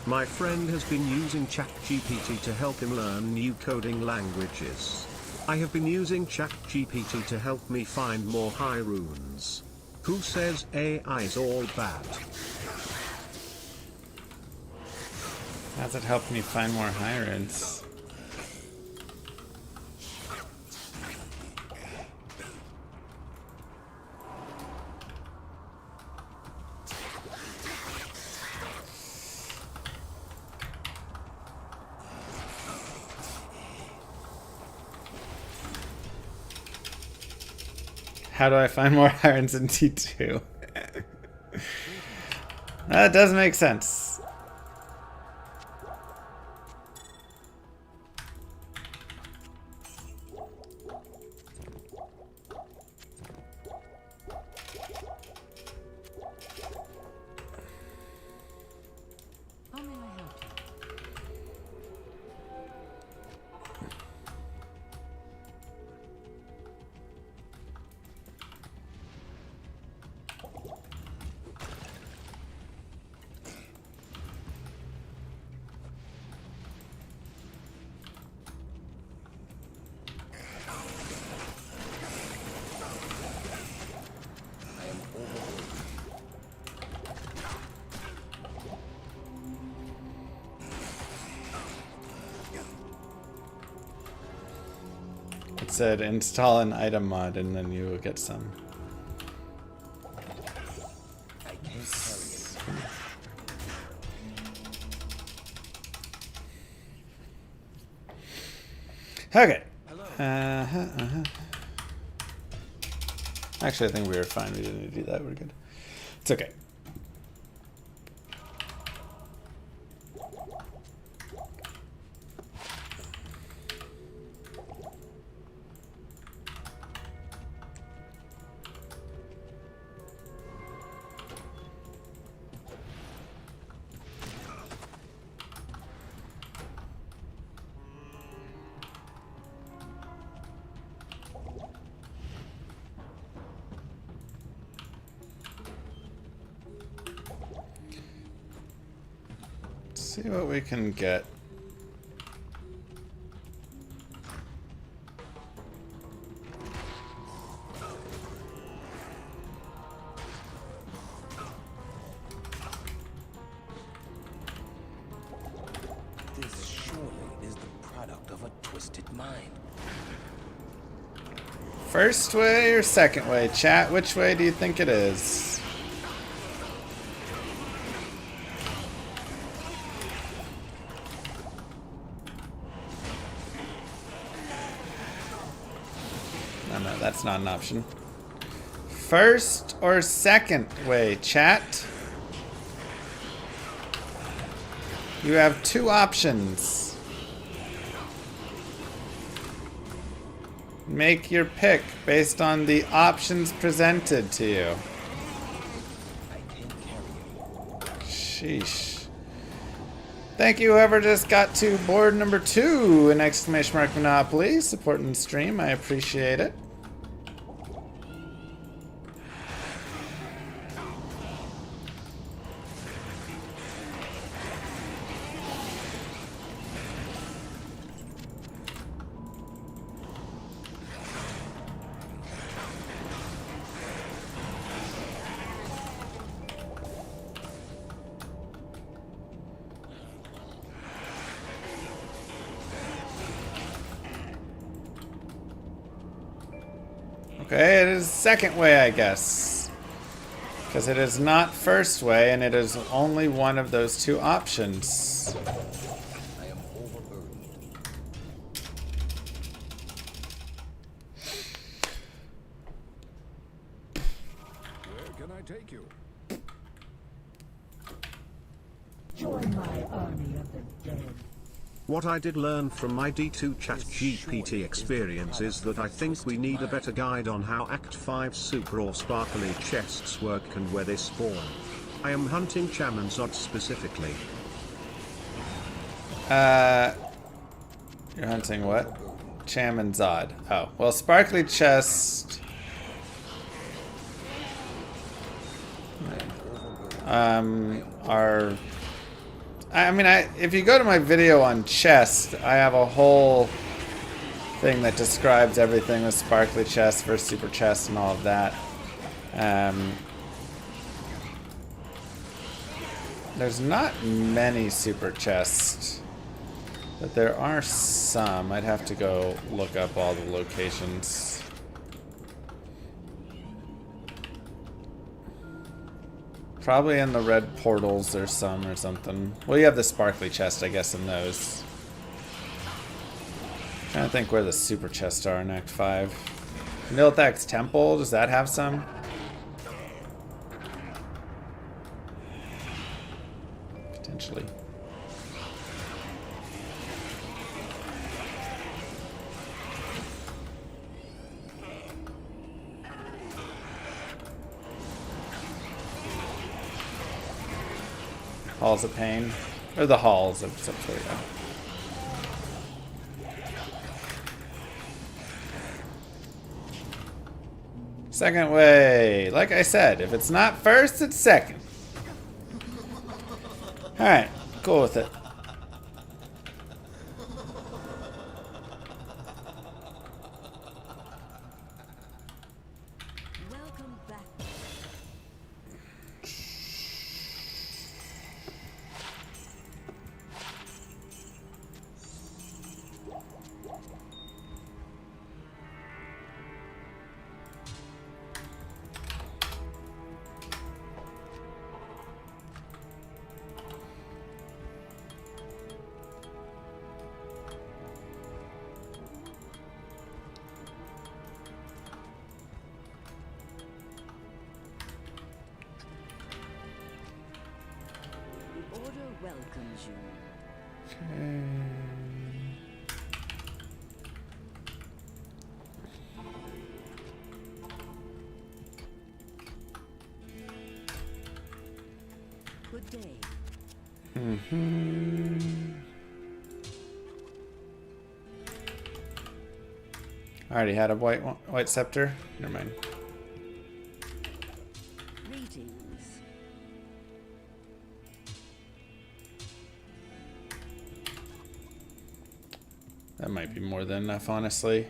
My friend has been using ChatGPT to help him learn new coding languages. I have been using ChatGPT to help me find more high runes. Who says AI's all bad? How's it helped me find more high runes? How do I find more irons in T2? That does make sense. It said install an item mod and then you will get some. I can't carry it. Okay. Actually, I think we were fine. We didn't need to do that. We're good. It's okay. See what we can get. This surely is the product of a twisted mind. First way or second way? Chat, which way do you think it is? No, that's not an option. First or second way, chat? You have two options. Make your pick based on the options presented to you. I can't carry it. Sheesh. Thank you, whoever just got to board number 2 in exclamation mark Monopoly. Supporting the stream, I appreciate it. Okay, it is second way, I guess. Because it is not first way, and it is only one of those two options. I am overburdened. Where can I take you? Join my army of the dead. What I did learn from my D2 chat GPT experience is that I think we need a better guide on how Act 5 super or sparkly chests work and where they spawn. I am hunting Chamanzot specifically. You're hunting what? Chamanzod. Oh, well, sparkly chest. Are. I mean, if you go to my video on chest, I have a whole thing that describes everything with sparkly chest versus super chest and all of that. There's not many super chests, but there are some. I'd have to go look up all the locations. Probably in the red portals there's some or something. Well, you have the sparkly chest, I guess, in those. Trying to think where the super chests are in Act 5. Nilthak's Temple, does that have some? Potentially. Halls of Pain. Or the Halls of some sort, yeah. Second way. Like I said, if it's not first, it's second. Alright, cool with it. Welcome back. welcomes you. Good day. I already had a white scepter. Never mind. Greetings. That might be more than enough, honestly.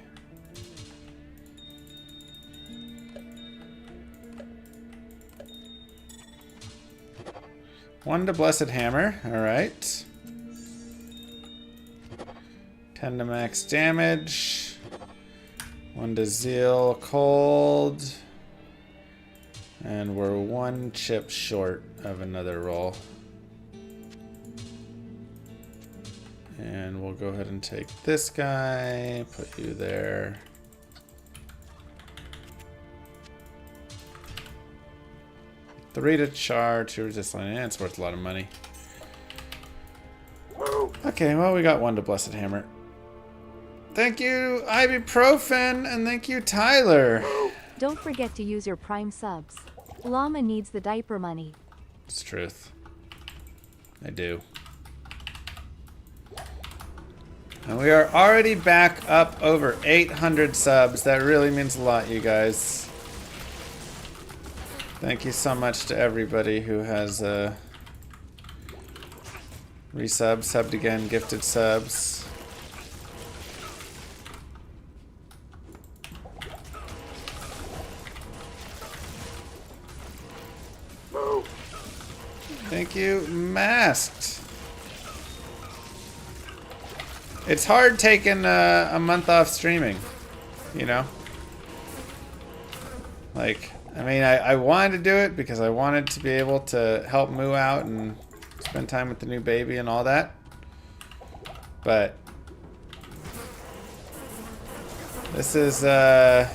One to Blessed Hammer. Alright. 10 to max damage. 1 to Zeal Cold. And we're 1 chip short of another roll. And we'll go ahead and take this guy, put you there. Three to char, 2 resist line, and it's worth a lot of money. Okay, well, we got 1 to Blessed Hammer. Thank you, Ibuprofen, and thank you, Tyler. Don't forget to use your Prime subs. Llama needs the diaper money. It's truth. I do. And we are already back up over 800 subs. That really means a lot, you guys. Thank you so much to everybody who has subbed again, gifted subs. Thank you, Masked. It's hard taking a month off streaming, you know? Like, I mean, I wanted to do it because I wanted to be able to help Moo out and spend time with the new baby and all that. But this is a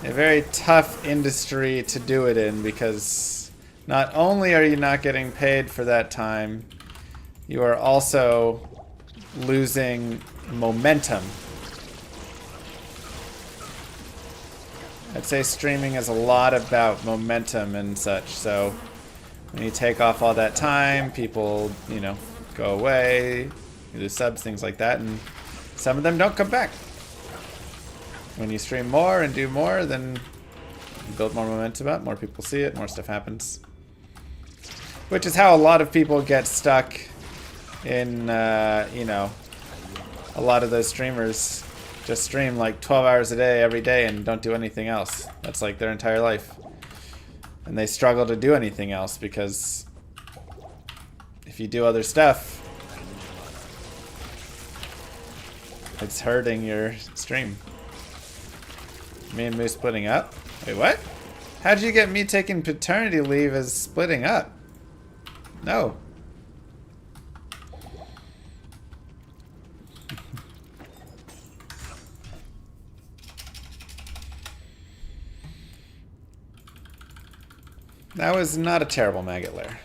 very tough industry to do it in because not only are you not getting paid for that time, you are also losing momentum. I'd say streaming is a lot about momentum and such, so when you take off all that time, people, you know, go away, you lose subs, things like that, and some of them don't come back. When you stream more and do more, then you build more momentum up, more people see it, more stuff happens. Which is how a lot of people get stuck in, you know, a lot of those streamers just stream like 12 hours a day every day and don't do anything else. That's like their entire life. And they struggle to do anything else because if you do other stuff, it's hurting your stream. Me and Moo splitting up? Wait, what? How'd you get me taking paternity leave as splitting up? No. That was not a terrible maggot lair.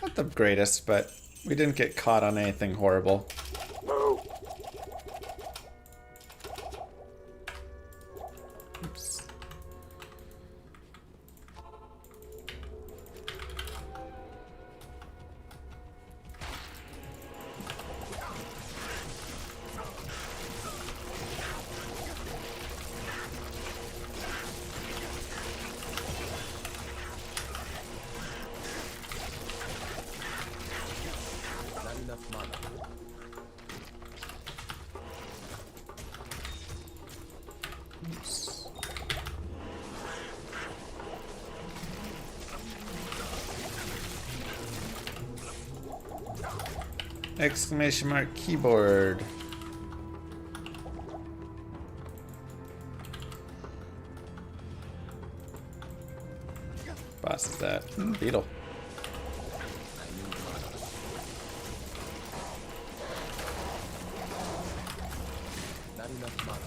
Not the greatest, but we didn't get caught on anything horrible. Oops. Exclamation mark keyboard. Boss is that? Beetle. Not enough mana.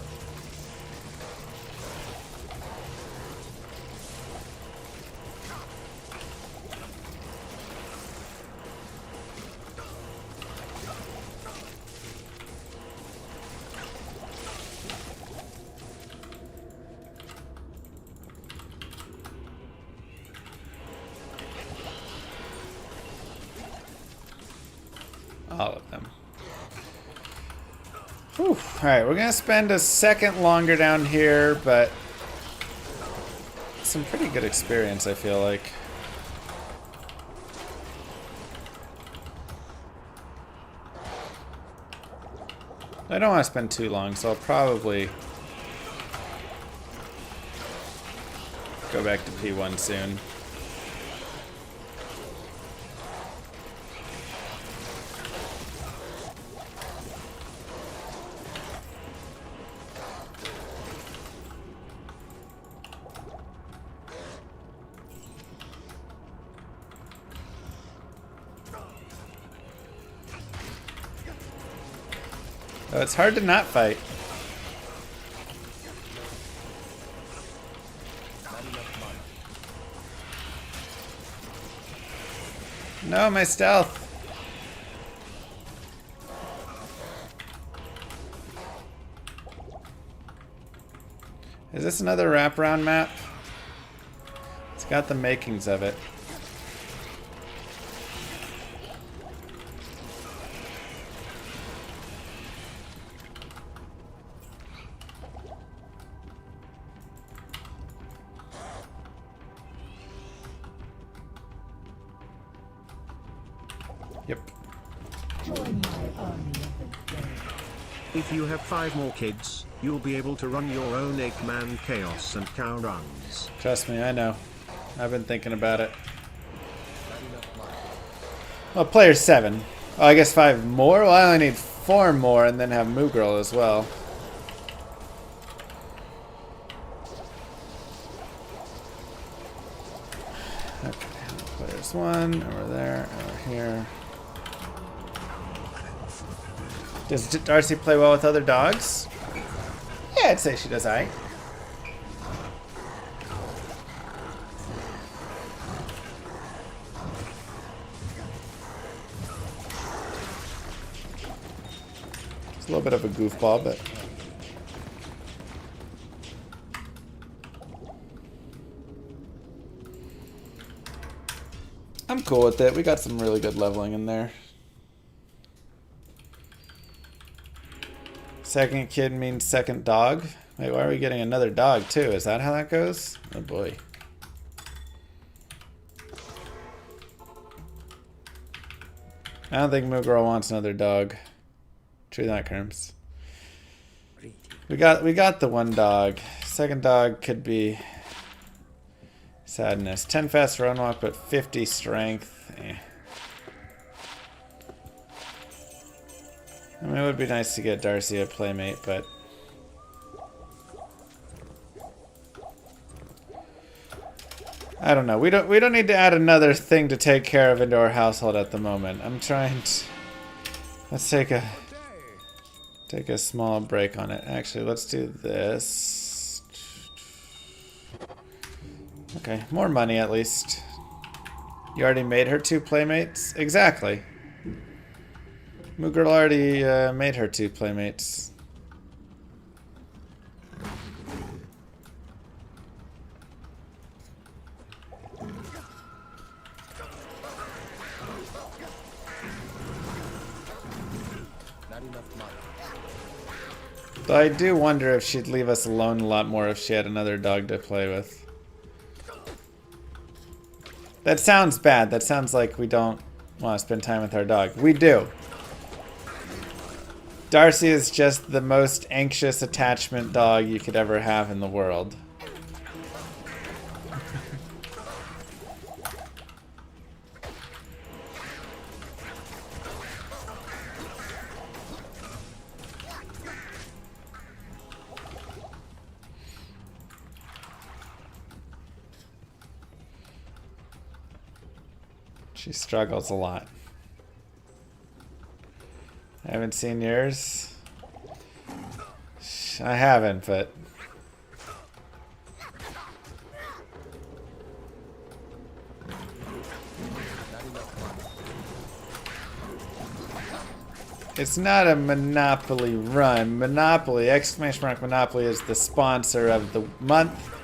All of them. Whew. Alright, we're gonna spend a second longer down here, but some pretty good experience, I feel like. I don't want to spend too long, so I'll probably go back to P1 soon. Oh, it's hard to not fight. No, my stealth. Is this another wraparound map? It's got the makings of it. Yep. If you have 5 more kids, you'll be able to run your own 8-man chaos and cow runs. Trust me, I know. I've been thinking about it. Well, player 7. Oh, I guess 5 more? Well, I only need 4 more and then have Moo Girl as well. Okay, players 1, over there, over here. Does Darcy play well with other dogs? Yeah, I'd say she does alright. It's a little bit of a goofball, but I'm cool with it. We got some really good leveling in there. Second kid means second dog. Wait, why are we getting another dog too? Is that how that goes? Oh boy. I don't think Moo Girl wants another dog. True that, Kerms. We got the one dog. Second dog could be sadness. 10 fast run walk, but 50 strength. Eh. I mean, it would be nice to get Darcy a playmate, but I don't know. We don't need to add another thing to take care of into our household at the moment. I'm trying to. Let's take a small break on it. Actually, let's do this. Okay, more money at least. You already made her 2 playmates? Exactly. Moo Girl already made her 2 playmates. Though I do wonder if she'd leave us alone a lot more if she had another dog to play with. That sounds bad. That sounds like we don't want to spend time with our dog. We do. Darcy is just the most anxious attachment dog you could ever have in the world. She struggles a lot. I haven't seen yours. I haven't, but it's not a Monopoly run. Monopoly, exclamation mark Monopoly, is the sponsor of the month.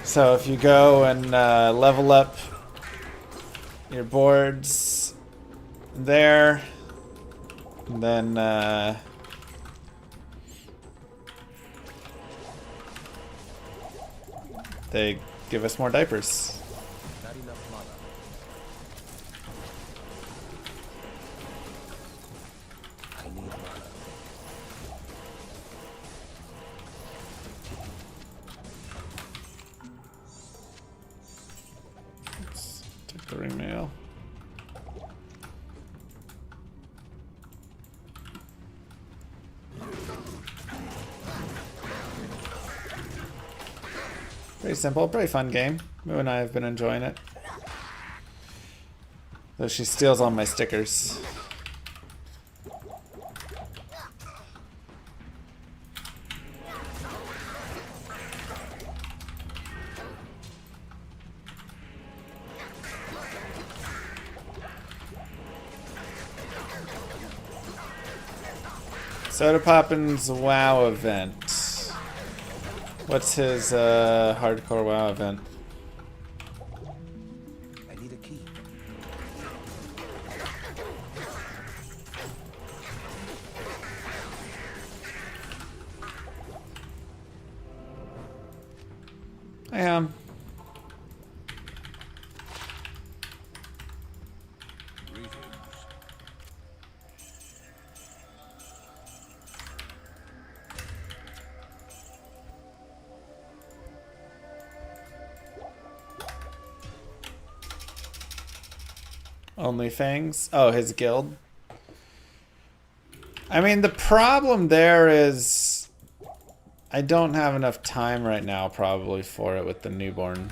So if you go and level up your boards there. And then they give us more diapers. Not enough mana. I need mana. Let's take the ring mail. Pretty simple, pretty fun game. Moo and I have been enjoying it. Though she steals all my stickers. Soda Poppin's WoW event. What's his hardcore WoW event? I need a key. I am. Only Fangs? Oh, his guild? I mean, the problem there is I don't have enough time right now probably for it with the newborn.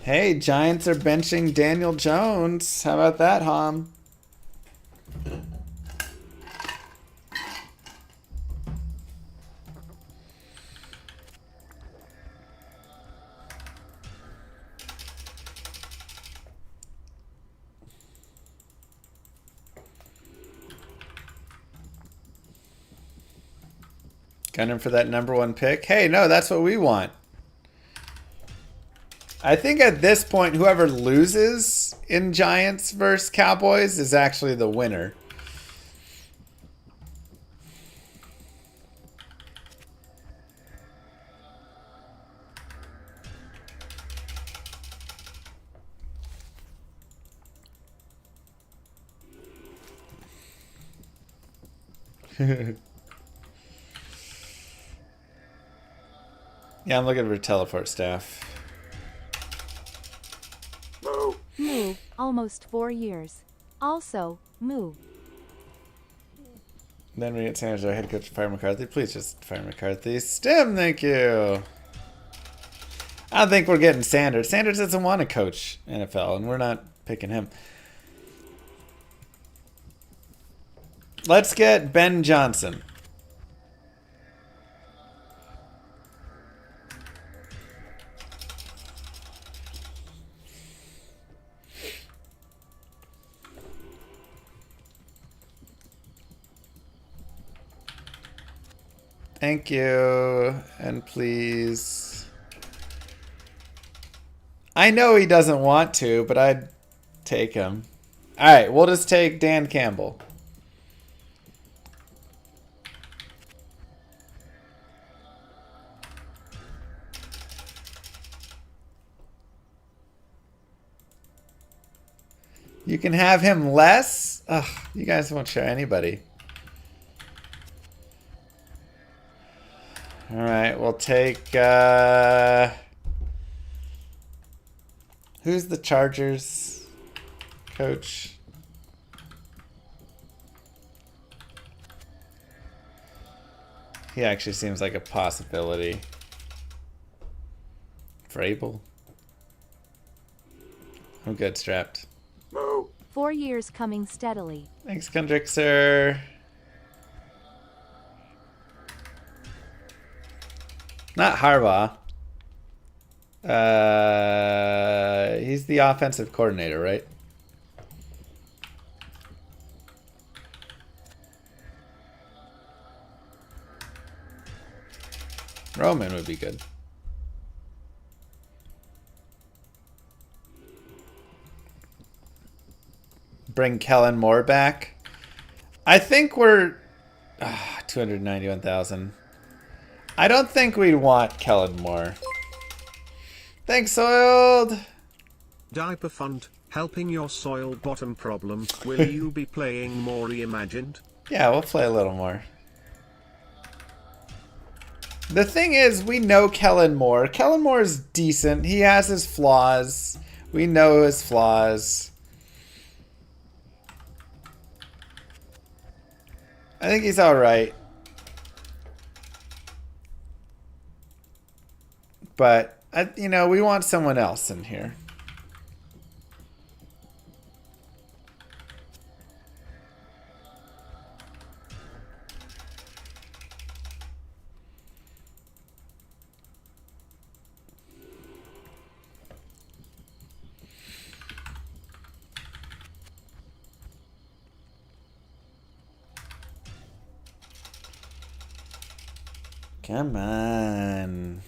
Hey, Giants are benching Daniel Jones. How about that, Hom? Gunning for that #1 pick. Hey, no, that's what we want. I think at this point, whoever loses in Giants versus Cowboys is actually the winner. Yeah, I'm looking for teleport staff. Moo, almost 4 years. Also, moo. Then we get Sanders, our head coach, Fire McCarthy. Please just fire McCarthy. Stim, thank you. I don't think we're getting Sanders. Sanders doesn't want to coach NFL, and we're not picking him. Let's get Ben Johnson. Thank you, and please. I know he doesn't want to, but I'd take him. All right, we'll just take Dan Campbell. You can have him less? Ugh, you guys won't share anybody. All right, we'll take, who's the Chargers coach? He actually seems like a possibility. Vrabel. I'm good, strapped. 4 years coming steadily. Thanks, Kendrickser. Not Harbaugh. He's the offensive coordinator, right? Roman would be good. Bring Kellen Moore back. I think we're 291,000. I don't think we'd want Kellen Moore. Thanks, Soiled. Diaper Fund, helping your soil bottom problem. Will you be playing more Reimagined? Yeah, we'll play a little more. The thing is, we know Kellen Moore. Kellen Moore is decent. He has his flaws. We know his flaws. I think he's alright. But, you know, we want someone else in here. Come on.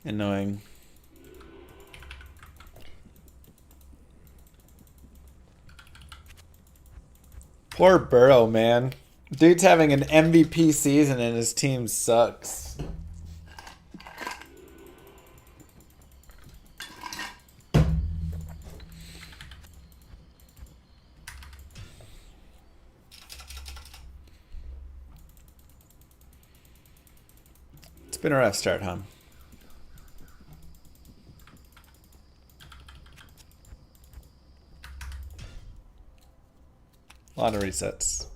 Annoying. Poor Burrow, man. Dude's having an MVP season and his team sucks. It's been a rough start, huh? A lot of resets.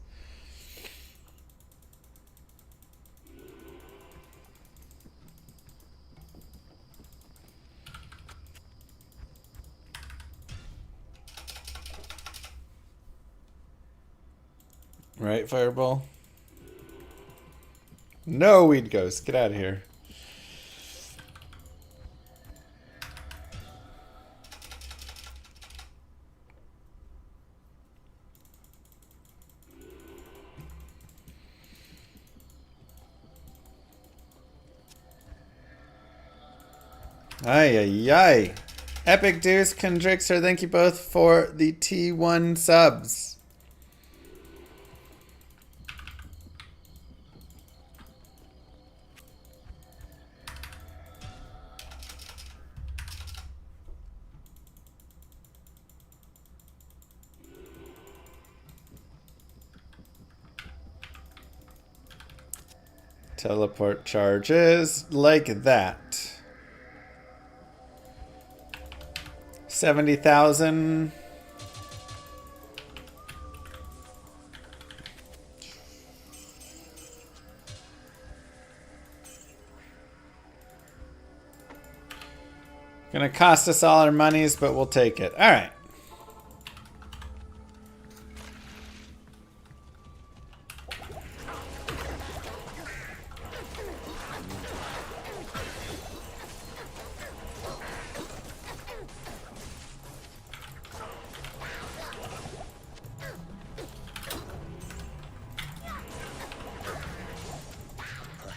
Right, Fireball? No, Weed Ghost. Get out of here. Ay, ay, ay. Epic Deuce, Condrixer, thank you both for the T1 subs. Teleport charges like that. 70,000. Gonna cost us all our monies, but we'll take it. All right.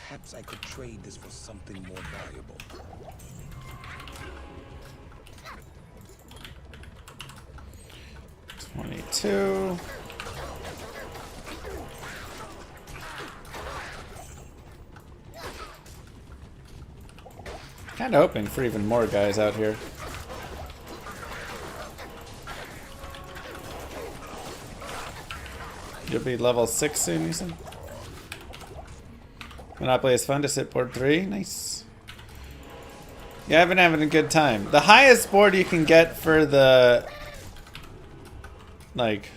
Perhaps I could trade this for something more valuable. $22. Kind of hoping for even more guys out here. You'll be level 6 soon, you said? Monopoly is fun to sit board 3. Nice. Yeah, I've been having a good time. The highest board you can get for the like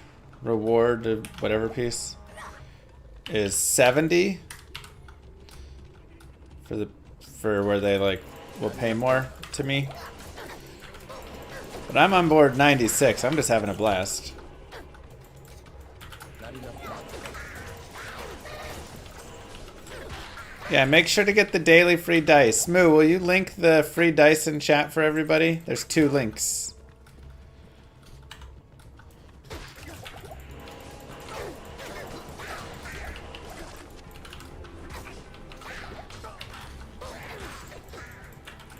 reward of whatever piece is 70 for where they like will pay more to me. But I'm on board 96. I'm just having a blast. Yeah, make sure to get the daily free dice. Moo, will you link the free dice in chat for everybody? There's 2 links.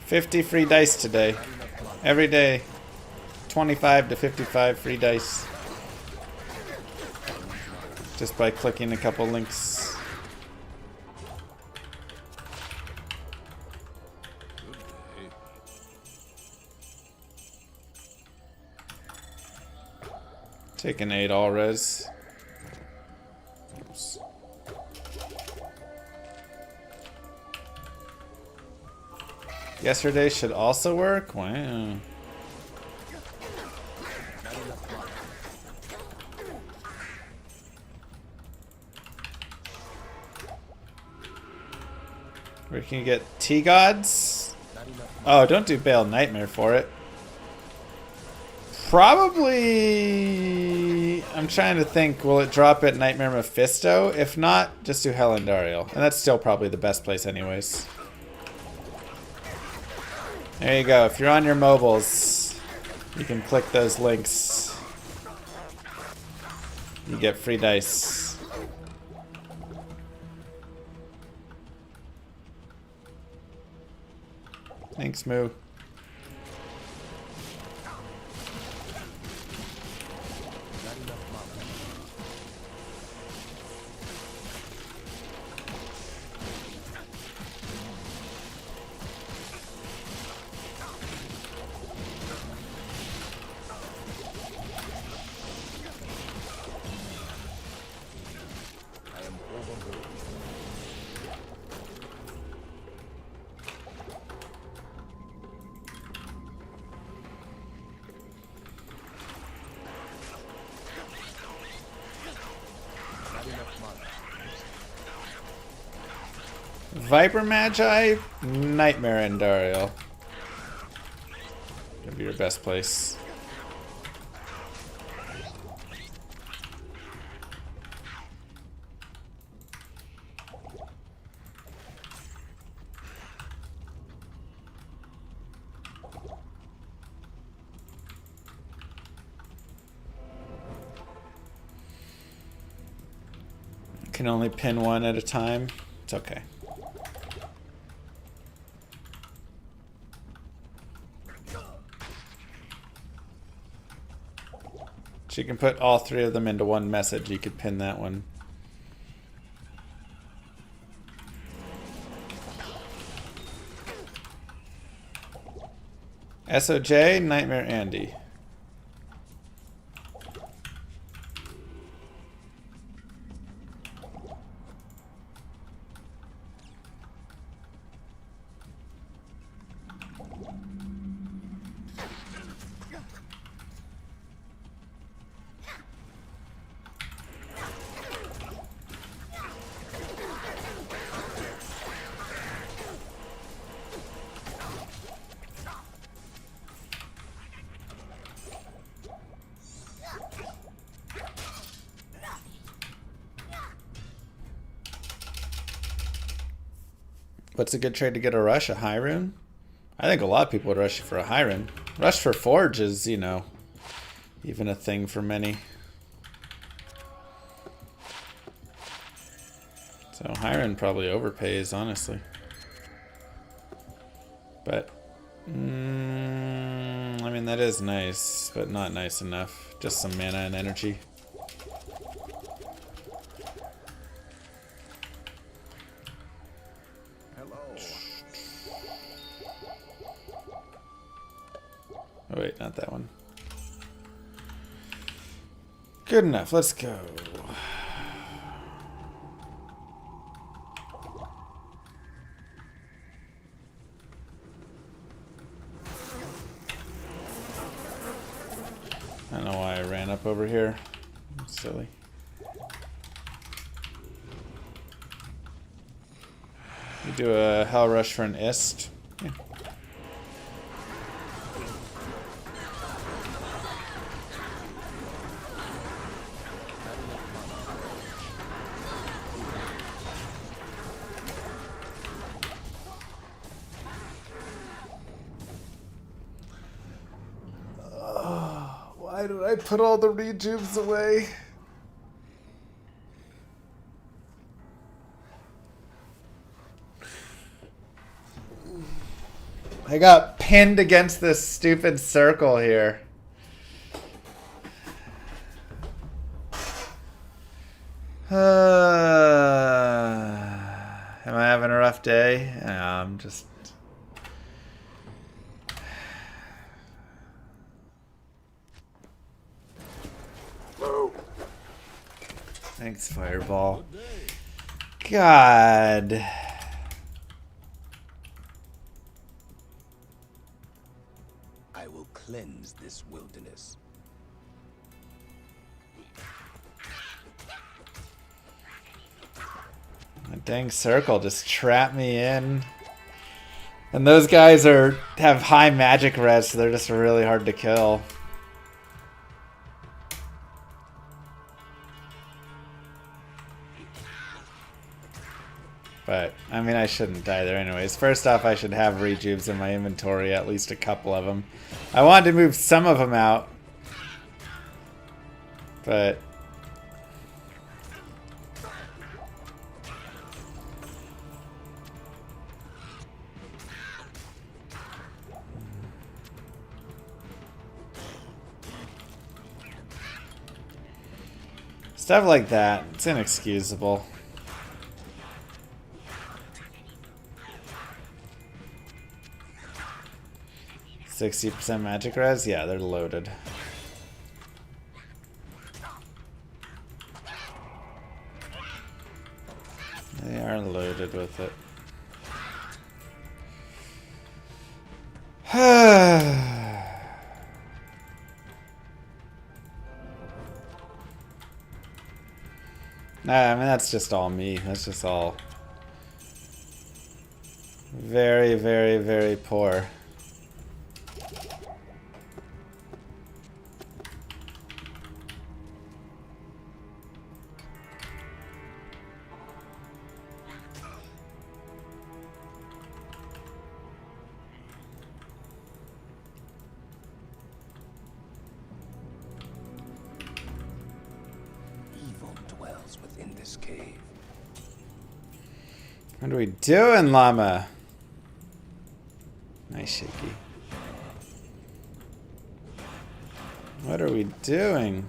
$50 free dice today. Every day. 25 to 55 free dice. Just by clicking a couple links. Take an 8 all res. Oops. Yesterday should also work? Wow. Where can you get T-Gods? Oh, don't do Bale Nightmare for it. Probably... I'm trying to think, will it drop at Nightmare Mephisto? If not, just do Helendariel. And that's still probably the best place anyways. There you go. If you're on your mobiles, you can click those links. You get free dice. Thanks, Moo. Viper Magi, Nightmare Andariel. Gonna be your best place. Can only pin one at a time. It's okay. You can put all 3 of them into one message. You could pin that one. SOJ, Nightmare Andy. What's a good trade to get a rush? A high rune? I think a lot of people would rush you for a high rune. Rush for Forge is, you know, even a thing for many. So high rune probably overpays, honestly. But, I mean, that is nice, but not nice enough. Just some mana and energy. Oh wait, not that one. Good enough, let's go. I don't know why I ran up over here. It's silly. You do a Hell Rush for an Ist. Yeah. Why did I put all the rejuves away? I got pinned against this stupid circle here. Am I having a rough day? I'm just... Thanks, Fireball. God. I will cleanse this wilderness. That dang circle just trapped me in. And those guys have high magic res, so they're just really hard to kill. But, I mean, I shouldn't die there anyways. First off, I should have rejuves in my inventory, at least a couple of them. I wanted to move some of them out. But... stuff like that, it's inexcusable. %60 magic res? Yeah, they're loaded. They are loaded with it. Nah, I mean, that's just all me. That's just all very, very, very poor. Within this cave. What are we doing, llama? Nice shaky. What are we doing?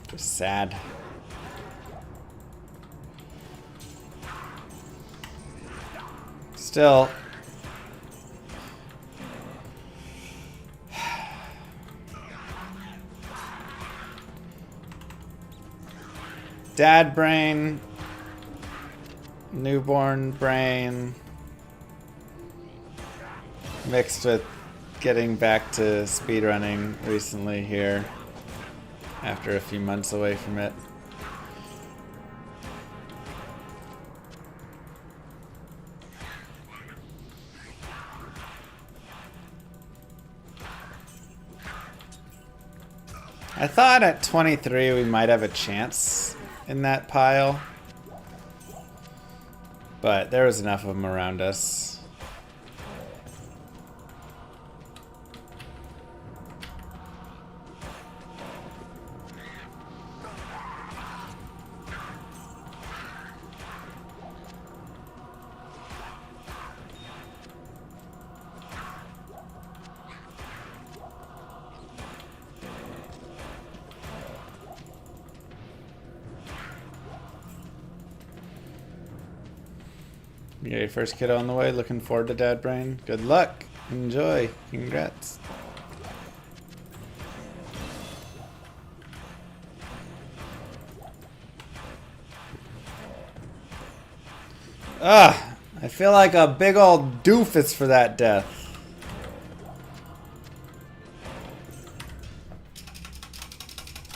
Just sad. Still. Dad brain. Newborn brain. Mixed with getting back to speedrunning recently here. After a few months away from it. I thought at 23 we might have a chance in that pile. But there was enough of them around us. Yeah, first kiddo on the way. Looking forward to Dad Brain. Good luck. Enjoy. Congrats. Ugh. I feel like a big old doofus for that death.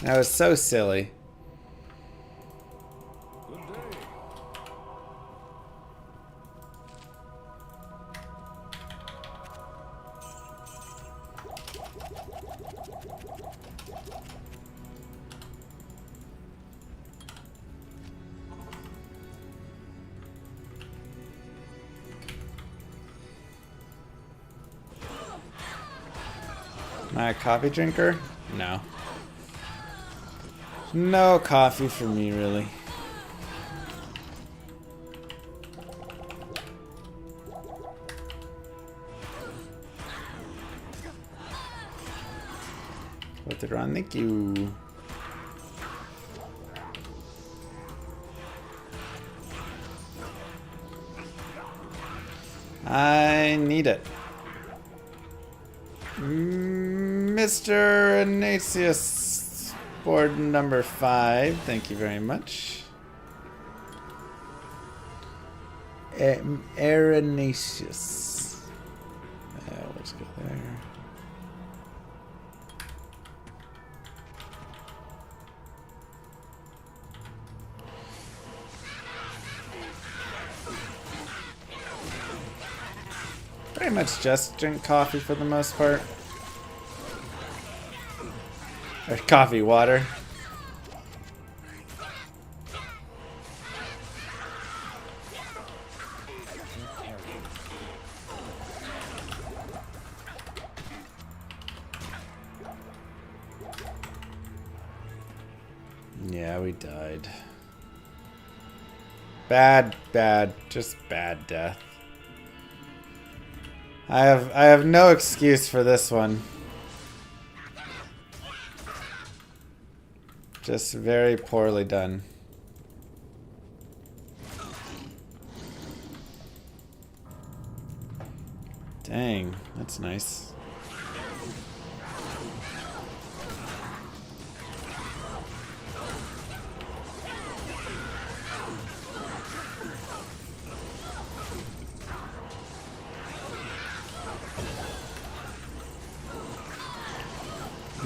That was so silly. Am I a coffee drinker? No. No coffee for me, really. What did run? Thank you. I need it. Mr. Ignatius, board number 5. Thank you very much. Ignatius. Let's go there. Pretty much just drink coffee for the most part. Or coffee, water. Yeah, we died. Bad, just bad death. I have no excuse for this one. Just very poorly done. Dang, that's nice.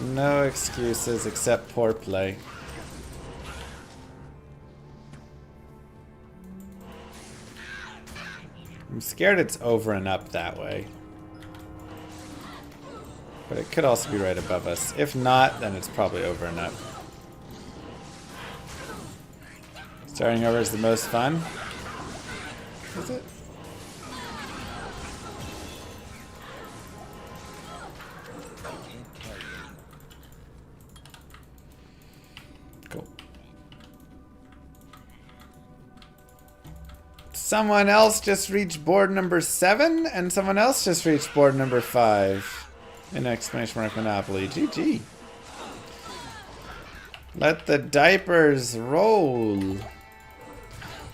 No excuses except poor play. I'm scared it's over and up that way. But it could also be right above us. If not, then it's probably over and up. Starting over is the most fun. Is it? Someone else just reached board number 7, and someone else just reached board number 5. In exclamation mark Monopoly. GG. Let the diapers roll.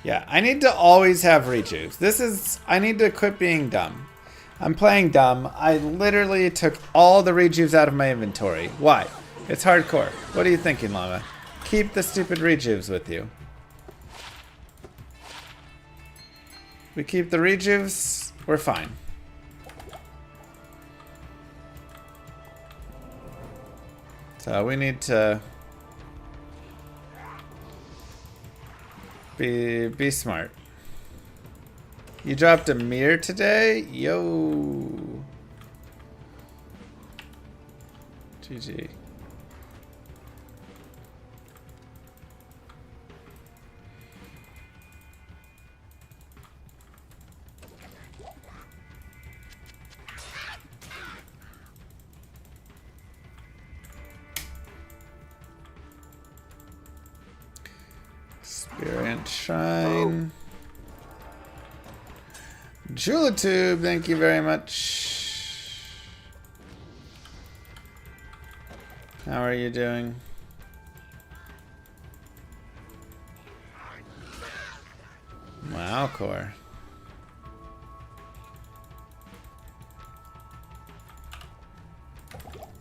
Yeah, I need to always have rejuves. I need to quit being dumb. I'm playing dumb. I literally took all the rejuves out of my inventory. Why? It's hardcore. What are you thinking, Llama? Keep the stupid rejuves with you. We keep the rejuves, we're fine. So we need to be smart. You dropped a mirror today? Yo. GG. Experience Shrine. Julatube, thank you very much. How are you doing? Wow, Core.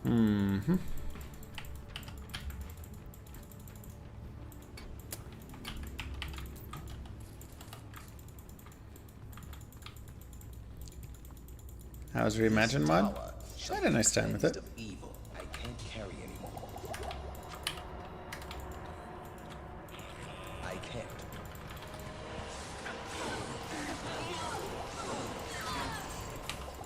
Mm-hmm. How's Reimagine mod? I had a nice time with it. I can't carry anymore. I can't.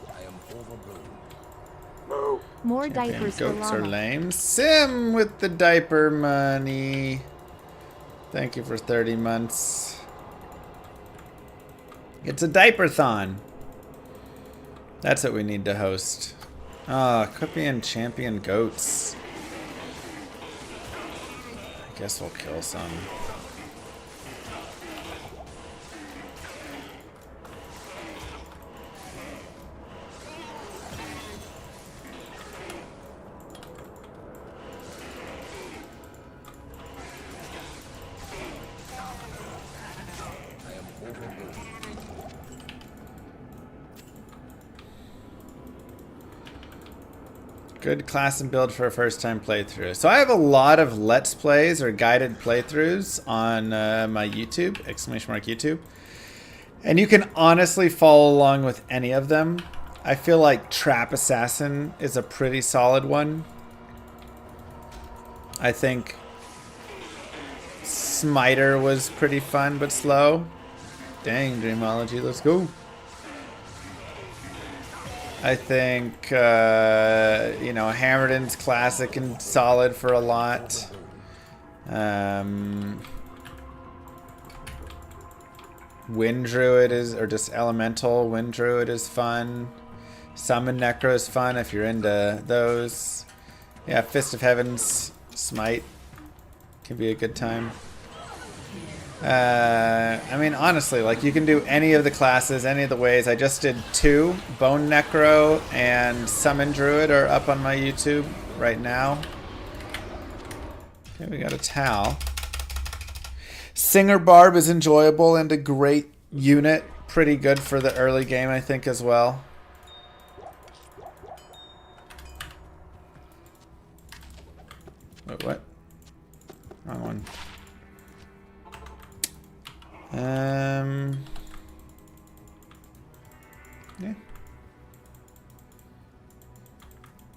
I am overblown. More diapers for Goats are Llama. lame. Sim with the diaper money. Thank you for 30 months. It's a diaper-thon. That's what we need to host. Oh, could be in champion goats. I guess we'll kill some. Good class and build for a first time playthrough. So I have a lot of Let's Plays or guided playthroughs on my YouTube, !YouTube. And you can honestly follow along with any of them. I feel like Trap Assassin is a pretty solid one. I think Smiter was pretty fun but slow. Dang, Dreamology, let's go. I think, you know, Hammerden's classic and solid for a lot. Wind Druid is, or just Elemental Wind Druid is fun. Summon Necro is fun if you're into those. Yeah, Fist of Heavens, Smite can be a good time. I mean, honestly, like, you can do any of the classes, any of the ways. I just did 2. Bone Necro and Summon Druid are up on my YouTube right now. Okay, we got a Tau. Singer Barb is enjoyable and a great unit. Pretty good for the early game, I think, as well. Wait, what? Wrong one. Yeah.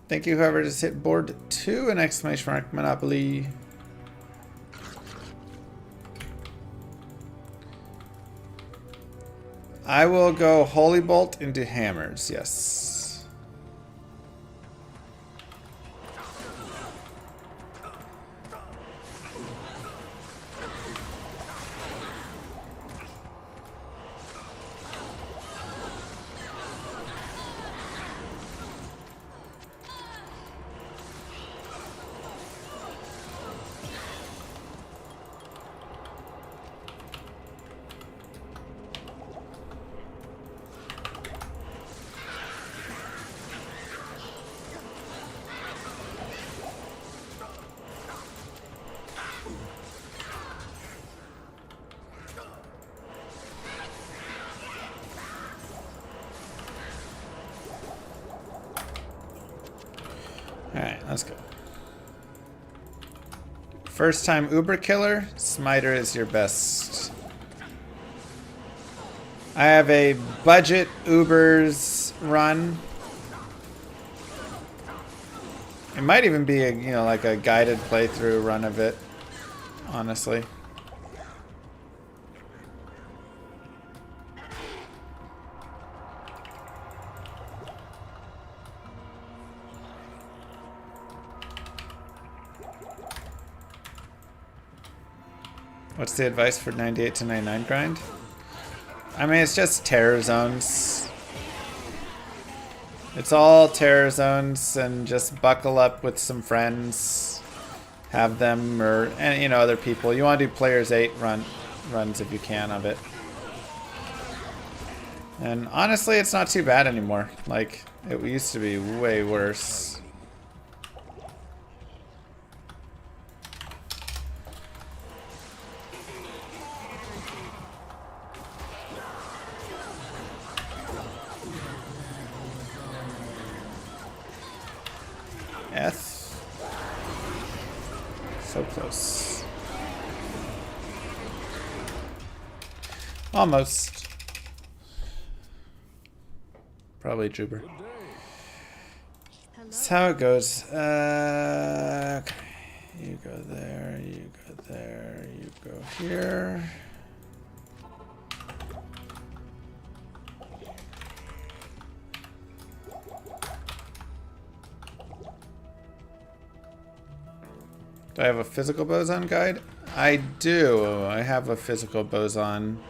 Thank you, whoever just hit board 2 and exclamation mark Monopoly. I will go Holy Bolt into hammers, yes. Alright, let's go. First time Uber Killer, Smiter is your best. I have a budget Ubers run. It might even be a, you know, like a guided playthrough run of it, honestly. What's the advice for 98 to 99 grind? I mean, it's just terror zones. It's all terror zones, and just buckle up with some friends. Have them, or, and, you know, other people. You want to do players 8 runs if you can of it. And honestly, it's not too bad anymore. Like, it used to be way worse. F. So close. Almost. Probably Drooper. That's how it goes. Okay. You go there, you go there, you go here. Do I have a physical boson guide? I do. I have a physical boson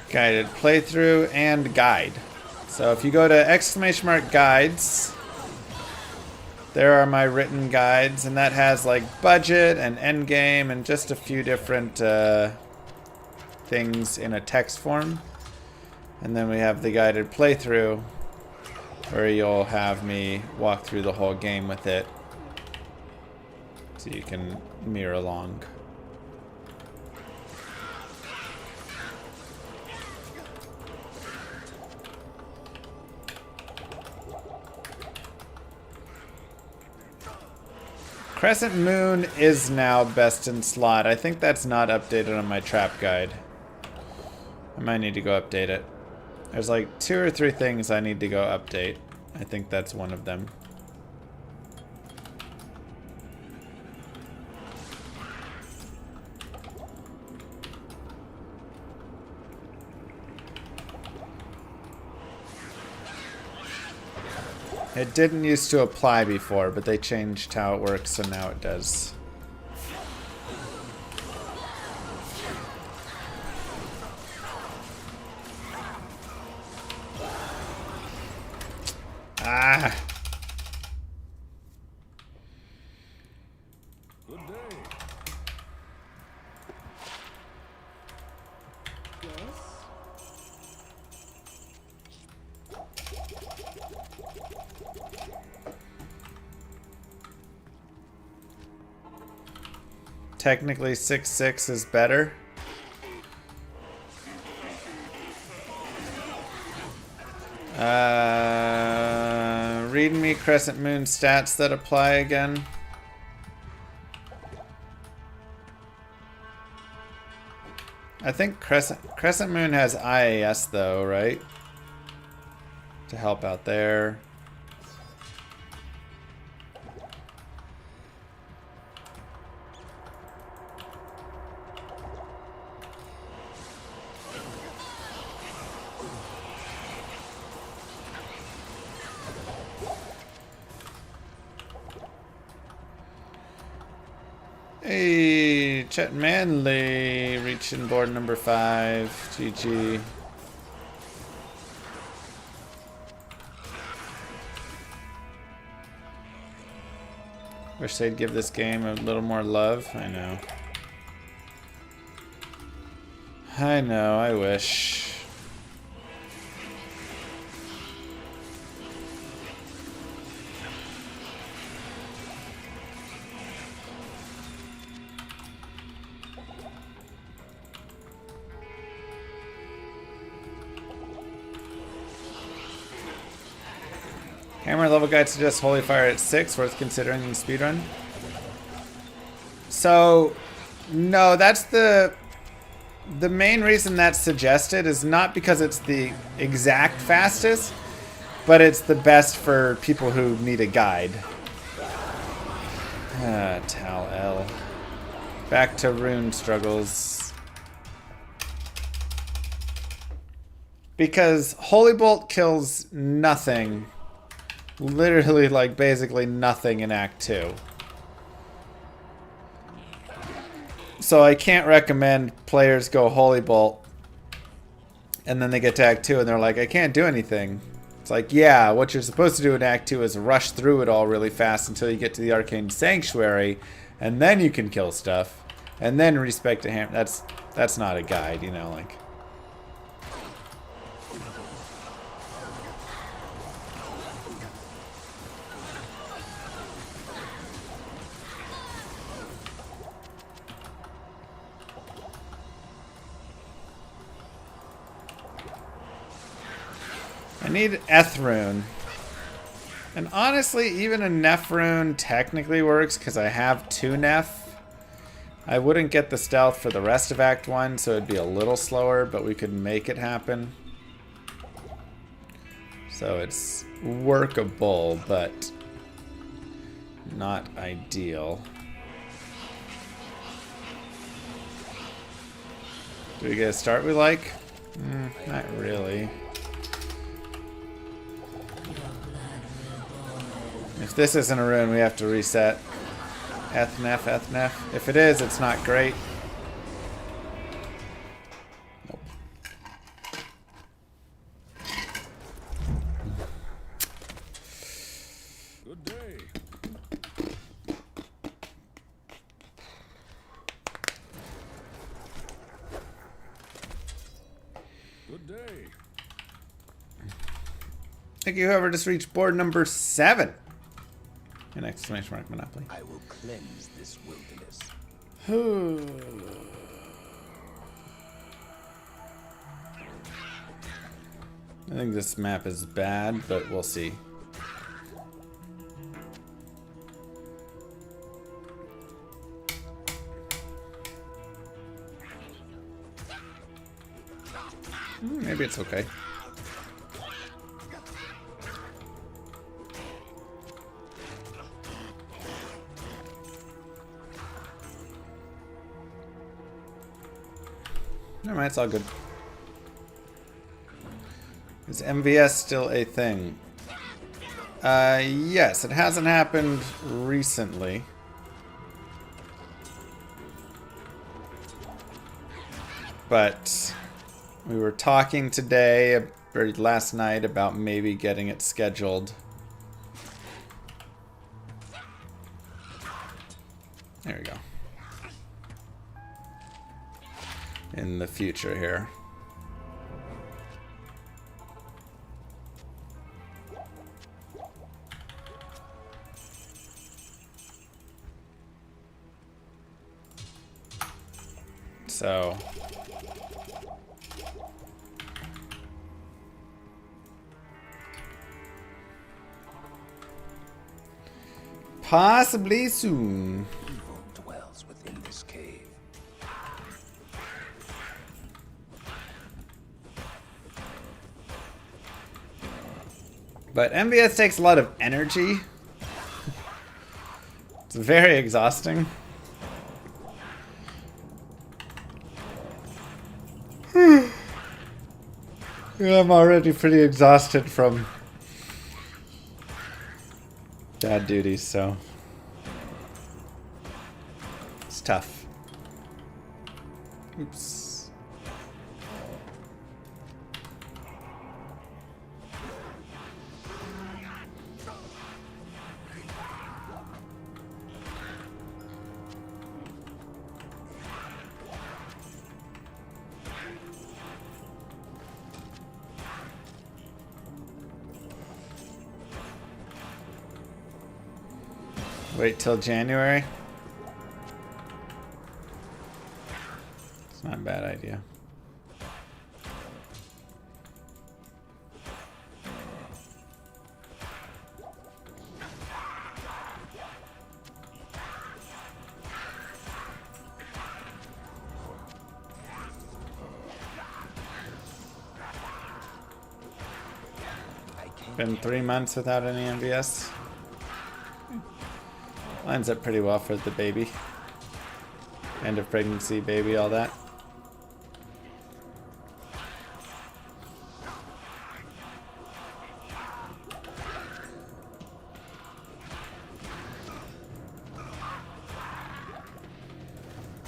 guided playthrough and guide. So if you go to !guides there are my written guides, and that has like budget and end game and just a few different things in a text form. And then we have the guided playthrough, where you'll have me walk through the whole game with it, so you can mirror along. Crescent Moon is now best in slot. I think that's not updated on my trap guide. I might need to go update it. There's like 2 or 3 things I need to go update. I think that's one of them. It didn't used to apply before, but they changed how it works, so now it does. Ah! Good day. Technically 6-6 is better. Read me Crescent Moon stats that apply again. I think Crescent Moon has IAS though, right? To help out there. Hey, Chet Manley reaching board number 5. GG. Wish they'd give this game a little more love. I know. I know, I wish. Hammer level guide suggests Holy Fire at 6, worth considering in speedrun. So, no, that's the main reason that's suggested is not because it's the exact fastest, but it's the best for people who need a guide. Ah, Tal L. Back to rune struggles. Because Holy Bolt kills nothing. Literally, like, basically nothing in Act 2. So I can't recommend players go Holy Bolt and then they get to Act 2 and they're like, I can't do anything. It's like, yeah, what you're supposed to do in Act 2 is rush through it all really fast until you get to the Arcane Sanctuary, and then you can kill stuff, and then respect a hammer. That's not a guide, you know, like. I need Eth rune. And honestly, even a Neph rune technically works because I have 2 Neph. I wouldn't get the stealth for the rest of Act 1, so it'd be a little slower, but we could make it happen. So it's workable, but not ideal. Do we get a start we like? Not really. If this isn't a rune, we have to reset. Ethnef, Ethnef. If it is, it's not great. Nope. Good day. Thank you, whoever just reached board number 7. An exclamation mark Monopoly. I will cleanse this wilderness. I think this map is bad, but we'll see. Maybe it's okay. Never mind, it's all good. Is MVS still a thing? Yes, it hasn't happened recently. But we were talking today, or last night, about maybe getting it scheduled. There we go. In the future here. So possibly soon. Evil dwells within this cave. But MVS takes a lot of energy. It's very exhausting. Yeah, I'm already pretty exhausted from dad duties, so it's tough. Oops. Wait till January? It's not a bad idea. Been 3 months without any MVS. Lines up pretty well for the baby. End of pregnancy, baby, all that.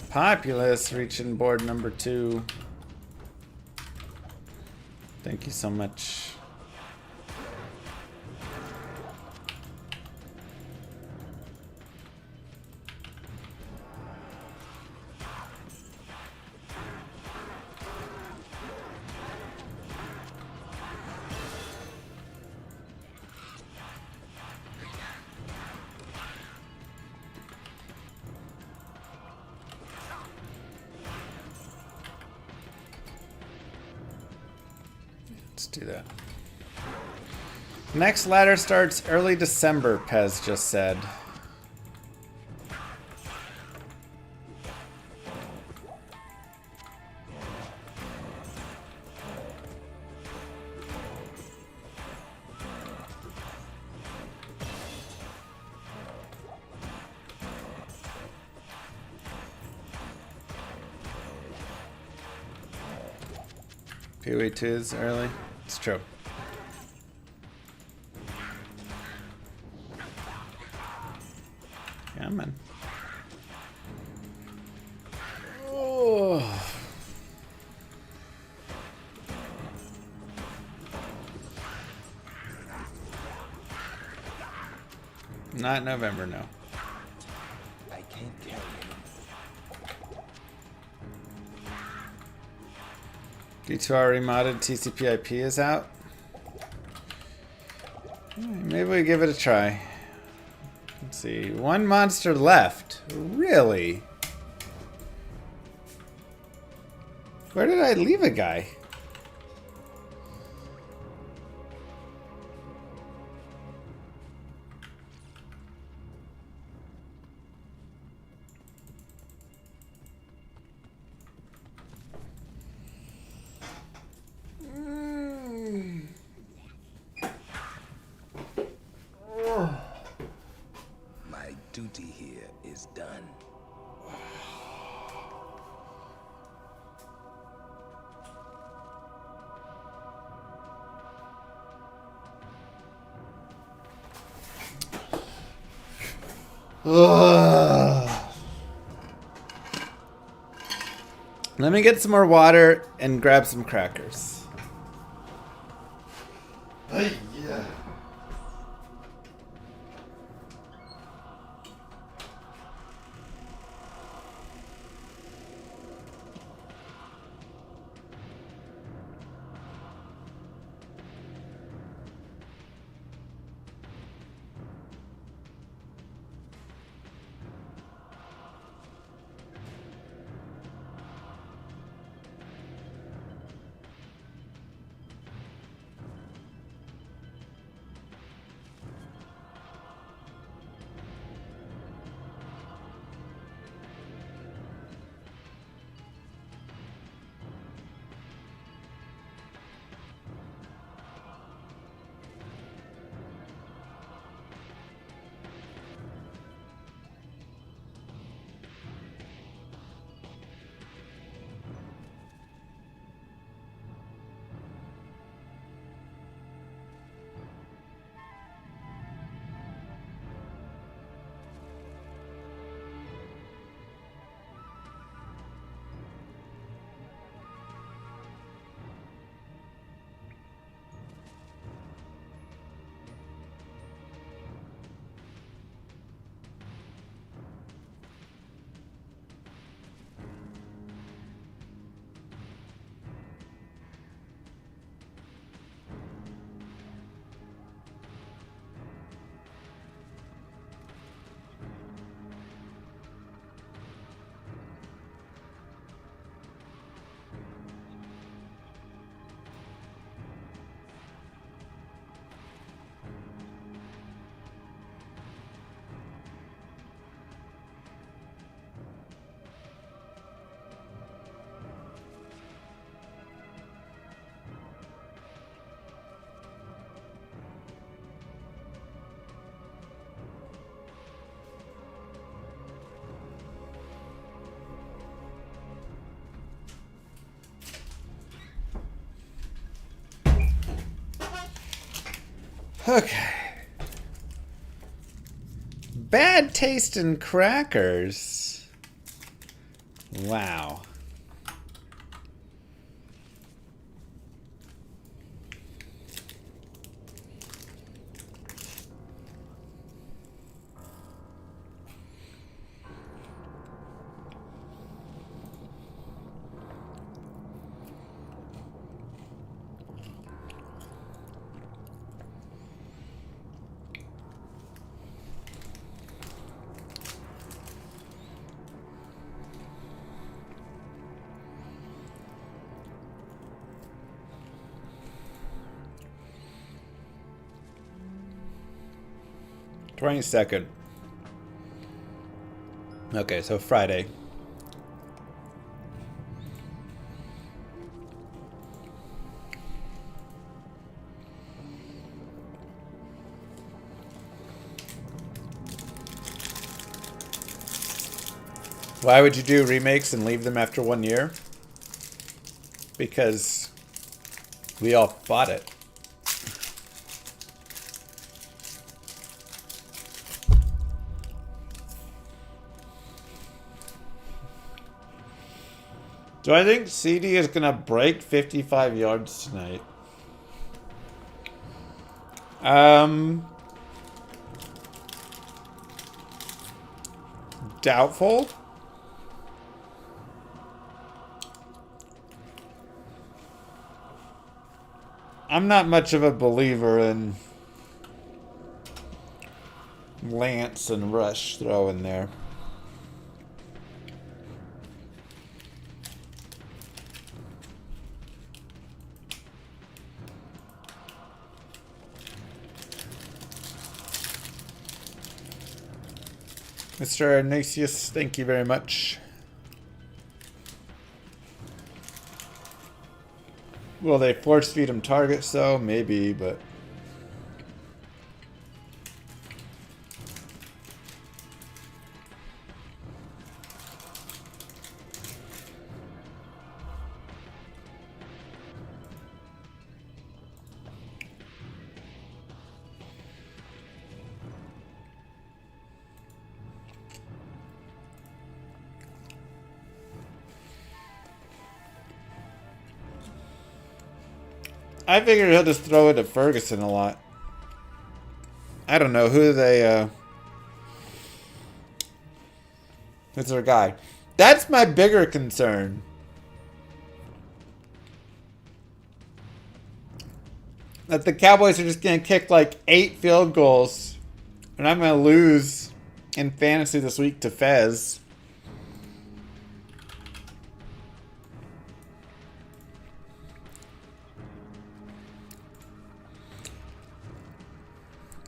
Populous reaching board number 2. Thank you so much. Let's do that. Next ladder starts early December, Pez just said. PoE 2 is early. It's true. Yeah, man. Oh. Not November, no. I can't carry it. D2 already modded TCP/IP is out. Maybe we give it a try. Let's see. One monster left. Really? Where did I leave a guy? My duty here is done. Let me get some more water and grab some crackers. Yeah. Okay. Bad taste in crackers. Wow. Second. Okay, so Friday. Why would you do remakes and leave them after 1 year? Because we all bought it. Do I think CD is going to break 55 yards tonight? Doubtful. I'm not much of a believer in Lance and Rush throw in there. Mr. Ignatius, thank you very much. Will they force feed him targets though? Maybe, but... I figured he'll just throw it to Ferguson a lot. I don't know who they, who's their guy? That's my bigger concern. That the Cowboys are just gonna kick like 8 field goals. And I'm gonna lose in fantasy this week to Fez.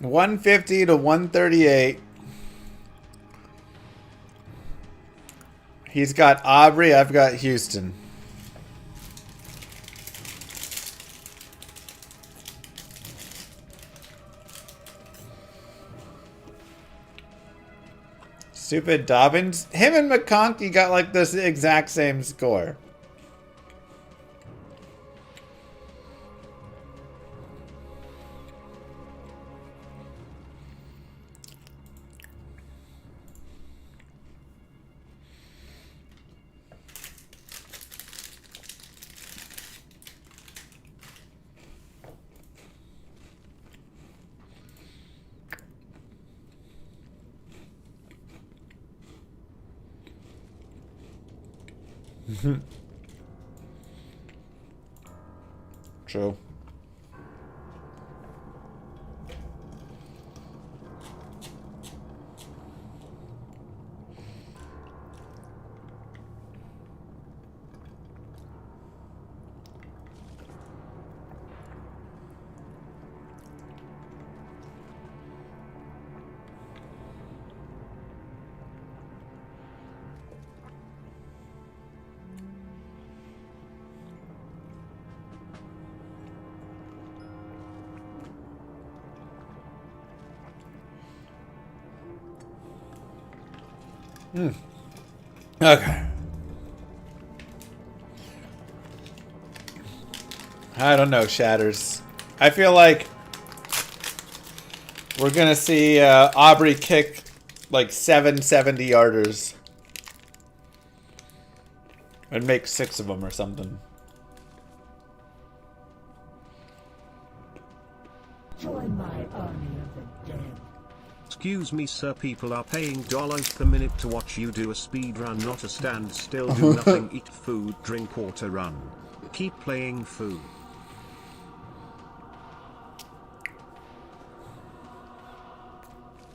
$150 to $138. He's got Aubrey, I've got Houston. Stupid Dobbins. Him and McConkey got like this exact same score. True. Okay. I don't know, Shatters. I feel like we're gonna see Aubrey kick like 7 70-yarders and make 6 of them or something. Join my army of the dead. Excuse me sir, people are paying dollars per minute to watch you do a speed run, not a stand still, do nothing, eat food, drink water, run. Keep playing food.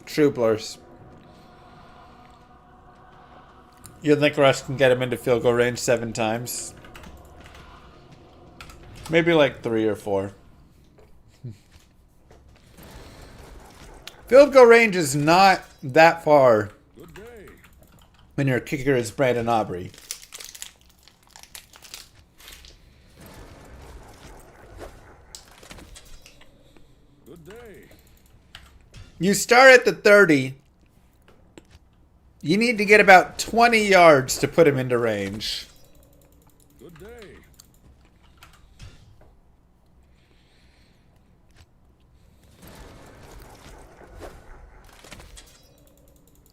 Troublers. You think Rush can get him into field goal range 7 times? Maybe like 3 or 4. Field goal range is not that far when your kicker is Brandon Aubrey. Good day. You start at the 30. You need to get about 20 yards to put him into range. Good day.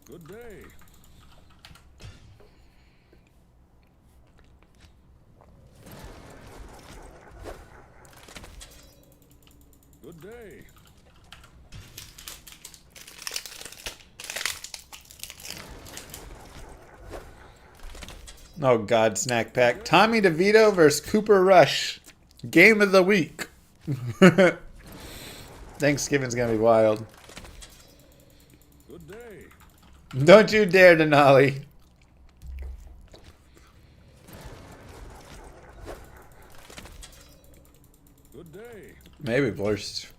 Good day. Good day. Oh God, snack pack. Tommy DeVito versus Cooper Rush. Game of the week. Thanksgiving's gonna be wild. Don't you dare, Denali. Good day. Maybe worst.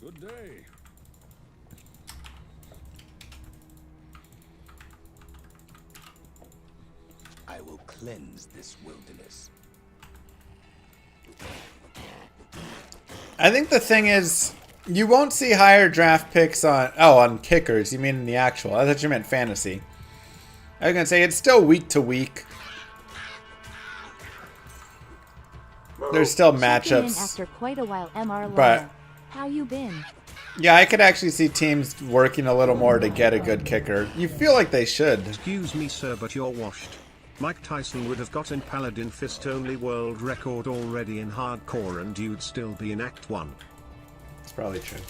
Good day. I will cleanse this wilderness. I think the thing is, you won't see higher draft picks on kickers. You mean in the actual? I thought you meant fantasy. I was gonna say it's still week to week. There's still Checking in matchups. after quite a while, MR But- Lana. How you been? Yeah, I could actually see teams working a little more to get a good kicker. You feel like they should. Excuse me, sir, but you're washed. Mike Tyson would have gotten Paladin Fist only world record already in hardcore and you'd still be in Act 1. It's probably true.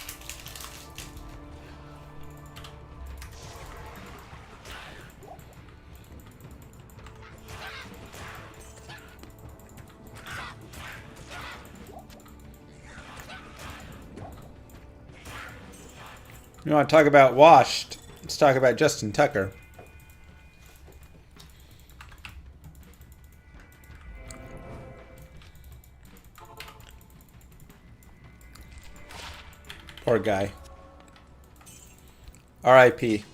You want to talk about washed? Let's talk about Justin Tucker. Poor guy. R.I.P.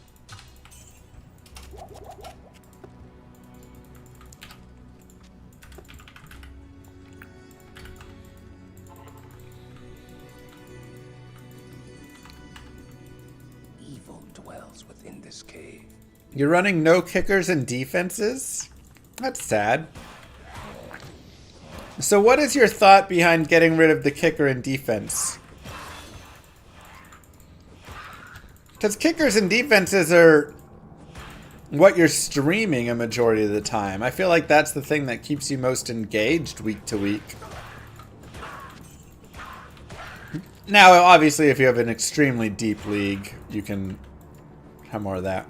Evil dwells within this cave. You're running no kickers and defenses? That's sad. So what is your thought behind getting rid of the kicker and defense? Because kickers and defenses are what you're streaming a majority of the time. I feel like that's the thing that keeps you most engaged week to week. Now, obviously, if you have an extremely deep league, you can have more of that.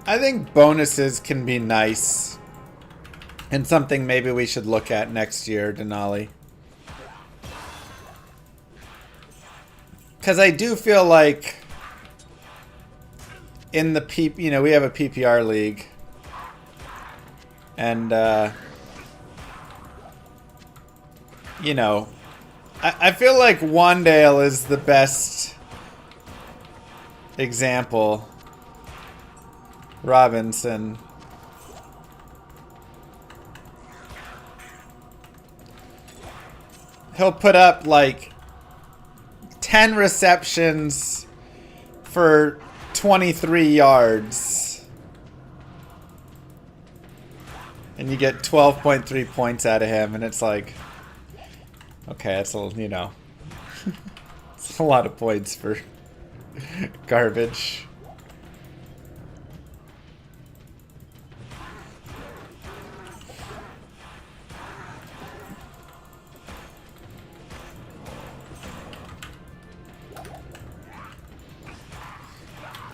I think bonuses can be nice. And something maybe we should look at next year, Denali. Because I do feel like in the we have a PPR league. And, I feel like Wandale is the best example. Robinson. He'll put up like 10 receptions for 23 yards. And you get 12.3 points out of him, and it's like, okay, that's a, it's a lot of points for garbage.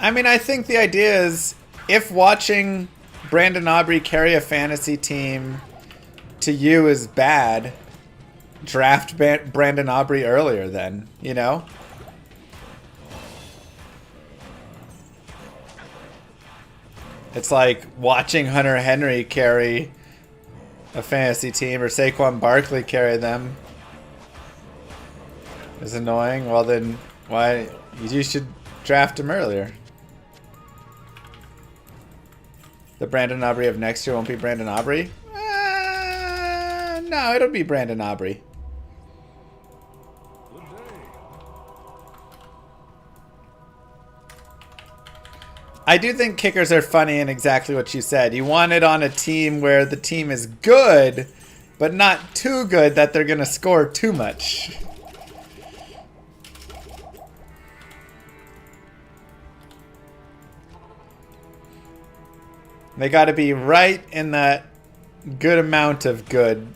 I mean, I think the idea is, if watching Brandon Aubrey carry a fantasy team to you is bad, draft Brandon Aubrey earlier then, It's like watching Hunter Henry carry a fantasy team or Saquon Barkley carry them is annoying. Well then, why you should draft him earlier. The Brandon Aubrey of next year won't be Brandon Aubrey? No, it'll be Brandon Aubrey. Good day. I do think kickers are funny in exactly what you said. You want it on a team where the team is good, but not too good that they're going to score too much. They got to be right in that good amount of good.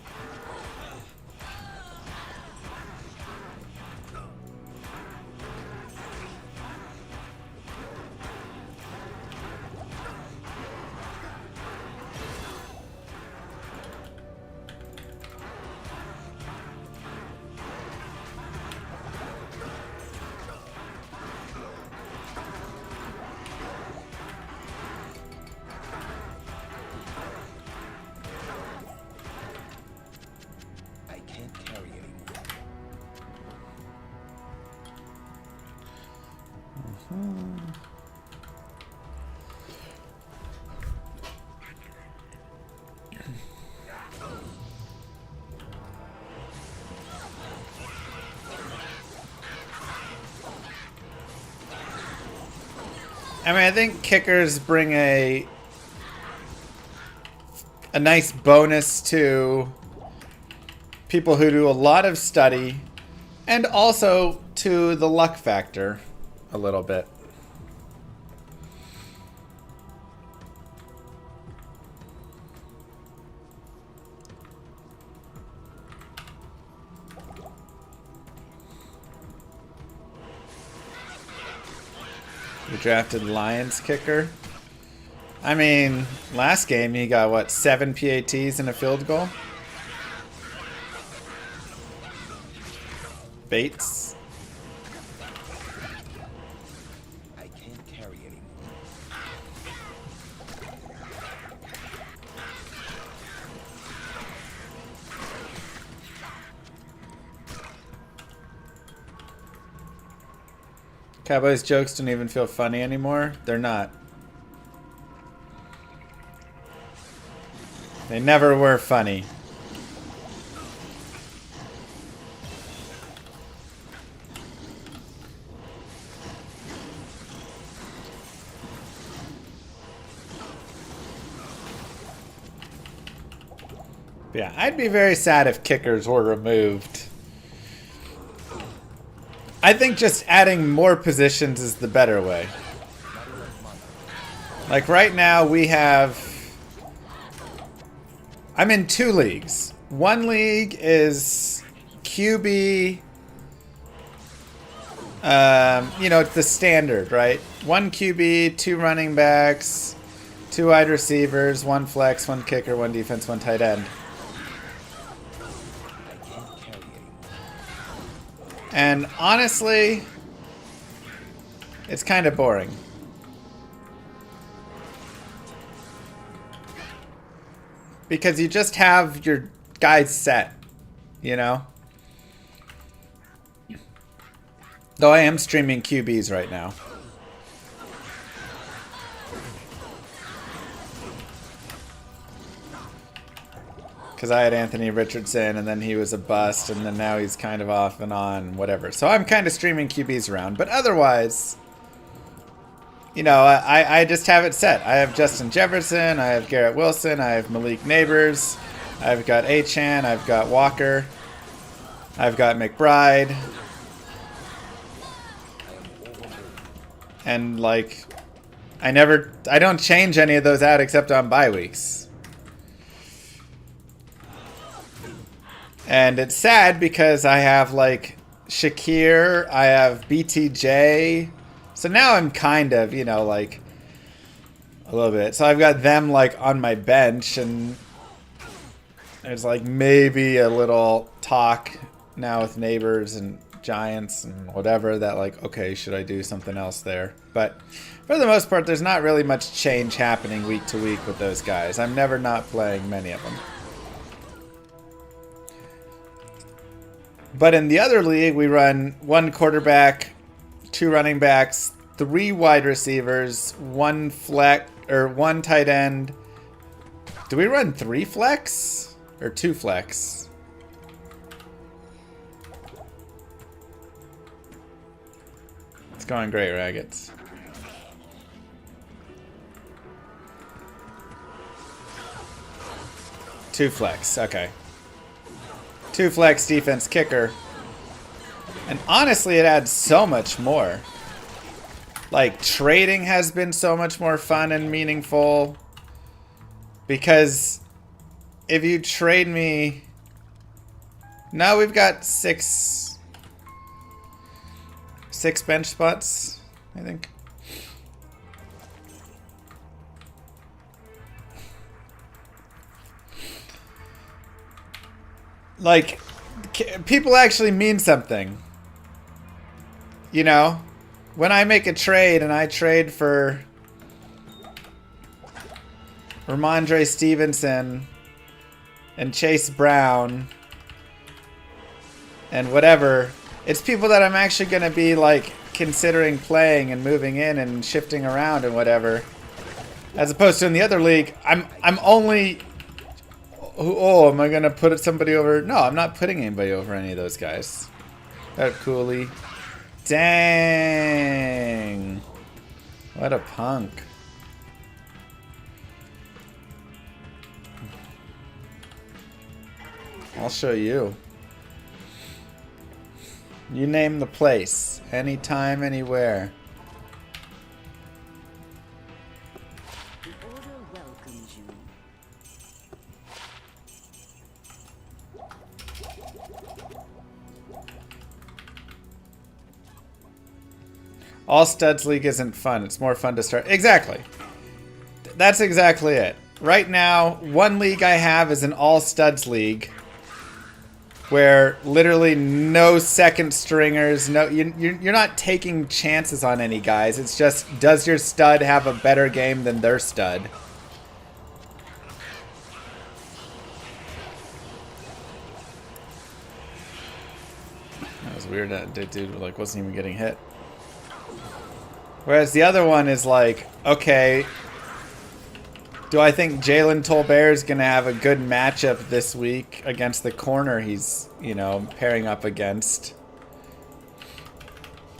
I mean, I think kickers bring a nice bonus to people who do a lot of study, and also to the luck factor a little bit. We drafted Lions kicker. I mean, last game he got, what, 7 PATs and a field goal? Bates. I can't carry anymore. Cowboys jokes don't even feel funny anymore. They're not. They never were funny. Yeah, I'd be very sad if kickers were removed. I think just adding more positions is the better way. Like right now we have... I'm in 2 leagues. One league is QB... you know, it's the standard, right? 1 QB, 2 running backs, 2 wide receivers, 1 flex, 1 kicker, 1 defense, 1 tight end. And honestly, it's kind of boring. Because you just have your guys set, you know? Though I am streaming QBs right now. Because I had Anthony Richardson, and then he was a bust, and then now he's kind of off and on, whatever. So I'm kind of streaming QBs around. But otherwise, you know, I just have it set. I have Justin Jefferson, I have Garrett Wilson, I have Malik Neighbors, I've got Achane, I've got Walker, I've got McBride. And, like, I don't change any of those out except on bye weeks. And it's sad because I have, like, Shakir, I have BTJ. So now I'm kind of, you know, like, a little bit. So I've got them, like, on my bench, and there's, like, maybe a little talk now with Neighbors and Giants and whatever that, like, okay, should I do something else there? But for the most part, there's not really much change happening week to week with those guys. I'm never not playing many of them. But in the other league, we run 1 quarterback, 2 running backs, 3 wide receivers, 1 flex, or 1 tight end. Do we run 3 flex? Or 2 flex? It's going great, Raggets. Two flex, okay. 2 flex, defense, kicker. And honestly, it adds so much more. Like, trading has been so much more fun and meaningful. Because if you trade me... No, we've got six bench spots, I think. Like, people actually mean something. You know? When I make a trade and I trade for Ramondre Stevenson and Chase Brown and whatever, it's people that I'm actually going to be like considering playing and moving in and shifting around and whatever. As opposed to in the other league, I'm only... Oh, am I going to put somebody over? No, I'm not putting anybody over any of those guys. That Cooley. Dang. What a punk. I'll show you. You name the place. Anytime, anywhere. The order welcomes you. All Studs League isn't fun. It's more fun to start. Exactly. That's exactly it. Right now, one league I have is an All Studs League, where literally no second stringers, no, you're not taking chances on any guys. It's just, does your stud have a better game than their stud? That was weird. That dude like wasn't even getting hit. Whereas the other one is like, okay, do I think Jalen Tolbert is going to have a good matchup this week against the corner he's, you know, pairing up against?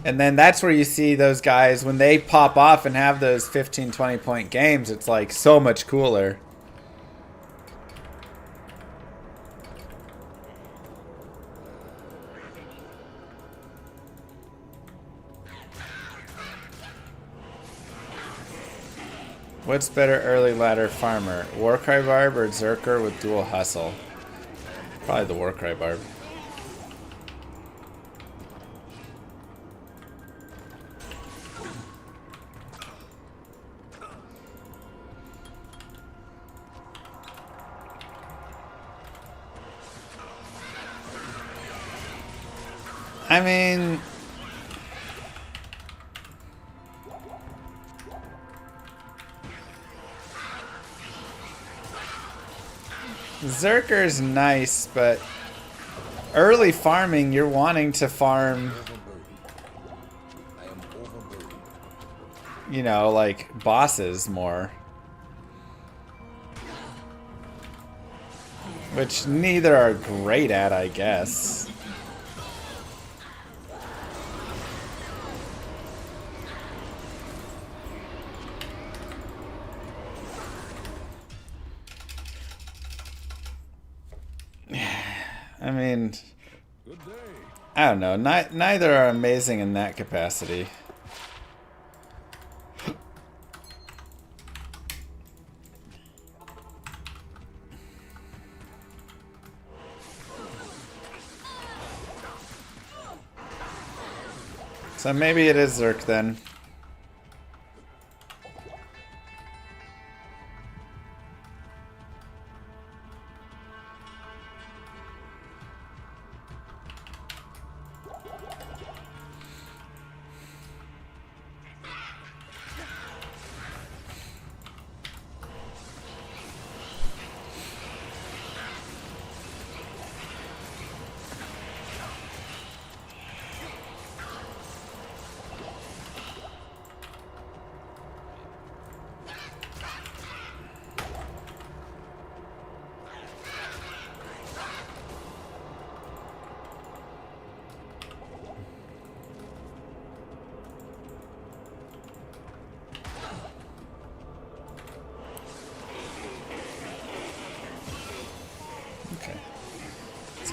And then that's where you see those guys, when they pop off and have those 15, 20-point games, it's like so much cooler. What's better early ladder farmer? Warcry Barb or Zerker with dual hustle? Probably the Warcry Barb. I mean... Zerker's nice, but early farming, you're wanting to farm, you know, like bosses more. Which neither are great at, I guess. I mean, I don't know. Neither are amazing in that capacity. So maybe it is Zerk then.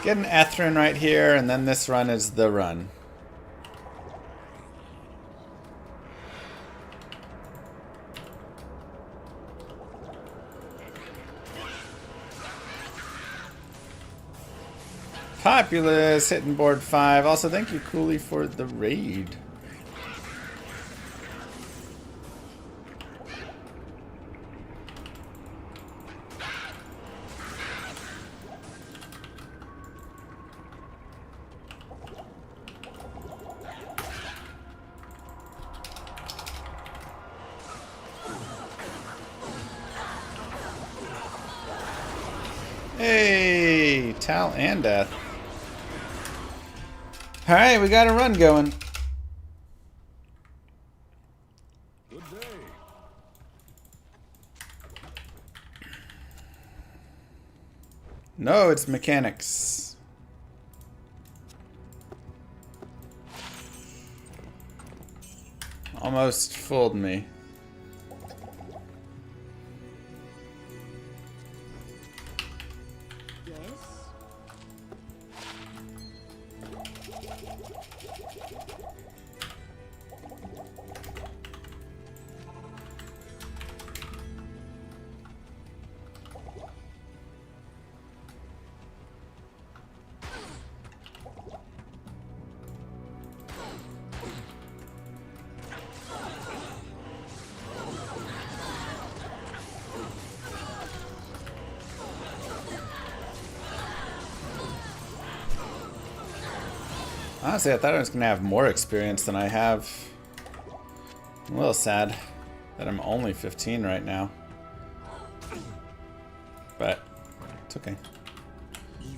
Get an Ethrin right here, and then this run is the run. Populous hitting board 5. Also, thank you, Cooley, for the raid. Hey, Tal and Death. Alright, we got a run going. Good day. No, it's mechanics. Almost fooled me. Honestly, I thought I was going to have more experience than I have. I'm a little sad that I'm only 15 right now. But it's okay.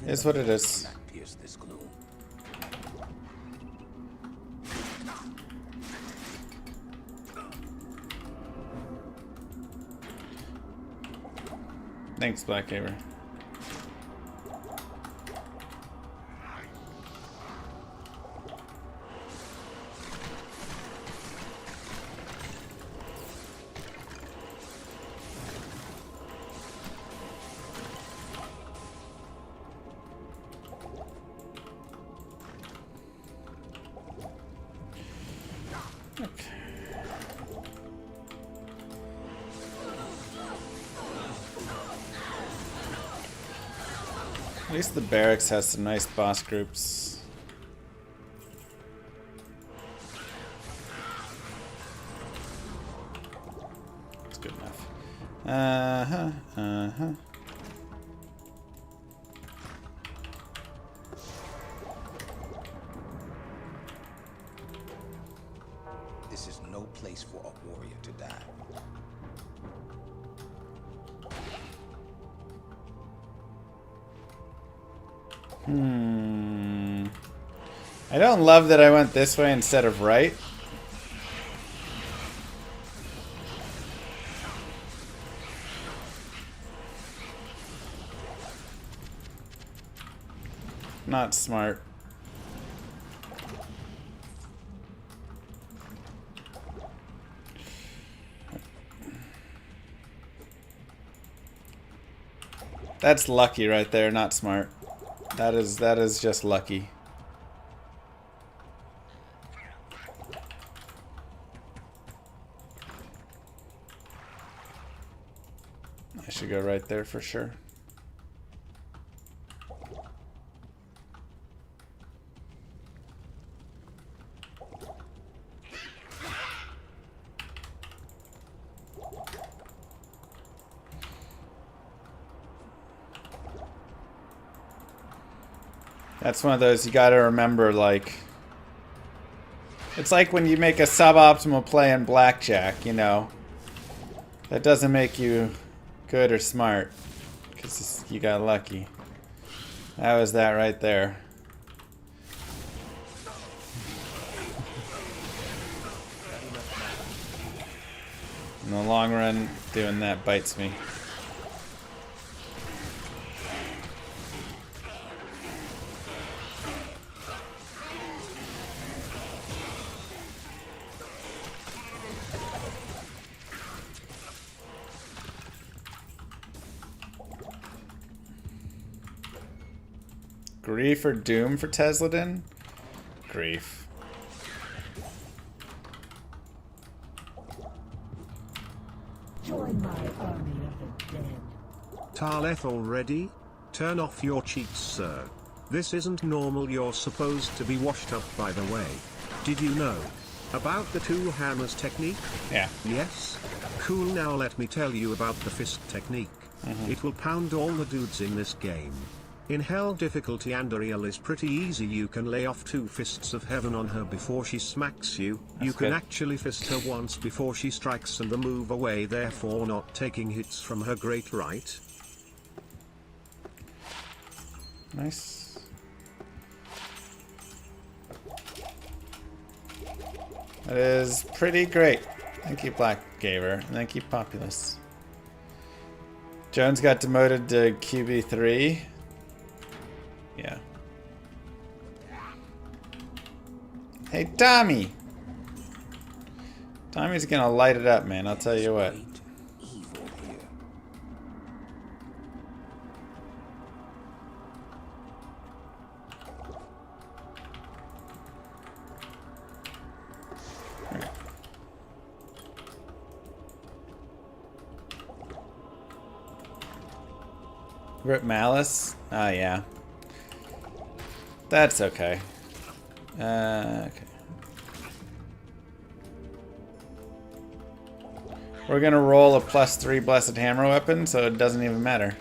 It is what it is. Pierce this gloom. Thanks, Black Gamer. At least the barracks has some nice boss groups. That's good enough. This is no place for a warrior to die. I don't love that I went this way instead of right. Not smart. That's lucky right there, not smart. That is just lucky. I should go right there for sure. That's one of those you gotta remember, like, it's like when you make a suboptimal play in blackjack, you know. That doesn't make you good or smart, because you got lucky. That was that right there. In the long run, doing that bites me. Grief or doom for Tesladin? Grief. Join my army of the dead. Taleth already? Turn off your cheats, sir. This isn't normal, you're supposed to be washed up by the way. Did you know about the two hammers technique? Yeah. Yes? Cool, now let me tell you about the fist technique. It will pound all the dudes in this game. In hell difficulty and real is pretty easy, you can lay off 2 fists of heaven on her before she smacks you. You can actually fist her once before she strikes and the move away, therefore not taking hits from her great right. Nice. That is pretty great. Thank you, Black Gaver. And thank you, Populous. Jones got demoted to QB3. Yeah. Hey, Tommy! Tommy's gonna light it up, man. I'll tell you what. Rip Malice? Oh, yeah. That's okay. Okay. We're gonna roll a +3 Blessed Hammer weapon, so it doesn't even matter.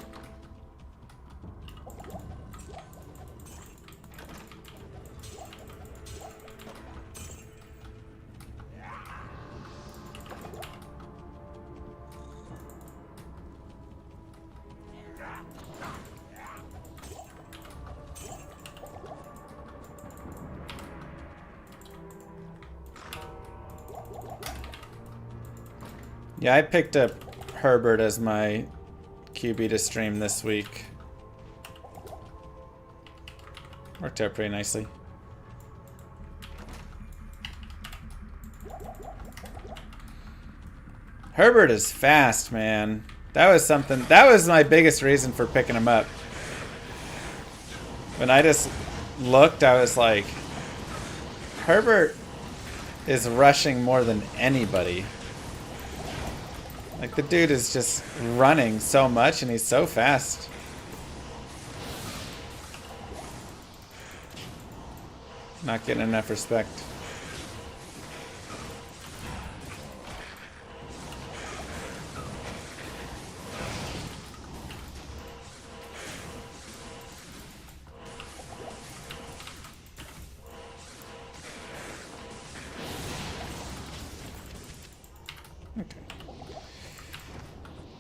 Yeah, I picked up Herbert as my QB to stream this week. Worked out pretty nicely. Herbert is fast, man. That was something. That was my biggest reason for picking him up. When I just looked, I was like, Herbert is rushing more than anybody. Like, the dude is just running so much and he's so fast. Not getting enough respect.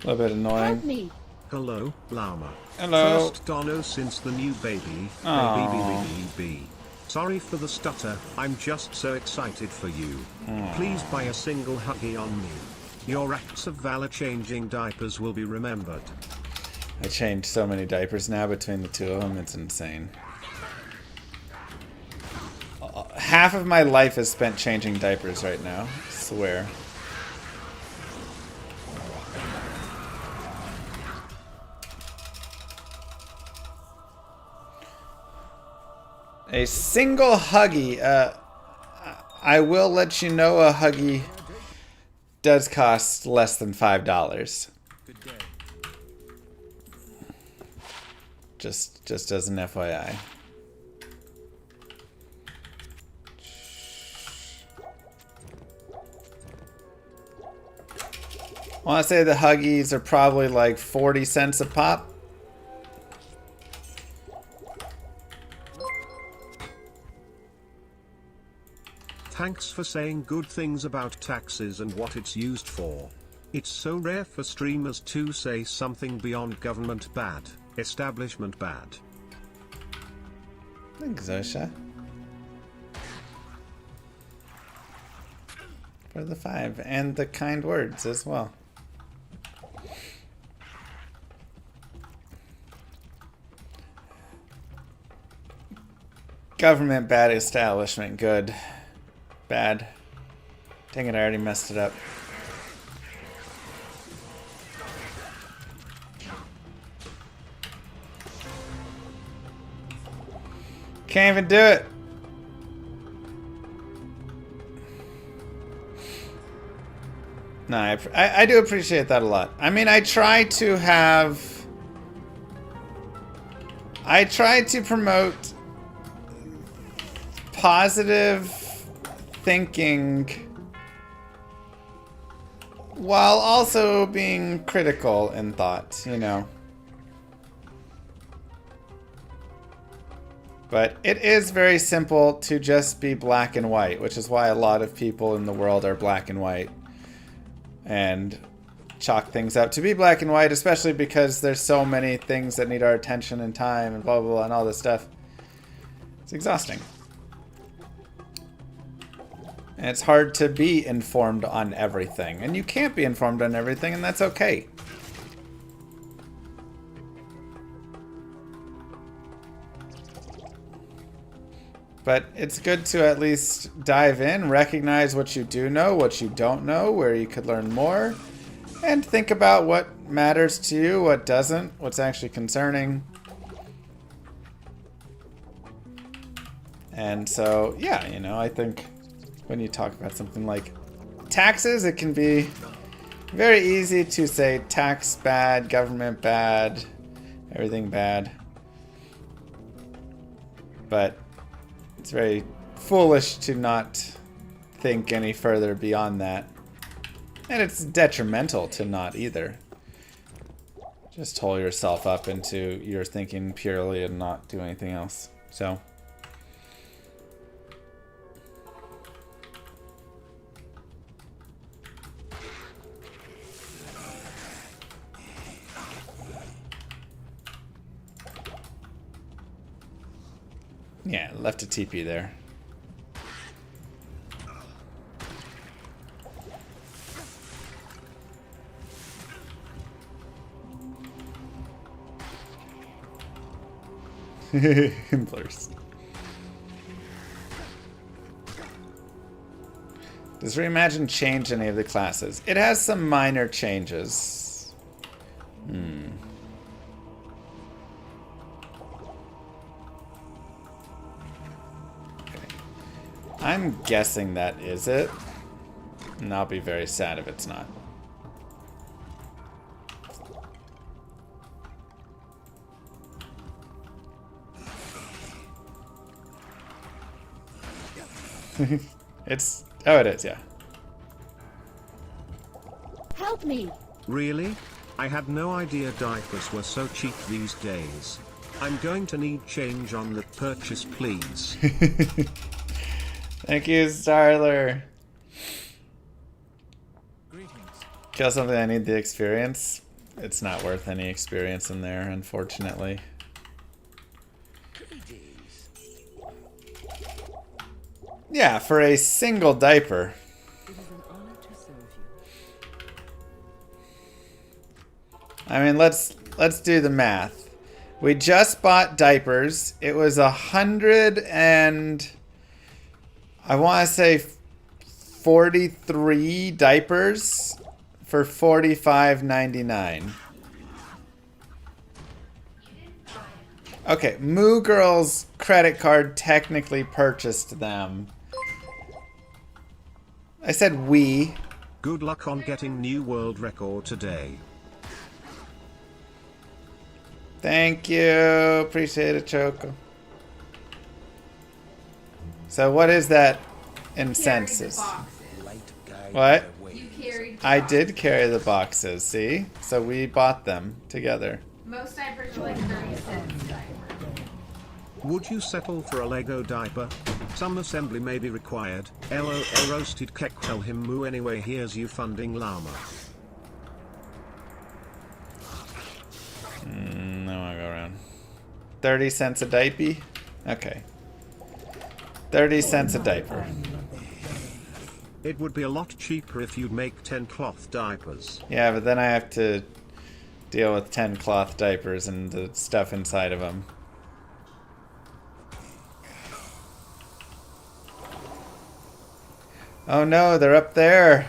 A little bit annoying. Hello, Llama. Hello. First Dono since the new baby. Baby. Sorry for the stutter, I'm just so excited for you. Please buy a single huggy on me. Your acts of valor changing diapers will be remembered. I changed so many diapers now between the two of them, it's insane. Half of my life is spent changing diapers right now, I swear. A single huggy. I will let you know a huggy does cost less than $5. Just as an FYI. I want to say the huggies are probably like 40 cents a pop. Thanks for saying good things about taxes and what it's used for. It's so rare for streamers to say something beyond government bad, establishment bad. Thanks, Zosha. For the 5 and the kind words as well. Government bad, establishment good. Bad. Dang it, I already messed it up. Can't even do it. No, I do appreciate that a lot. I mean, I try to I try to promote positive thinking while also being critical in thought, you know. But it is very simple to just be black and white, which is why a lot of people in the world are black and white and chalk things up to be black and white, especially because there's so many things that need our attention and time and blah, blah, blah, and all this stuff. It's exhausting. And it's hard to be informed on everything. And you can't be informed on everything, and that's okay. But it's good to at least dive in, recognize what you do know, what you don't know, where you could learn more, and think about what matters to you, what doesn't, what's actually concerning. And so, yeah, you know, I think when you talk about something like taxes, it can be very easy to say tax bad, government bad, everything bad. But it's very foolish to not think any further beyond that. And it's detrimental to not either. Just hole yourself up into your thinking purely and not do anything else. So. Yeah, left a TP there. Blurs. Does Reimagine change any of the classes? It has some minor changes. I'm guessing that is it. And I'll be very sad if it's not. It's... oh, it is, yeah. Help me! Really? I had no idea diapers were so cheap these days. I'm going to need change on the purchase, please. Thank you, Starler. Kill something I need the experience. It's not worth any experience in there, unfortunately. Yeah, for a single diaper. I mean, let's do the math. We just bought diapers. It was 100 and I want to say 43 diapers for $45.99. Okay, Moo Girl's credit card technically purchased them. I said we. Good luck on getting new world record today. Thank you. Appreciate it, Choco. So what is that in census? What? I did carry the boxes, see? So we bought them together. Most diapers are like 30 cents. Would you settle for a Lego diaper? Some assembly may be required. LOL roasted kek, tell him moo anyway, here's you funding llama. No, I'll go around. 30 cents a diaper? Okay. 30 cents a diaper. It would be a lot cheaper if you'd make 10 cloth diapers. Yeah, but then I have to deal with 10 cloth diapers and the stuff inside of them. Oh no, they're up there.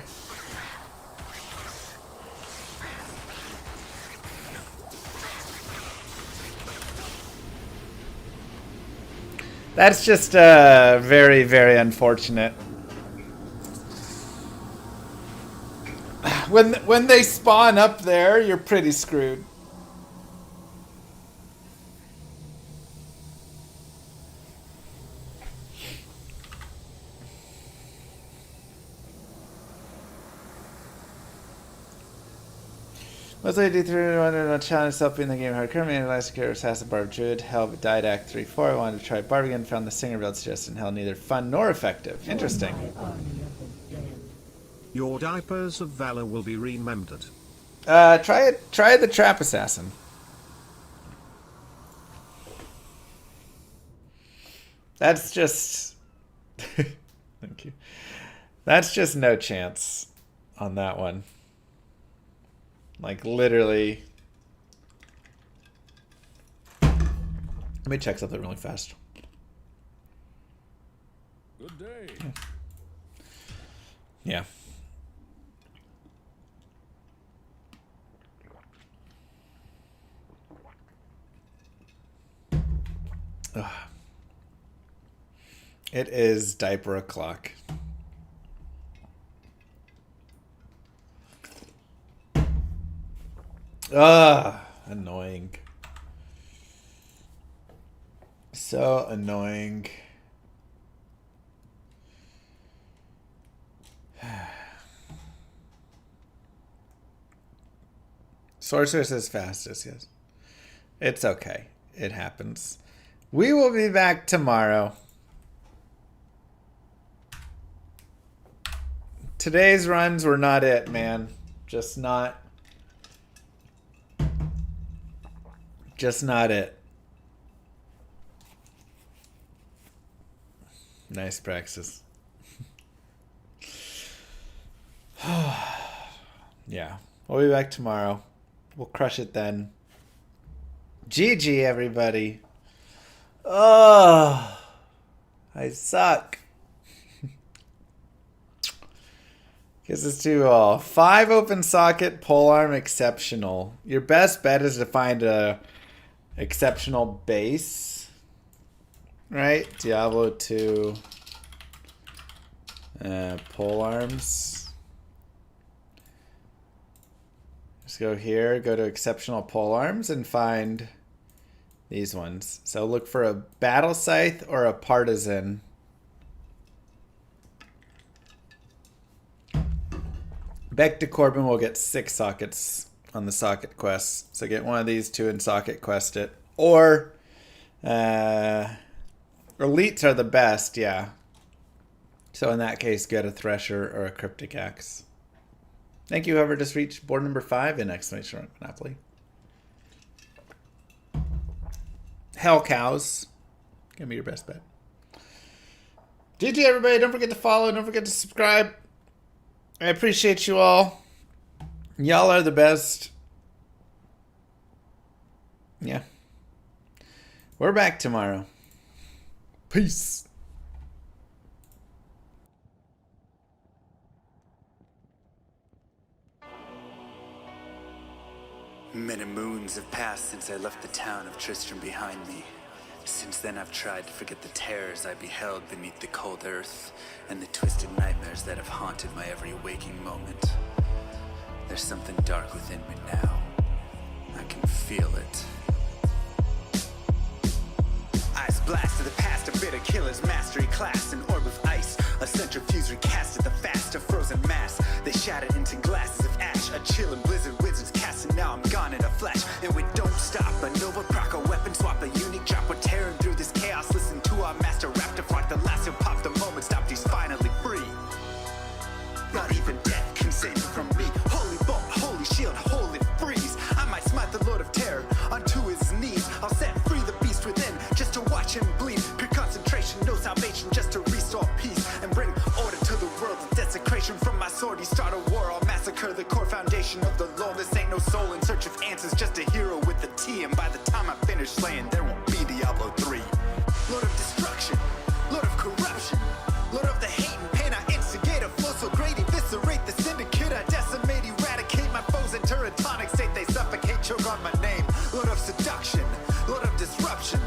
That's just very, very unfortunate. When they spawn up there, you're pretty screwed. Let's say D3 wanted to challenge self in the game hardcore. Man, last year assassin Barb Druid. Hell, but died Act 3-4. I wanted to try Barb again. Found the singer build suggested Hell neither fun nor effective. Interesting. Your diapers of valor will be remembered. Try it. Try the trap assassin. That's just. Thank you. That's just no chance on that one. Like, literally. Let me check something really fast. Good day. Yeah. Ugh. It is diaper o'clock. Annoying. So annoying. Sorceress is fastest, yes. It's okay. It happens. We will be back tomorrow. Today's runs were not it, man. Just not it. Nice praxis. Yeah. We'll be back tomorrow. We'll crush it then. GG, everybody. Oh, I suck. Guess it's 2-all. 5 open socket, polearm, exceptional. Your best bet is to find a exceptional base. Right? Diablo 2. Polearms. Just go here, go to exceptional polearms and find these ones. So look for a battle scythe or a partisan. Beck to Corbin will get 6 sockets on the socket quest. So get one of these 2 and socket quest it. Or elites are the best, yeah. So in that case, get a Thresher or a Cryptic Axe. Thank you, whoever just reached board number 5 in exclamation mark Monopoly. Hell cows. Gonna be your best bet. GG, everybody. Don't forget to follow. Don't forget to subscribe. I appreciate you all. Y'all are the best. Yeah. We're back tomorrow. Peace. Many moons have passed since I left the town of Tristram behind me. Since then I've tried to forget the terrors I beheld beneath the cold earth and the twisted nightmares that have haunted my every waking moment. There's something dark within me now. I can feel it. Ice blast to the past, a bitter killer's mastery class, an orb of ice, a centrifuge recast at the fast, a frozen mass. They shattered into glasses of ash, a chill and blizzard wizards cast, and now I'm gone in a flash. And we don't stop, a nova proc, a weapon swap, a unique drop. We're tearing through this chaos. Listen to our master rap to fight the last who popped the moment stopped. He's finally free. Not even death can save him from me. Holy bolt, holy shield, holy freeze. I might smite the Lord of Terror onto his knees. I'll set free the beast within just to watch him bleed. Pure concentration, no salvation, just to restore peace and bring order to the world. The desecration from my sword, he start a war. I'll massacre the core foundation of the law. This ain't no soul in search of answers, just a hero with a T. And by the time I finish slaying, there won't be Diablo 3. Lord of destruction, Lord of corruption, Lord of the hate and pain. I instigate a flow so great, eviscerate the syndicate. I decimate, eradicate my foes. Enter a tonic state, they suffocate, choke on my name. Lord of seduction, Lord of disruption,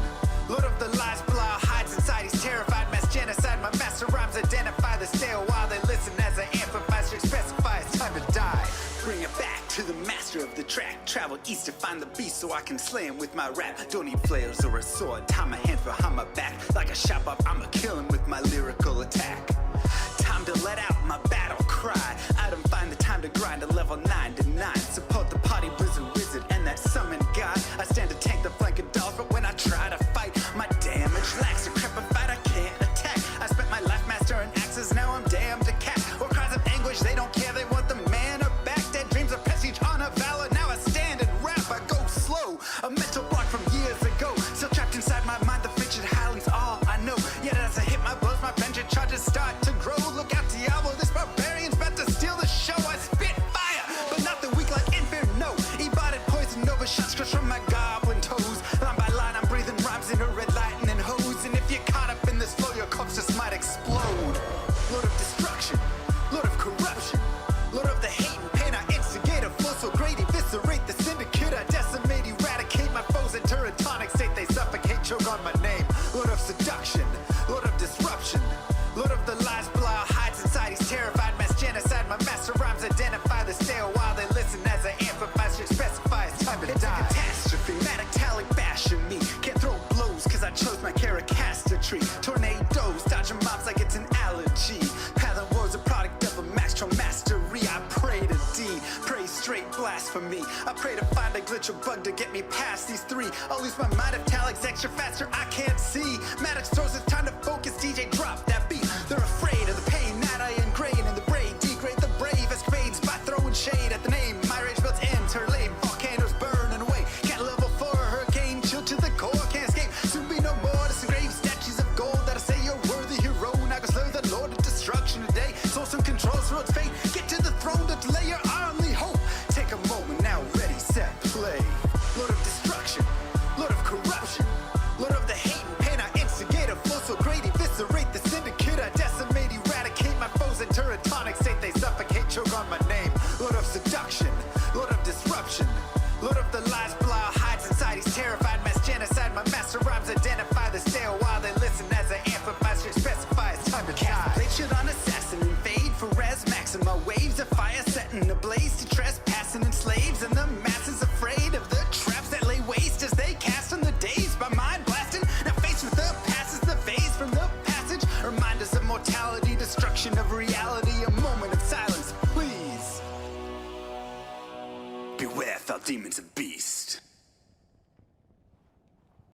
Lord of the lies, Belial hides inside. He's terrified, mass genocide. My master rhymes identify the stale while they listen as I amplify, specify it's time to die. Bring it back to the master of the track. Travel east to find the beast so I can slay him with my rap. Don't need flails or a sword. Tie my hand behind my back. Like a shot up, I'ma kill him with my lyrical attack. Time to let out my battle cry. I don't find the time to grind a level 9 to 9. Support the party blizzard. blasphemy. I pray to find a glitch or bug to get me past these three. I'll lose my mind if Talik's extra faster, I can't see. Maddox throws it's time to focus, DJ drop that beat. They're afraid of the pain that I ingrain in the brain. Degrade the brave escapades by throwing shade at the name. My rage builds enter lane, volcanoes burning away. Cat level 4, hurricane, chill to the core, can't escape. Soon be no more disengraved statues of gold that'll say you're worthy hero. Now go slay the lord of destruction today. Soul some controls through its fate. Get to the throne to delay your only hope. Take a moment now, ready, set, play. Lord of destruction, Lord of corruption, Lord of the hate and pain. I instigate a flow so great, eviscerate the syndicate. I decimate, eradicate my foes in teratonic state. They suffocate, choke on my name. Lord of seduction, Lord of disruption, Lord of the lies, Belial hides inside. He's terrified, mass genocide. My master rhymes identify the stay a while. They listen as I amplify, straight specify. It's time to die. Blade shit on assassin, invade for res maxima. Waves of fire setting ablaze to trespassing and slaves. And the masses afraid of the traps that lay waste as they cast on the days by mind blasting. Now faced with the past is the phase from the passage. Remind us of mortality, destruction of reality. A moment of silence, please. Beware, foul demons and beasts.